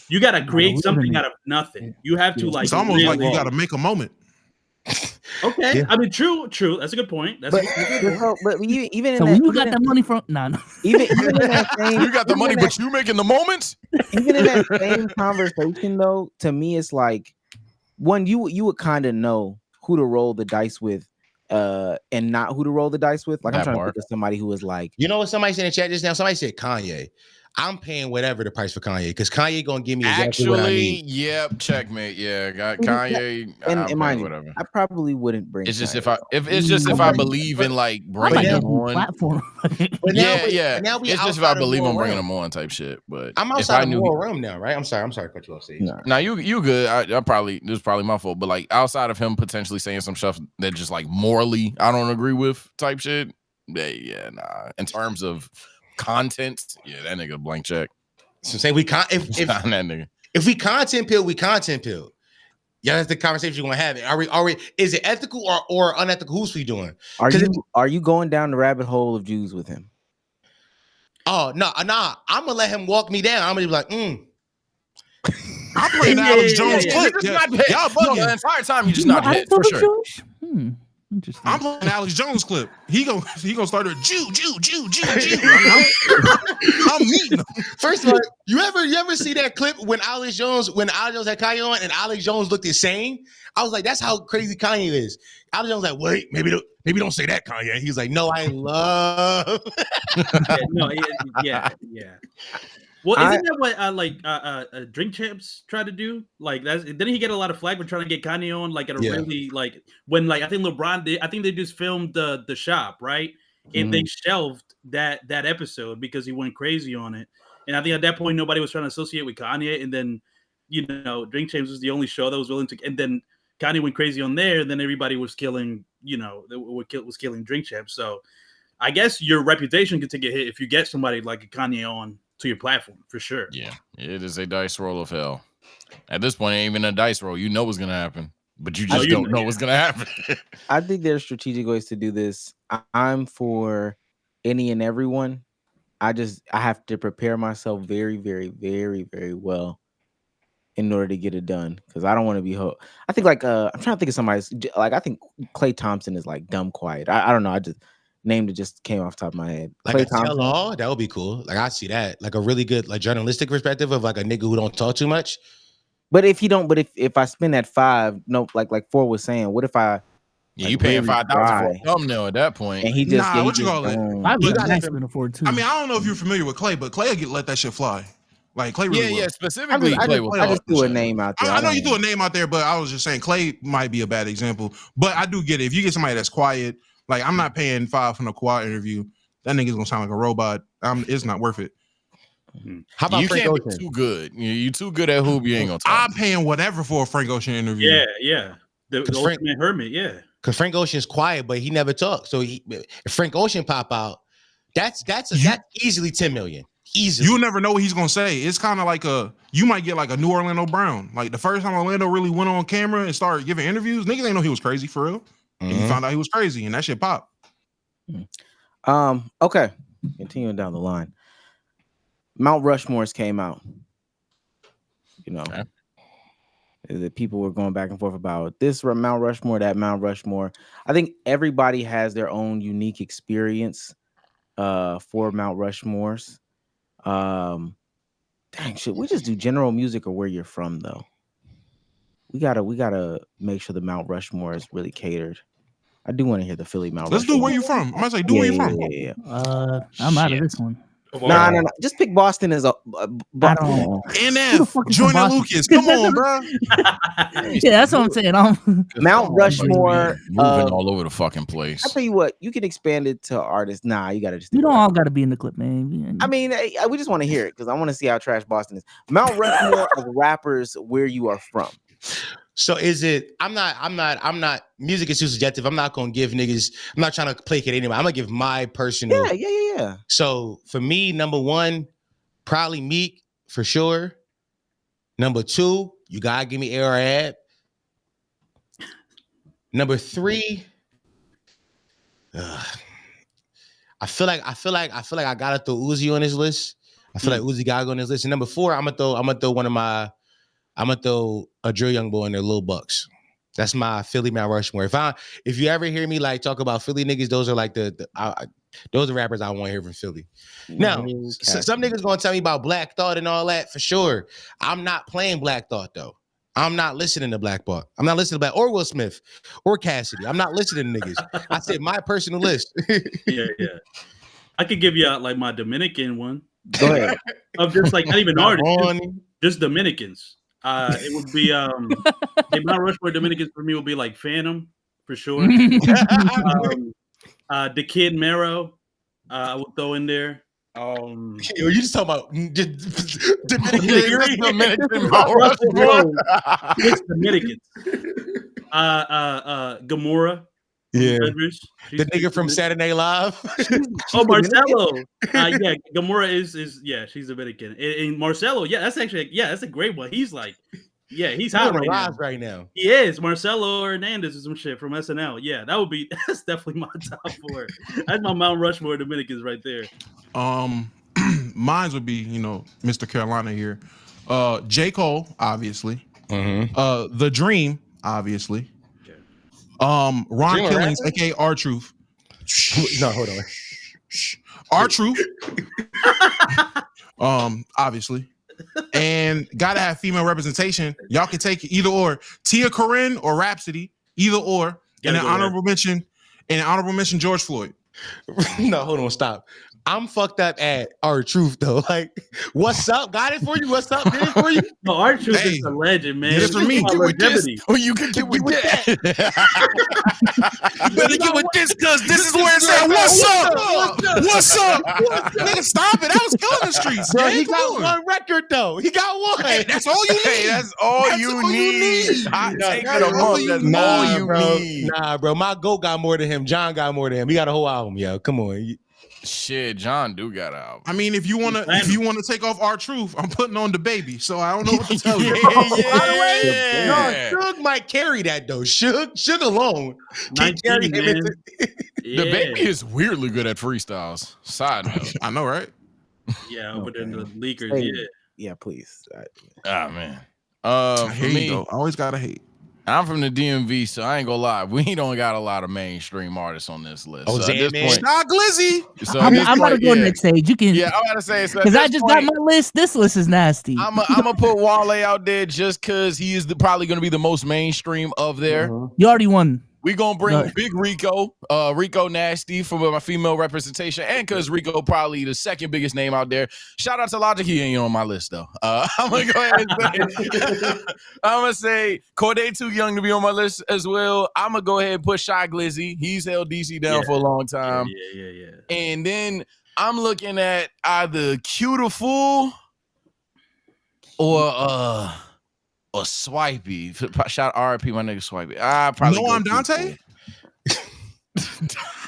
you gotta create something out of nothing. You have to like it's almost like you gotta make a moment. Okay, I mean, true. That's a good point. But even so when you got that money from even in that same, you got the money, but you making the moments. Even in that same conversation, though, to me, it's like one you would kind of know who to roll the dice with, and not who to roll the dice with. Like I'm trying to think of somebody who was like, you know what somebody said in the chat just now? Somebody said Kanye. I'm paying whatever the price for Kanye because Kanye gonna give me exactly what I need. Yep, checkmate. Yeah, got Kanye. And mind whatever. I probably wouldn't bring. It's just if I believe in like bringing him on. Platform. Now it's just if I believe in bringing him on type shit. But I'm outside of more room now, right? I'm sorry to cut you off, Steve. Now you good. I probably this was probably my fault, but like outside of him potentially saying some stuff that just like morally I don't agree with type shit. Yeah, nah. In terms of content, that nigga blank check. So say if we content pill, we content pill. Yeah, that's the conversation you want to have. Are we? Is it ethical or unethical? Who's we doing? Are you going down the rabbit hole of Jews with him? Oh no, nah. I'm gonna let him walk me down. I'm gonna be like, I'm playing the Alex Jones clip. Y'all bugging the entire time. You just not hit for sure. Interesting. I'm playing Alex Jones clip. He gonna start a Jew. I'm meeting him. First of all, you ever see that clip when Alex Jones had Kanye on and Alex Jones looked insane? I was like, that's how crazy Kanye is. Alex Jones was like, wait, maybe don't say that, Kanye. He's like, no, I love. Yeah. Well, isn't that what Drink Champs tried to do? Like, didn't he get a lot of flack for trying to get Kanye on? Like, at a really when I think LeBron did. I think they just filmed the shop, right? And they shelved that episode because he went crazy on it. And I think at that point nobody was trying to associate with Kanye. And then Drink Champs was the only show that was willing to. And then Kanye went crazy on there. And then everybody was killing. Was killing Drink Champs. So I guess your reputation could take a hit if you get somebody like a Kanye on to your platform, for sure. Yeah, it is a dice roll of hell. At this point, it ain't even a dice roll. You know what's gonna happen, but you just don't know what's gonna happen. I think there's strategic ways to do this. I'm for any and everyone. I have to prepare myself very, very, very, very well in order to get it done, because I don't want to be I think I'm trying to think of somebody's I think Klay Thompson is like dumb quiet. I don't know. I just name that just came off the top of my head. Like a tell-all, that would be cool. Like I see that, like a really good journalistic perspective of like a nigga who don't talk too much. But if if I spend that $5, like Ford was saying, what if I? Yeah, you paying $5,000 for a thumbnail at that point. And he just what you call it? I can afford too. I mean, I don't know if you're familiar with Clay, but Clay will let that shit fly. Like Clay really will. Specifically I just threw a name out there. I know you threw a name out there, but I was just saying Clay might be a bad example. But I do get it. If you get somebody that's quiet. Like, I'm not paying $5 for a quiet interview. That nigga's gonna sound like a robot. It's not worth it. How about you Frank can't Ocean? be too good. You too good at hoop. You ain't gonna talk. I'm paying whatever for a Frank Ocean interview. Yeah. The Ultimate Hermit, yeah. Because Frank Ocean's quiet, but he never talks. So if Frank Ocean pop out, that's easily 10 million. Easily. You'll never know what he's gonna say. It's kind of like you might get like a new Orlando Brown. Like the first time Orlando really went on camera and started giving interviews, niggas ain't know he was crazy for real. And you found out he was crazy, and that shit popped. Okay. Continuing down the line. Mount Rushmore's came out. The people were going back and forth about this Mount Rushmore, that Mount Rushmore. I think everybody has their own unique experience for Mount Rushmores. Dang, should we just do general music or where you're from though? We gotta make sure the Mount Rushmore is really catered. I do want to hear the Philly Mount Let's Rushmore. do where you from. I might say where you from. Yeah. I'm out of this one. No. Just pick Boston as a NF. Jordan Lucas. Come on, bro. Yeah, that's what I'm saying. Mount Rushmore. Moving all over the fucking place. I'll tell you what, you can expand it to artists. Nah, you gotta just. You don't all gotta be in the clip, man. I mean, we just want to hear it because I want to see how trash Boston is. Mount Rushmore of rappers where you are from. So is it? I'm not. Music is too subjective. I'm not gonna give niggas. I'm not trying to placate anybody. I'm gonna give my personal. Yeah. So for me, number one, probably Meek for sure. Number two, you gotta give me Arab. Number three, I feel like I gotta throw Uzi on this list. I feel like Uzi gotta go on this list. And number four, I'm gonna throw a Drill Young Boy in there, Lil Bucks. That's my Philly Mount Rushmore. If you ever hear me like talk about Philly niggas, those are like those are rappers I want to hear from Philly. Now, some niggas gonna tell me about Black Thought and all that for sure. I'm not playing Black Thought though. I'm not listening to Black Thought. I'm not listening to Black or Will Smith or Cassidy. I'm not listening to niggas. I said my personal list. Yeah. I could give you like my Dominican one. Go ahead. Of just like not even artists, just Dominicans. It would be Mount Rushmore Dominicans for me would be like Phantom for sure. The Kid Mero, I would throw in there. You just talking about Dominican It's Dominicans. Gamora. Yeah, the nigga from Saturday Night Live. Marcelo. Gamora is she's Dominican. And Marcelo, that's a great one. He's like Yeah, he's hot right now. He is Marcelo Hernandez or some shit from SNL. Yeah, that's definitely my top 4. That's my Mount Rushmore Dominicans right there. Mine would be, Mr. Carolina here. J. Cole, obviously. The Dream, obviously. Okay. Ron Killings, aka R-Truth. No, hold on. R-Truth. Obviously. And gotta have female representation. Y'all can take either or. Tia Corinne or Rhapsody, either or. And an honorable mention, George Floyd. No, hold on, stop. I'm fucked up at R-Truth though. Like, what's up? Got it for you? What's up? Did it for you? No, R-Truth is a legend, man. Just for me. Get with this. Or you can get with that. You better get with this because this is where it's at. What's up? Nigga, stop it. That was killing the streets. Bro, he got one record though. He got one. Hey, that's all you need. Hey, that's all you need. I take it a month. That's all you need. Nah, bro. My GOAT got more than him. John got more than him. He got a whole album, yo. Come on. Shit, John do got an album. I mean, if you wanna take off R-Truth, I'm putting on the baby. So I don't know what to tell you. By the way, no, Suge might carry that though. Suge alone can carry him. The baby is weirdly good at freestyles. Side note. I know, right? Yeah, but then the leakers, yeah, please. Ah, man. I For hate me, though. I always gotta hate. I'm from the DMV, so I ain't gonna lie. We don't got a lot of mainstream artists on this list. Oh, so at this point, Not Glizzy. so I'm about to go next stage. You can. Yeah, I gotta say because I just got my list. This list is nasty. I'm gonna put Wale out there just because he is probably gonna be the most mainstream of there. You already won. We gonna bring Big Rico, Rico Nasty for my female representation, and because Rico probably the second biggest name out there. Shout out to Logic, he ain't on my list though. I'm gonna go ahead and say, I'm gonna say Corday too young to be on my list as well. I'm gonna go ahead and put Shy Glizzy. He's held DC down for a long time. Yeah. And then I'm looking at either Cutiful or Swipey. Shout out RIP, my nigga Swipey. I probably I'm Dante.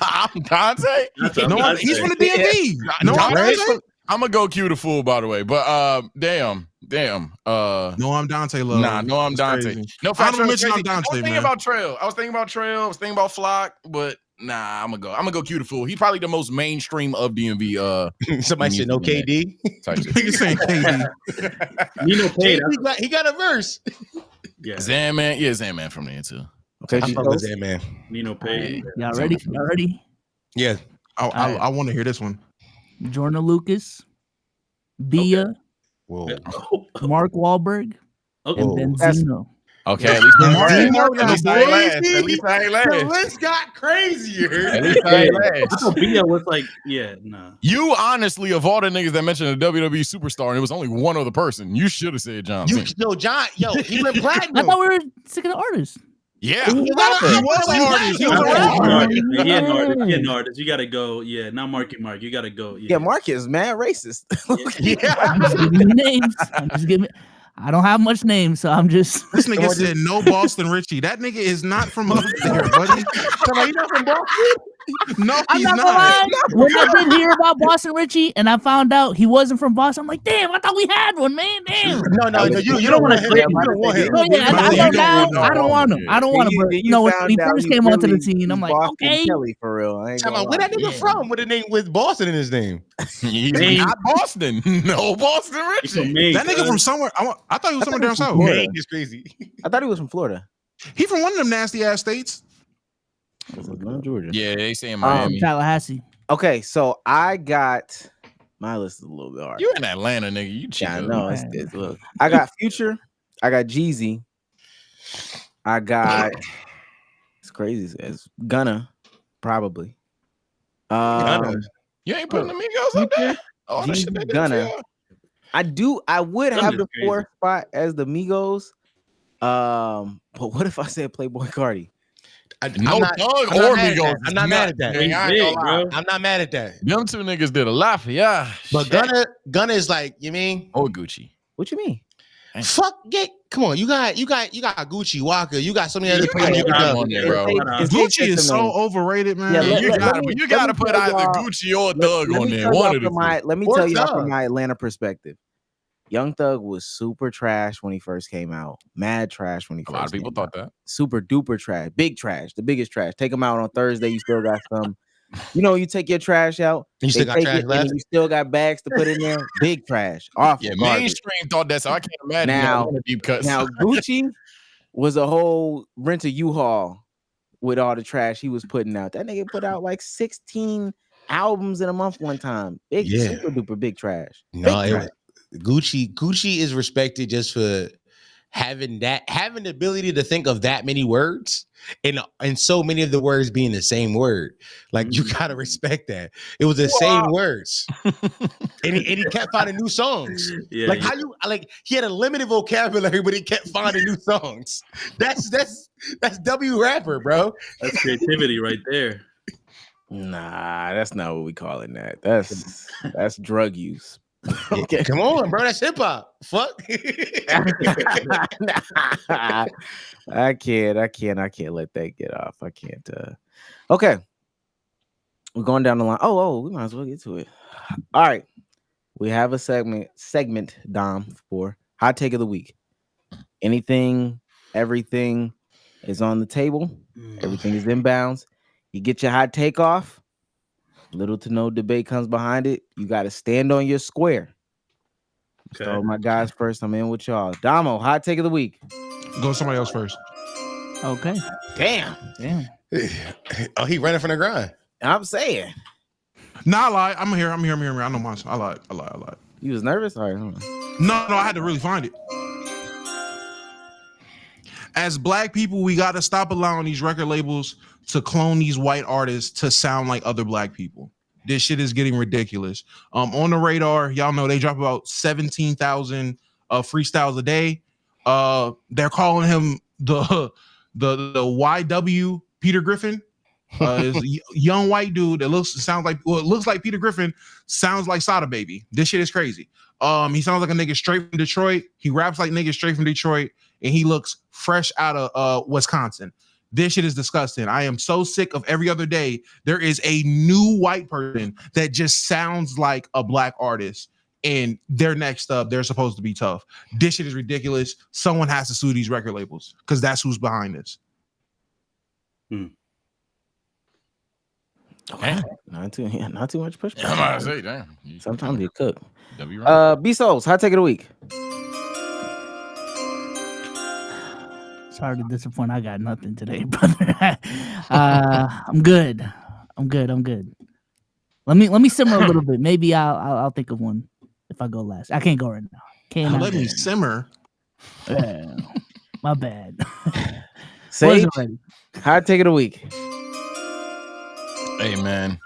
I'm Dante. No, he's from the DMV. No, I'm Dante. I'm gonna go Cutiful, by the way. But damn. No, I'm Dante. Love. Nah, no, I'm Dante. Crazy. No, I don't mention I I'm Dante, was thinking man. about Trail. I was thinking about Flock, but nah, I'm gonna go Cutiful. He's probably the most mainstream of DMV. Somebody said no KD. Nigga saying KD. He got a verse. Yeah, Zan from there too. Okay, I fuck with Zan Man. Nino Pay. Y'all ready? Yeah. I want to hear this one. Jordan Lucas, Bia, Mark Wahlberg, and Benzino. Okay, at least I ain't last. The list got crazier. At least I ain't last. I thought Bia was like, You honestly, of all the niggas that mentioned a WWE superstar, and it was only one other person, you should have said John Cena. John, he went platinum. I thought we were sick of the artists. Yeah, he was an artist. He was an artist. You gotta go. Yeah, not Mark. You gotta go. Yeah, Mark is mad racist. I'm just giving you names. I don't have much names, so I'm just. This nigga said no Boston Richie. That nigga is not from up there, buddy. You not from Boston? No, I'm he's not gonna lie. When I did hear about Boston Richie and I found out he wasn't from Boston, I'm like, damn, I thought we had one, man. Damn. No, you don't want to hit him. You don't want him. Oh, yeah, I don't want him. I don't want him. But you know, when he first came onto the team, I'm like, okay. Kelly, for real. Where that nigga from? With a name with Boston in his name? He's not Boston. No Boston Richie. That nigga from somewhere. I thought he was somewhere down south. He's crazy. I thought he was from Florida. He from one of them nasty ass states. Georgia. Yeah, they say in Miami. Tallahassee. Okay, so I got my list is a little bit hard. You in Atlanta, nigga? You cheap. Yeah, I know. It's look. I got Future. I got Jeezy. I got. It's crazy. It's Gunna, probably. You ain't putting the Migos up there. Oh, that shit they Gunna. I would have the fourth spot as the Migos. But what if I said Playboy Cardi? I'm not mad at that. I'm not mad at that. Them two niggas did a lot for y'all. But Gunna is like, you mean? Or Gucci. What you mean? Come on, you got Gucci, Walker, you got so many other people you got on there, bro. Gucci is so overrated, man. Yeah, you gotta put either Gucci or Thug on there. One of the let me tell you from my Atlanta perspective. Young Thug was super trash when he first came out. Mad trash when he A first lot of people came out. thought that. Super duper trash. Big trash. The biggest trash. Take him out on Thursday. You still got some. You know, you take your trash out. You still got trash left? And you still got bags to put in there. Big trash. Awful. Yeah, garbage. mainstream thought that, so I can't imagine Now, deep cuts. now Gucci was a whole rent a U-Haul with all the trash he was putting out. That nigga put out like 16 albums in a month one time. Big, super duper big trash. No, Gucci is respected just for having the ability to think of that many words and so many of the words being the same word. Like you gotta respect that. It was the same words. and he kept finding new songs. Yeah, like how you like he had a limited vocabulary, but he kept finding new songs. That's W rapper, bro. That's creativity right there. Nah, that's not what we calling that. That's drug use. Okay, come on, bro. That's hip hop. Fuck. I can't let that get off. I can't. Okay, we're going down the line. Oh, we might as well get to it. All right, we have a segment, Dom, for hot take of the week. Anything, everything is on the table. Everything is inbounds. You get your hot take off. Little to no debate comes behind it. You got to stand on your square. Okay. So my guys first. I'm in with y'all. Domo, hot take of the week. Go somebody else first. Okay. Damn. Oh, he running from the grind. I'm saying. Nah, I lied. I'm here. I know mine. I lied. You was nervous? All right. No, I had to really find it. As black people, we got to stop allowing these record labels to clone these white artists to sound like other black people. This shit is getting ridiculous. On the radar, y'all know they drop about 17,000 freestyles a day. They're calling him the YW Peter Griffin. Is a young white dude that looks like Peter Griffin, sounds like Sada Baby. This shit is crazy. He sounds like a nigga straight from Detroit. He raps like niggas straight from Detroit, and he looks fresh out of Wisconsin. This shit is disgusting. I am so sick of every other day there is a new white person that just sounds like a black artist, and they're next up. They're supposed to be tough. This shit is ridiculous. Someone has to sue these record labels because that's who's behind this. Okay. Not too much pushback. I'm about to say, damn. Sometimes you cook. B-Souls, hot take of the week. Sorry to disappoint. I got nothing today, brother. I'm good. Let me simmer a little bit. Maybe I'll think of one if I go last. I can't go right now. Can't let me simmer. My bad. Sage, hot take of the week. Hey man.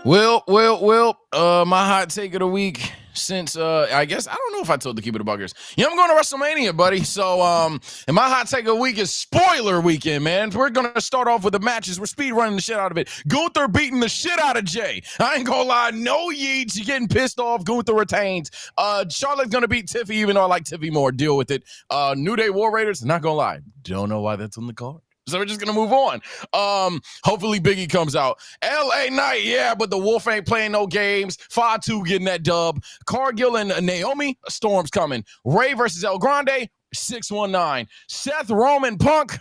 Well, my hot take of the week. Since I guess I don't know if I told the keep it a buggers. Yeah, I'm going to WrestleMania, buddy. So and my hot take of the week is spoiler weekend, man. We're gonna start off with the matches. We're speed running the shit out of it. Gunther beating the shit out of Jay. I ain't gonna lie, no yeets. You getting pissed off. Gunther retains. Charlotte's gonna beat Tiffy, even though I like Tiffy more. Deal with it. New Day War Raiders. Not gonna lie, don't know why that's on the card. So we're just gonna move on. Hopefully Biggie comes out. LA Knight, yeah, but the Wolf ain't playing no games. 5-2 getting that dub. Cargill and Naomi, a storm's coming. Ray versus El Grande, 619. Seth Roman Punk.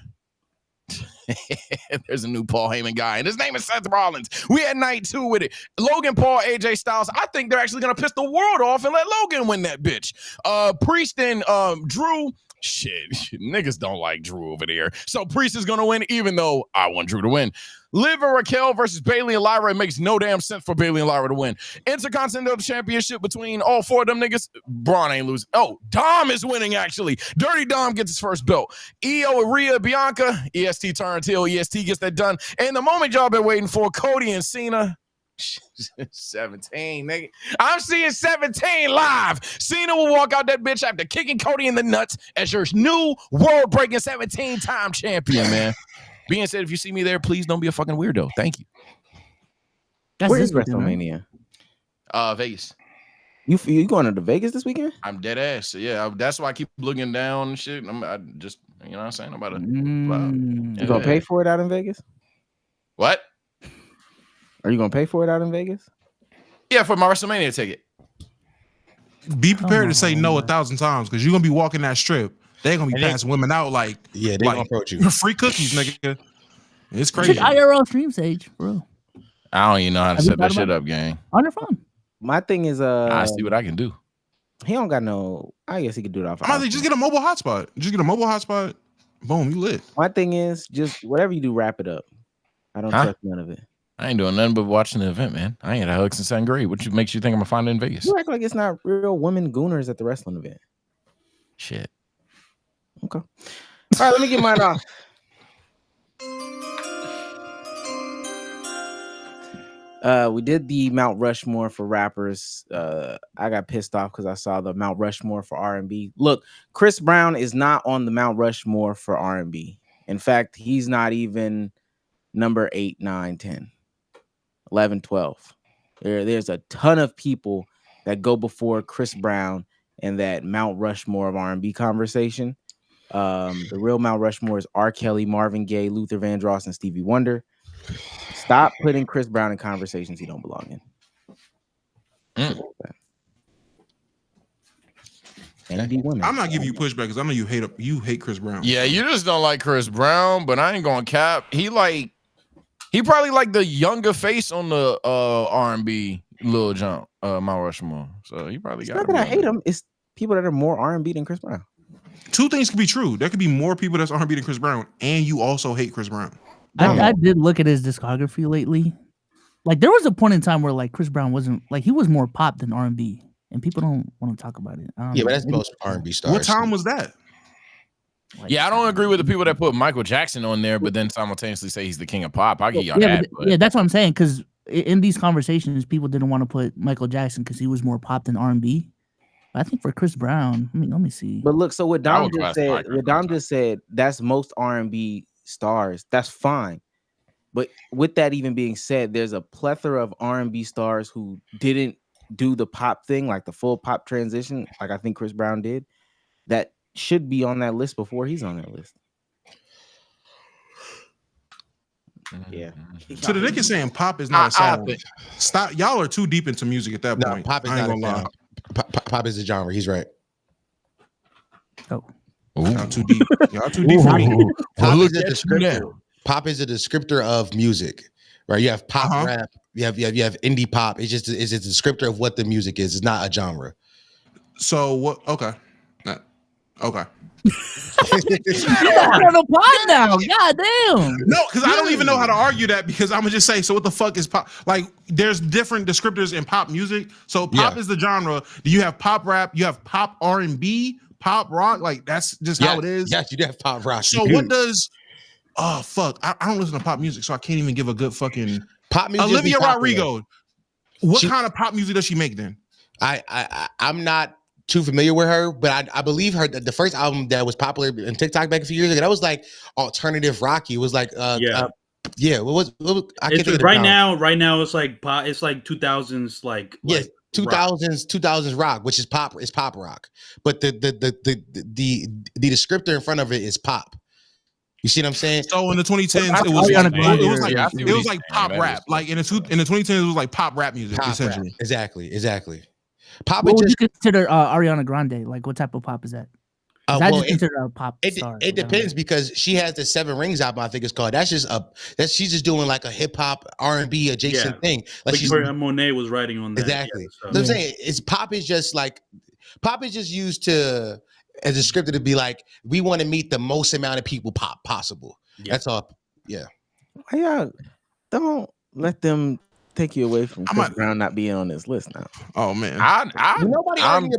There's a new Paul Heyman guy, and his name is Seth Rollins. We had night 2 with it. Logan Paul, AJ Styles. I think they're actually gonna piss the world off and let Logan win that bitch. Priest and Drew. Shit, niggas don't like Drew over there. So Priest is gonna win, even though I want Drew to win. Liv and Raquel versus Bayley and Lyra. It makes no damn sense for Bayley and Lyra to win. Intercontinental Championship between all 4 of them niggas. Braun ain't losing. Oh, Dom is winning, actually. Dirty Dom gets his first belt. Io, Rhea, Bianca. EST turn till EST gets that done. And the moment y'all been waiting for, Cody and Cena. 17, nigga. I'm seeing 17 live. Cena will walk out that bitch after kicking Cody in the nuts as your new world-breaking 17-time champion, man. Being said, if you see me there, please don't be a fucking weirdo. Thank you. Where is WrestleMania? Vegas. You going to the Vegas this weekend? I'm dead ass. So yeah, that's why I keep looking down and shit. I just, you know what I'm saying? I'm about to. You gonna pay for it out in Vegas? What? Are you gonna pay for it out in Vegas? Yeah, for my WrestleMania ticket. be prepared to say no 1,000 times because you're gonna be walking that strip. They're gonna be passing women out like they're gonna approach you. Free cookies, nigga. It's crazy. Check IRL stream Sage, bro. I don't even know how to set that shit up, gang. On your phone. My thing is, I see what I can do. He don't got no. I guess he could do it off. I'm just get a mobile hotspot. Just get a mobile hotspot. Boom, you lit. My thing is just whatever you do, wrap it up. I don't trust none of it. I ain't doing nothing but watching the event, man. I ain't had hugs since 7th grade. What makes you think I'm gonna find it in Vegas? You act like it's not real women gooners at the wrestling event. Shit. Okay. All right, let me get mine off. We did the Mount Rushmore for rappers. I got pissed off because I saw the Mount Rushmore for R&B. Look, Chris Brown is not on the Mount Rushmore for R&B. In fact, he's not even number 8, 9, 10, 11, 12. There's a ton of people that go before Chris Brown in that Mount Rushmore of R&B conversation. The real Mount Rushmore is R. Kelly, Marvin Gaye, Luther Vandross, and Stevie Wonder. Stop putting Chris Brown in conversations he don't belong in. And be women. I'm not giving you pushback because I know you hate Chris Brown. Yeah, you just don't like Chris Brown, but I ain't gonna cap. He probably like the younger face on the R&B Lil Jon Mount Rushmore. So he probably got. It's not that I hate him. It's people that are more R&B than Chris Brown. Two things could be true. There could be more people that's R&B than Chris Brown, and you also hate Chris Brown. I did look at his discography lately. Like there was a point in time where like Chris Brown wasn't like he was more pop than R&B, and people don't want to talk about it. Yeah, but that's most R&B stars. What time was that? Yeah, I don't agree with the people that put Michael Jackson on there, but then simultaneously say he's the king of pop. I get y'all that. Yeah, that's what I'm saying. Because in these conversations, people didn't want to put Michael Jackson because he was more pop than R&B. I think for Chris Brown, let me see. But look, so what Dom just said, that's most R&B stars. That's fine. But with that even being said, there's a plethora of R&B stars who didn't do the pop thing, like the full pop transition, like I think Chris Brown did, that should be on that list before he's on that list. Yeah. So the nigga saying pop is not a sound. Stop. Y'all are too deep into music at that point. Pop is not a sound. Pop is a genre. He's right. Oh. Y'all too deep. Y'all too deep for me. Pop is a descriptor of music, right? You have pop rap. You have indie pop. It's just a descriptor of what the music is. It's not a genre. So what? Okay. Okay. On the pod now. God damn. No, because I don't even know how to argue that because I'm gonna just say, so what the fuck is pop? Like, there's different descriptors in pop music. So pop is the genre. Do you have pop rap? You have pop R&B, pop rock? Like that's just how it is. Yes, you do have pop rock. So what does? Oh fuck! I don't listen to pop music, so I can't even give a good fucking pop music. Olivia Rodrigo. What kind of pop music does she make then? I'm not too familiar with her, but I believe her the first album that was popular in TikTok back a few years ago, that was like alternative rocky. It was like what was I can't think of right now it's like pop, it's like 2000s like 2000s rock, which is pop rock, but the descriptor in front of it is pop. You see what I'm saying? So in the 2010s, it was like pop rap. Like in the 2010s, it was like pop rap music, essentially. Rap. Exactly. Pop. What would you consider Ariana Grande? Like, what type of pop is that? Just consider a pop star. It depends because she has the 7 Rings album. I think it's called. She's just doing like a hip hop R&B adjacent thing. Like Monet was writing on that. Exactly. I'm saying pop is just used to as a scripter to be like, we want to meet the most amount of people possible. Yeah. That's all. Yeah. Yeah. Don't let them take you away from Chris Brown not being on this list now. Oh man. I'm trying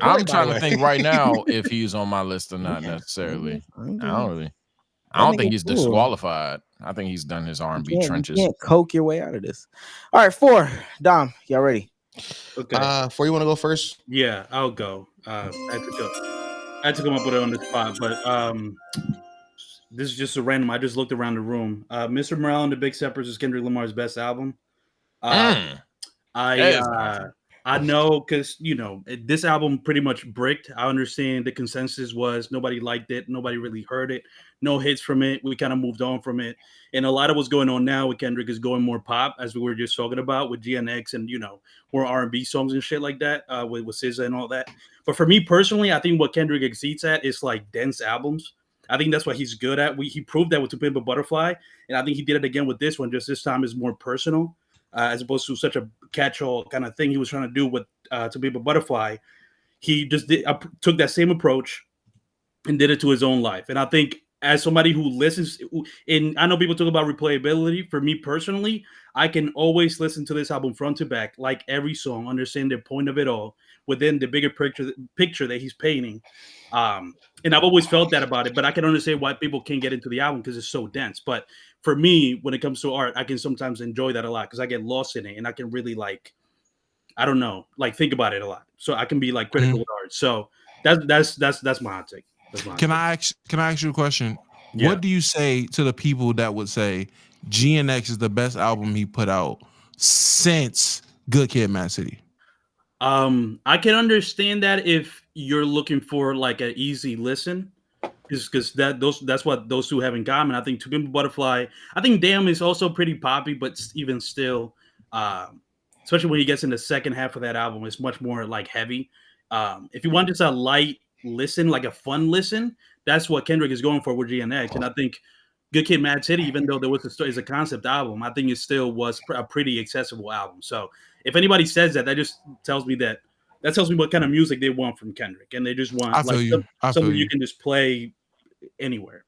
to think right now if he's on my list or not necessarily. I don't think he's disqualified. I think he's done his R&B trenches. You can't coke your way out of this. All right, 4. Dom, y'all ready? Okay. 4, you want to go first? Yeah, I'll go. I had to come up with it on the spot, but this is just a random. I just looked around the room. Mr. Morale and the Big Steppers is Kendrick Lamar's best album. I I know because this album pretty much bricked. I understand the consensus was nobody liked it, nobody really heard it, no hits from it. We kind of moved on from it, and a lot of what's going on now with Kendrick is going more pop, as we were just talking about with GNX and more R&B songs and shit like that with SZA and all that. But for me personally, I think what Kendrick exceeds at is like dense albums. I think that's what he's good at. He proved that with To Pimp a Butterfly, and I think he did it again with this one. Just this time is more personal. As opposed to such a catch-all kind of thing he was trying to do with To Pimp a Butterfly. He just took that same approach and did it to his own life. And I think as somebody who listens, and I know people talk about replayability. For me personally, I can always listen to this album front to back, like every song, understand the point of it all within the bigger picture that he's painting. And I've always felt that about it, but I can understand why people can't get into the album because it's so dense. But for me, when it comes to art, I can sometimes enjoy that a lot because I get lost in it and I can really think about it a lot. So I can be like critical with art. So that's my hot take. Can I ask you a question? Yeah. What do you say to the people that would say GNX is the best album he put out since Good Kid, Mad City? I can understand that if you're looking for like an easy listen, because that's what those two have in common. I think To Pimp a Butterfly, I think Damn is also pretty poppy, but even still, especially when he gets in the second half of that album, it's much more like heavy. If you want just a light listen, like a fun listen, that's what Kendrick is going for with GNX. And I think Good Kid, Mad City, even though there was is a concept album, I think it still was a pretty accessible album. So if anybody says that just tells me what kind of music they want from Kendrick, and they just want something you can just play anywhere.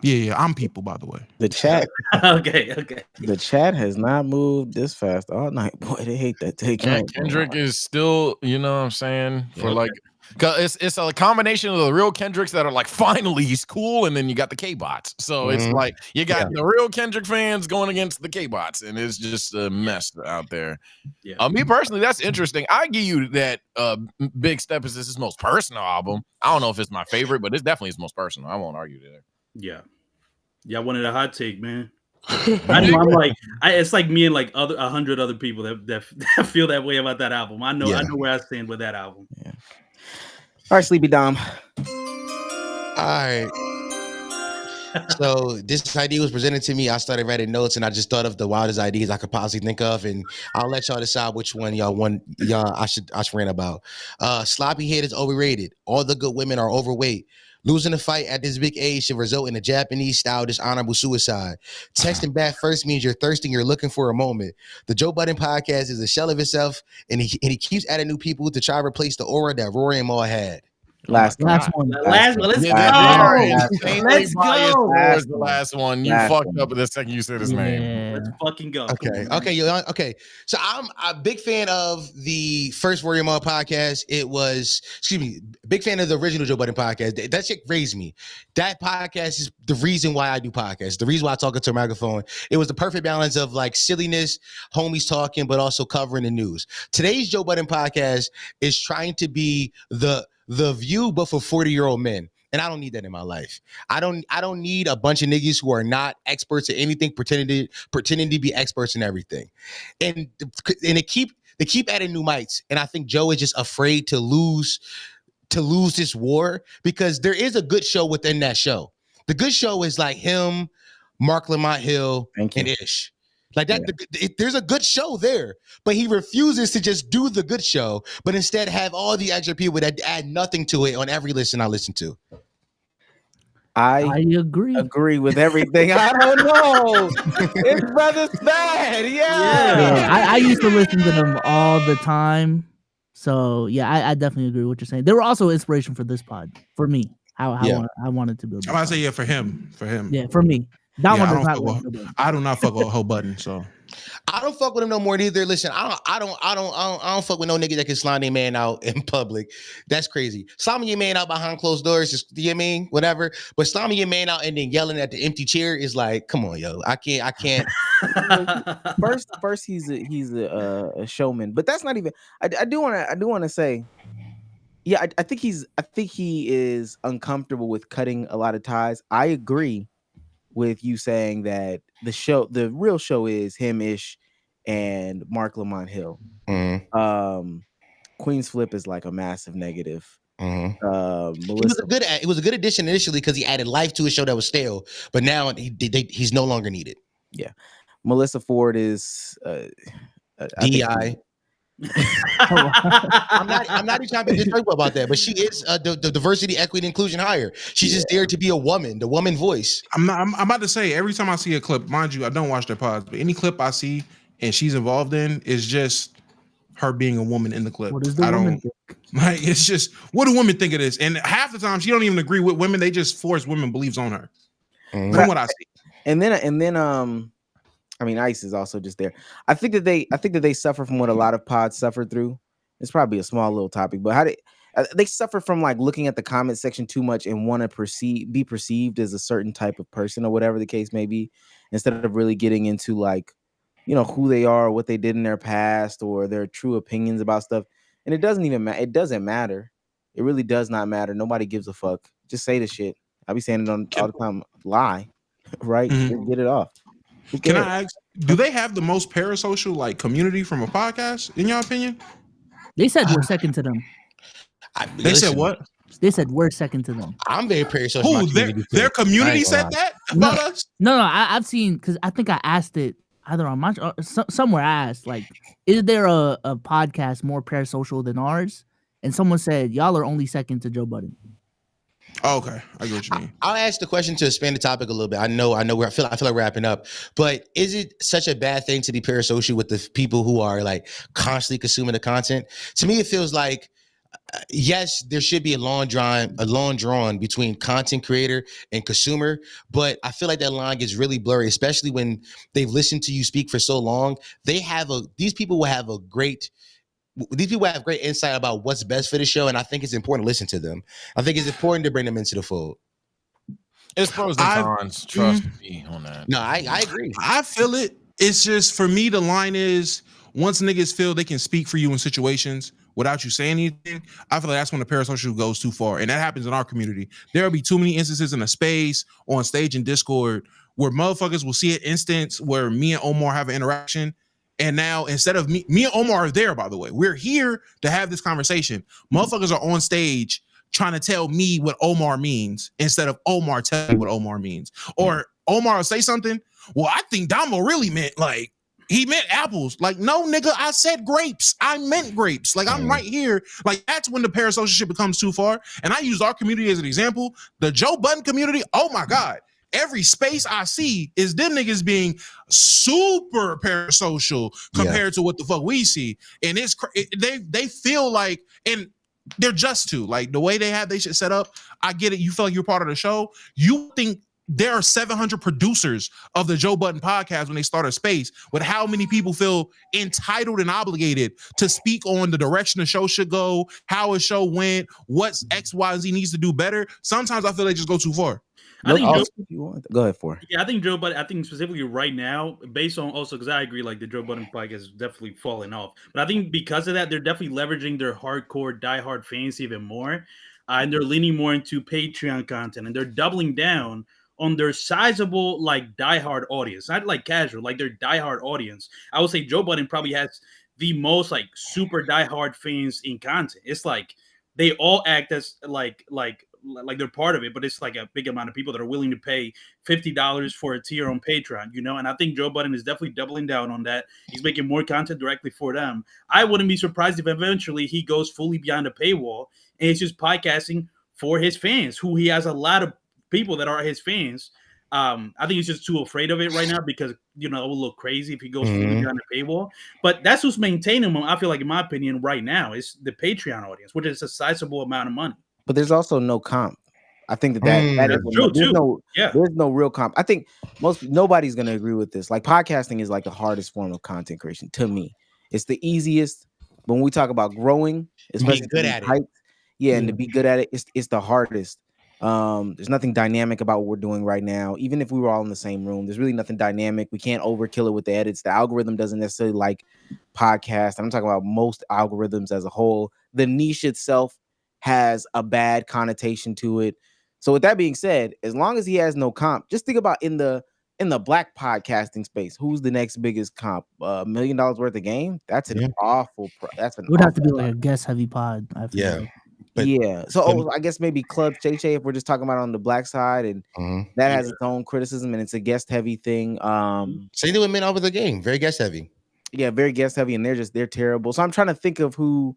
Yeah, I'm people, by the way. The chat. okay. The chat has not moved this fast all night. Boy, they hate that take. Kendrick is still, you know what I'm saying, for like. Cause it's a combination of the real Kendricks that are like, finally he's cool, and then you got the K-bots. So it's like you got the real Kendrick fans going against the K-bots, and it's just a mess out there. Yeah. Me personally, that's interesting. I give you that Big Step is his most personal album. I don't know if it's my favorite, but it's definitely his most personal. I won't argue there. Yeah. I wanted a hot take, man. I'm like, it's like me and like 100 other people that feel that way about that album. I know where I stand with that album. Yeah. All right, Sleepy Dom. All right. So this idea was presented to me. I started writing notes, and I just thought of the wildest ideas I could possibly think of, and I'll let y'all decide which one I should rant about. Sloppy head is overrated. All the good women are overweight. Losing a fight at this big age should result in a Japanese-style dishonorable suicide. Texting back first means you're thirsty and you're looking for a moment. The Joe Budden podcast is a shell of itself, and he keeps adding new people to try to replace the aura that Rory and Umar had. Last one. Let's go. Let's go. Was the last one. You fucked up the second you said his name. Let's fucking go. Okay. So I'm a big fan of the first Rory and Umar podcast. Big fan of the original Joe Budden podcast. That shit raised me. That podcast is the reason why I do podcasts. The reason why I talk into a microphone. It was the perfect balance of like silliness, homies talking, but also covering the news. Today's Joe Budden podcast is trying to be the View, but for 40-year-old men. And I don't need that in my life. I don't need a bunch of niggas who are not experts at anything, pretending to be experts in everything. And they keep adding new mics. And I think Joe is just afraid to lose this war, because there is a good show within that show. The good show is like him, Mark Lamont Hill, and Ish. Like that, there's a good show there, but he refuses to just do the good show, but instead have all the extra people that add nothing to it on every listen I listen to. I agree with everything. I don't know. His brother's bad. Yeah. I used to listen to them all the time. So yeah, I definitely agree with what you're saying. They were also inspiration for this pod, for me. How I wanted to build. I might say for him. Yeah, for me. That one does not I do not fuck with Joe Budden, so I don't fuck with him no more either. Listen, I don't fuck with no nigga that can slime their man out in public. That's crazy. Slamming your man out behind closed doors is, you know what I mean? Whatever. But slamming your man out and then yelling at the empty chair is like, come on, yo. I can't. First he's a showman, but that's not even. I do want to say, yeah, I think he is uncomfortable with cutting a lot of ties. I agree with you saying that the real show is him, Ish, and Mark Lamont Hill. Mm-hmm. Queen's Flip is like a massive negative. Melissa, it was a good addition initially because he added life to a show that was stale, but now he's no longer needed. Yeah, Melissa Ford is DEI. I'm not even trying to be disrespectful about that, but she is the diversity, equity, inclusion hire. She's just there to be a woman, the woman voice. I'm about to say, every time I see a clip, mind you, I don't watch their pods, but any clip I see and she's involved in is just her being a woman in the clip. What does the woman think? Like, it's just, what do women think of this? And half the time she don't even agree with women. They just force women beliefs on her. From what I see. And then I mean, ICE is also just there. I think that they suffer from what a lot of pods suffer through. It's probably a small little topic, but they suffer from like looking at the comment section too much and want to be perceived as a certain type of person or whatever the case may be, instead of really getting into like, you know, who they are, what they did in their past, or their true opinions about stuff. And it doesn't even matter. It doesn't matter. It really does not matter. Nobody gives a fuck. Just say the shit. I be saying it all the time. Lie, right? Just get it off. Can I ask, do they have the most parasocial like community from a podcast, in your opinion? They said we're second to them. Said what? They said we're second to them. I'm very parasocial. Their community said that about us? No, I've seen, because I think I asked it either on my somewhere. I asked, like, is there a podcast more parasocial than ours? And someone said, y'all are only second to Joe Budden. Oh, okay, I get what you mean. I'll ask the question to expand the topic a little bit. I know. I feel like we're wrapping up, but is it such a bad thing to be parasocial with the people who are like constantly consuming the content? To me, it feels like yes, there should be a long drawn between content creator and consumer, but I feel like that line gets really blurry, especially when they've listened to you speak for so long. These people have great insight about what's best for the show, and I think it's important to listen to them. I think it's important to bring them into the fold. It's pros and cons. Trust me on that. No, I agree. I feel it. It's just, for me, the line is, once niggas feel they can speak for you in situations without you saying anything, I feel like that's when the parasocial goes too far. And that happens in our community. There'll be too many instances in a space, on stage in Discord, where motherfuckers will see an instance where me and Omar have an interaction. And now, instead of me and Omar are there, by the way, we're here to have this conversation. Motherfuckers are on stage trying to tell me what Omar means instead of Omar telling me what Omar means. Or Omar will say something, well, I think Domo really meant, like, he meant apples. Like, no, nigga, I said grapes. I meant grapes. Like, I'm right here. Like, that's when the parasocial shit becomes too far. And I use our community as an example. The Joe Budden community, oh my God. Every space I see is them niggas being super parasocial compared to what the fuck we see. And it's they feel like, and they're just too, like, the way they have they shit set up. I get it. You feel like you're part of the show. You think there are 700 producers of the Joe Budden podcast when they start a space, with how many people feel entitled and obligated to speak on the direction the show should go, how a show went, what's X, Y, Z needs to do better. Sometimes I feel they just go too far. I think go ahead for it. Yeah, I think Joe Budden, I think specifically right now, based on also, because I agree, like, the Joe Budden podcast is definitely falling off. But I think because of that, they're definitely leveraging their hardcore, diehard fans even more. And they're leaning more into Patreon content, and they're doubling down on their sizable, like, diehard audience, not like casual, like their diehard audience. I would say Joe Budden probably has the most, like, super diehard fans in content. It's like they all act as like they're part of it, but it's like a big amount of people that are willing to pay $50 for a tier on Patreon, you know? And I think Joe Budden is definitely doubling down on that. He's making more content directly for them. I wouldn't be surprised if eventually he goes fully beyond the paywall and it's just podcasting for his fans, who he has a lot of people that are his fans. I think he's just too afraid of it right now because, you know, it will look crazy if he goes fully beyond the paywall. But that's who's maintaining him, I feel like, in my opinion, right now, is the Patreon audience, which is a sizable amount of money. But there's also no comp. I think that is true too. There's no real comp. I think nobody's gonna agree with this. Like, podcasting is like the hardest form of content creation to me. It's the easiest. But when we talk about growing, especially good at it, and to be good at it, it's the hardest. There's nothing dynamic about what we're doing right now. Even if we were all in the same room, there's really nothing dynamic. We can't overkill it with the edits. The algorithm doesn't necessarily like podcasts. I'm talking about most algorithms as a whole. The niche itself has a bad connotation to it. So with that being said, as long as he has no comp, just think about in the in the black podcasting space, who's the next biggest comp? $1 million worth of game? That's an awful. That's an. It would have to be like a guest heavy pod. I feel like. But, yeah. So I guess maybe Club Shay Shay if we're just talking about on the black side, and that has its own criticism and it's a guest heavy thing. Same thing with Men Over the Game, very guest heavy. Yeah, very guest heavy, and they're terrible. So I'm trying to think of who.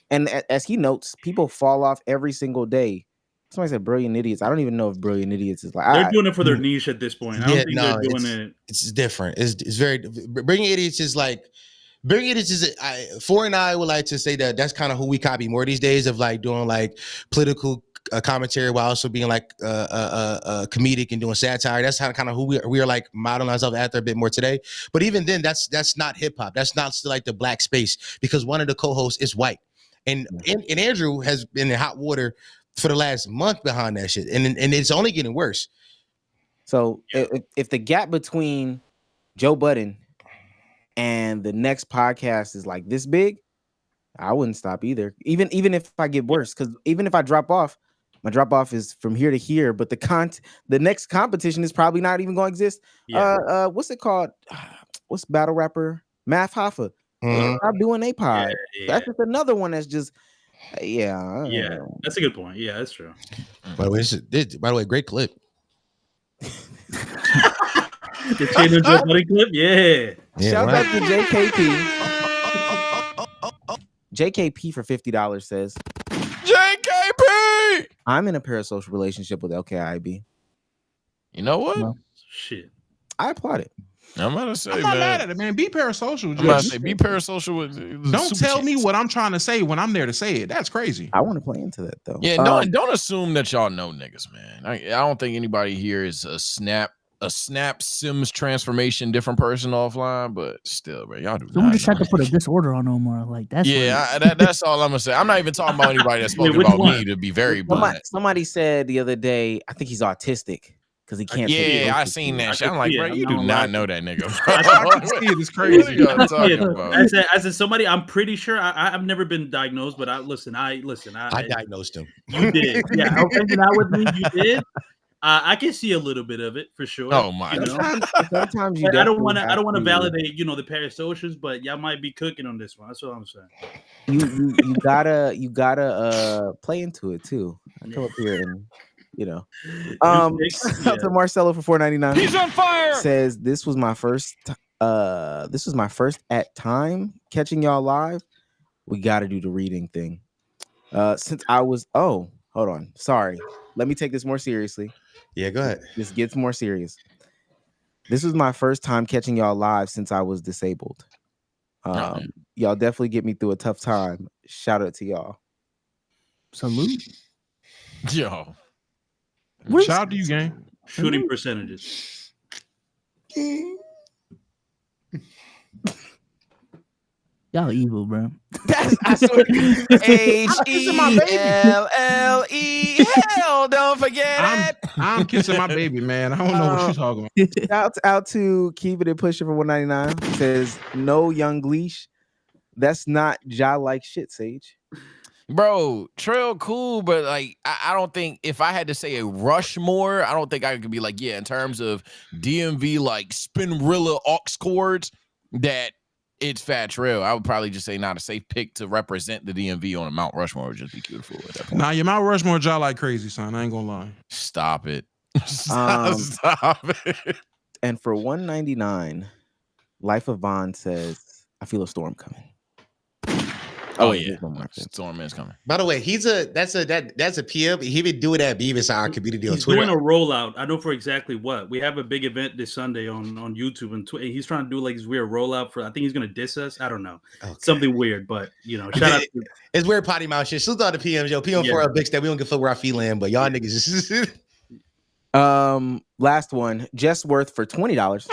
And as he notes, people fall off every single day. Somebody said Brilliant Idiots. I don't even know if Brilliant Idiots is like they're doing it for their niche at this point. I don't think they're doing it. It's different. It's very Brilliant Idiots is like Brilliant Idiots is. Four and I would like to say that's kind of who we copy more these days of like doing like political commentary while also being like comedic and doing satire. That's kind of who we are like modeling ourselves after a bit more today. But even then, that's not hip hop. That's not still like the black space because one of the co-hosts is white. And Andrew has been in hot water for the last month behind that shit, and it's only getting worse. So if the gap between Joe Budden and the next podcast is like this big, I wouldn't stop either. Even if I get worse, because even if I drop off, my drop off is from here to here. But the next competition is probably not even going to exist. Yeah. What's it called? What's battle rapper Math Hoffa? Stop doing a pod. That's just another one that's just that's a good point. Yeah, that's true. By the way, great clip. The Taylor Joe Budden clip, Shout out to JKP for $50 says JKP. I'm in a parasocial relationship with LKIB. You know what? No. Shit. I applaud it. I'm gonna say, I'm not mad at it, man. Be parasocial. I'm about to say, be parasocial with. Don't tell me what I'm trying to say when I'm there to say it. That's crazy. I want to play into that though. Yeah, don't assume that y'all know niggas, man. I don't think anybody here is a snap Sims transformation, different person offline, but still, bro, y'all do. Someone just tried to put a disorder on Omar. Like that's that's all I'm gonna say. I'm not even talking about anybody that's spoken about me. To be very blunt, somebody said the other day, I think he's autistic. Because he can't. Yeah, I seen that shit. I'm like, bro, you do not know that nigga. I can see it. It's crazy. As a somebody, I'm pretty sure I've never been diagnosed, but I diagnosed him. You did. Yeah, I was hanging out with me. You did. I can see a little bit of it for sure. Oh my! Sometimes I don't want to validate, the parasocials, but y'all might be cooking on this one. That's what I'm saying. You gotta play into it too. I come up here and. To Marcelo for $4.99. He's on fire. Says this was my first at time catching y'all live. We got to do the reading thing. Since I was hold on, sorry. Let me take this more seriously. Yeah, go ahead. This gets more serious. This was my first time catching y'all live since I was disabled. Y'all definitely get me through a tough time. Shout out to y'all. Salute. Yo. Shout out to you, gang. Shooting percentages. Y'all evil, bro. I swear. HELLE. Hell, don't forget it. I'm kissing my baby, man. I don't know what you're talking about. Shout out to Keeping It Pushing for $1.99. Says no young leash. That's not like shit, Sage. Bro, Trail cool, but like I don't think if I had to say a Rushmore, I don't think I could be like, in terms of DMV like Spinrilla aux chords, that it's Fat Trail. I would probably just say not a safe pick to represent the DMV on a Mount Rushmore would just be beautiful at that point. Nah, your Mount Rushmore jaw like crazy, son. I ain't gonna lie. Stop it. Stop it. And for $1.99, Life of Vaughn says, I feel a storm coming. Oh yeah, storm is coming. By the way, that's a PM. He been doing that Beavis our community on He's Twitter. doing a rollout. I know for exactly what. We have a big event this Sunday on YouTube, and he's trying to do like this weird rollout for. I think he's gonna diss us. I don't know, something weird. But shout out. It's weird potty mouth shit. Salute all the PMs, yo. PM for our big step. We don't give a fuck where our feet land, but y'all niggas. Last one, Jess Worth for $20.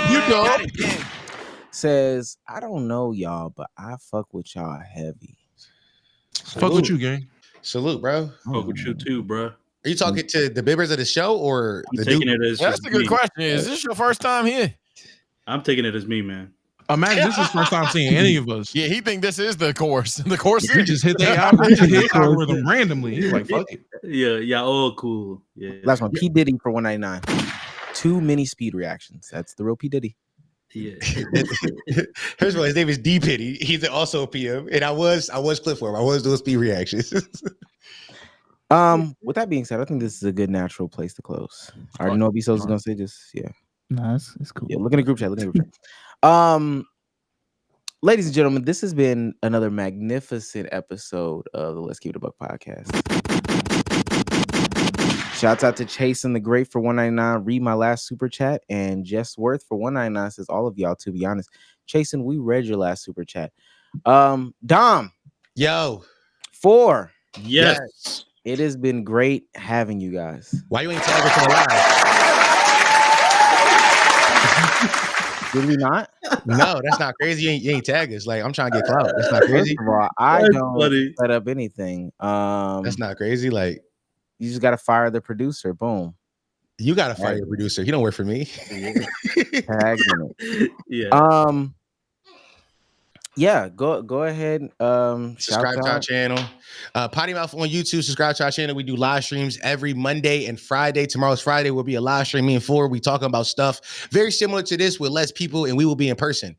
You know. Says, I don't know y'all, but I fuck with y'all heavy. Fuck with you, gang. Salute, bro. Fuck with you too, bro. Are you talking to the bibbers of the show or I'm taking it as that's a good question. Is this your first time here? I'm taking it as me, man. Imagine this is the first time seeing any of us. Yeah, he think this is the course. The course He just hit the algorithm randomly. He's like, fuck it. Yeah. Oh, cool. Yeah. Last one, P Diddy for 199. Too many speed reactions. That's the real P Diddy. Yeah. First of all, his name is D Pitty. He's also a PM, and I was clip for him. I was doing speed reactions. With that being said, I think this is a good natural place to close. I already know what Bezos is gonna say. No, it's cool. Yeah, look in the group chat. Ladies and gentlemen, this has been another magnificent episode of the Let's Keep It a Buck podcast. Shouts out to Chasing the Great for 199. Read my last super chat. And Jess Worth for 199 says all of y'all, to be honest. Chasing, we read your last super chat. Dom. Yo. 4. Yes. It has been great having you guys. Why you ain't tagging us in the live? Did we not? No, that's not crazy. You ain't tag us. Like, I'm trying to get clout. That's not crazy. First of all, I don't set up anything. That's not crazy. Like, you just gotta fire the producer. Boom. You gotta fire your producer. He don't work for me. Tagging it. Yeah. Yeah, go ahead. Subscribe to our channel. Potty Mouth on YouTube. Subscribe to our channel. We do live streams every Monday and Friday. Tomorrow's Friday will be a live stream. Me and Ford, we talking about stuff very similar to this with less people, and we will be in person.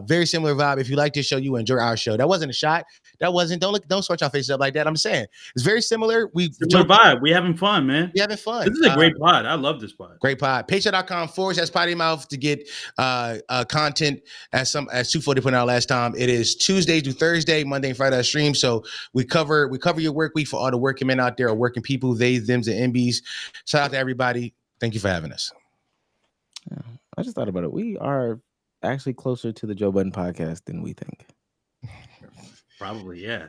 Very similar vibe. If you like this show, you enjoy our show. That wasn't a shot. That wasn't. Don't sort your faces up like that. I'm saying it's very similar. Similar vibe. We having fun, man. We having fun. This is a great pod. I love this pod. Great pod. Patreon.com/Potty Mouth to get content as 240 put out last time. It is Tuesday through Thursday, Monday and Friday stream. So we cover your work week for all the working men out there or working people, they, thems, and MBs. Shout out to everybody. Thank you for having us. Yeah, I just thought about it. We are actually closer to the Joe Budden podcast than we think. Probably, yeah.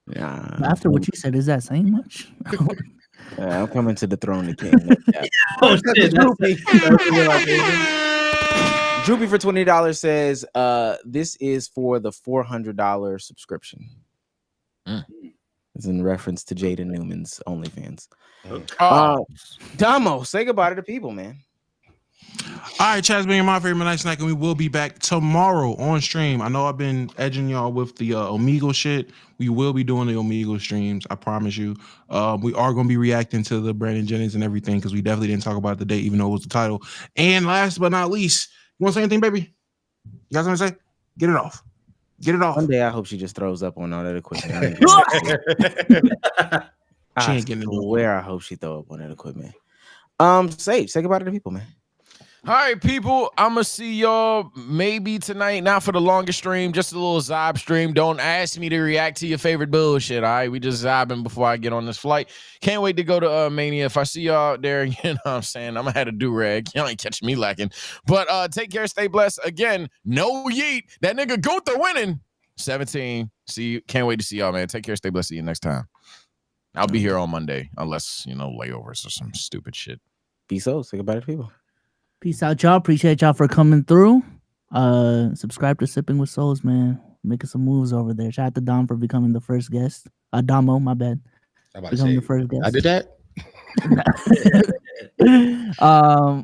Yeah. After what you said, is that saying much? I'm coming to the throne of king. Oh shit! Droopy for $20 says, this is for the $400 subscription. It's in reference to Jaden Newman's OnlyFans. Domo, say goodbye to the people, man. All right, Chad's being my favorite night snack, and we will be back tomorrow on stream. I know I've been edging y'all with the Omegle shit. We will be doing the Omegle streams. I promise you. We are going to be reacting to the Brandon Jennings and everything because we definitely didn't talk about it today, even though it was the title. And last but not least, you want to say anything, baby? You guys want to say? Get it off. Get it off. One day I hope she just throws up on all that equipment. I swear I hope she throw up on that equipment. Sage, say goodbye to the people, man. All right, people, I'm going to see y'all maybe tonight, not for the longest stream, just a little Zob stream. Don't ask me to react to your favorite bullshit, all right? We just zobbing before I get on this flight. Can't wait to go to Mania. If I see y'all there, you know what I'm saying? I'm going to have a do-rag. Y'all ain't catching me lacking. But take care, stay blessed. Again, no yeet. That nigga Gunther winning. 17. See you. Can't wait to see y'all, man. Take care, stay blessed. See you next time. I'll be here on Monday, unless, layovers or some stupid shit. Peace out. Say goodbye to people. Peace out, y'all. Appreciate y'all for coming through. Subscribe to Sipping with Souls, man. Making some moves over there. Shout out to Dom for becoming the first guest. Domo, my bad. Becoming the first guest. I did that.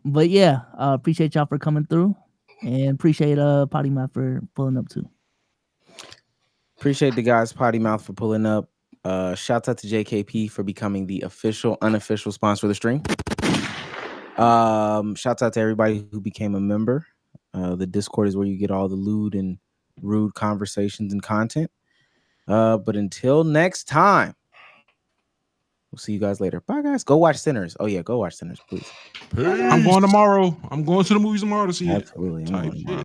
But yeah, appreciate y'all for coming through, and appreciate Potty Mouth for pulling up too. Appreciate the guys Potty Mouth for pulling up. Shouts out to JKP for becoming the unofficial sponsor of the stream. Shouts out to everybody who became a member. The Discord is where you get all the lewd and rude conversations and content. But until next time, we'll see you guys later. Bye, guys. Go watch Sinners. Oh yeah, go watch Sinners, please. I'm going tomorrow. I'm going to the movies tomorrow to see it. Absolutely.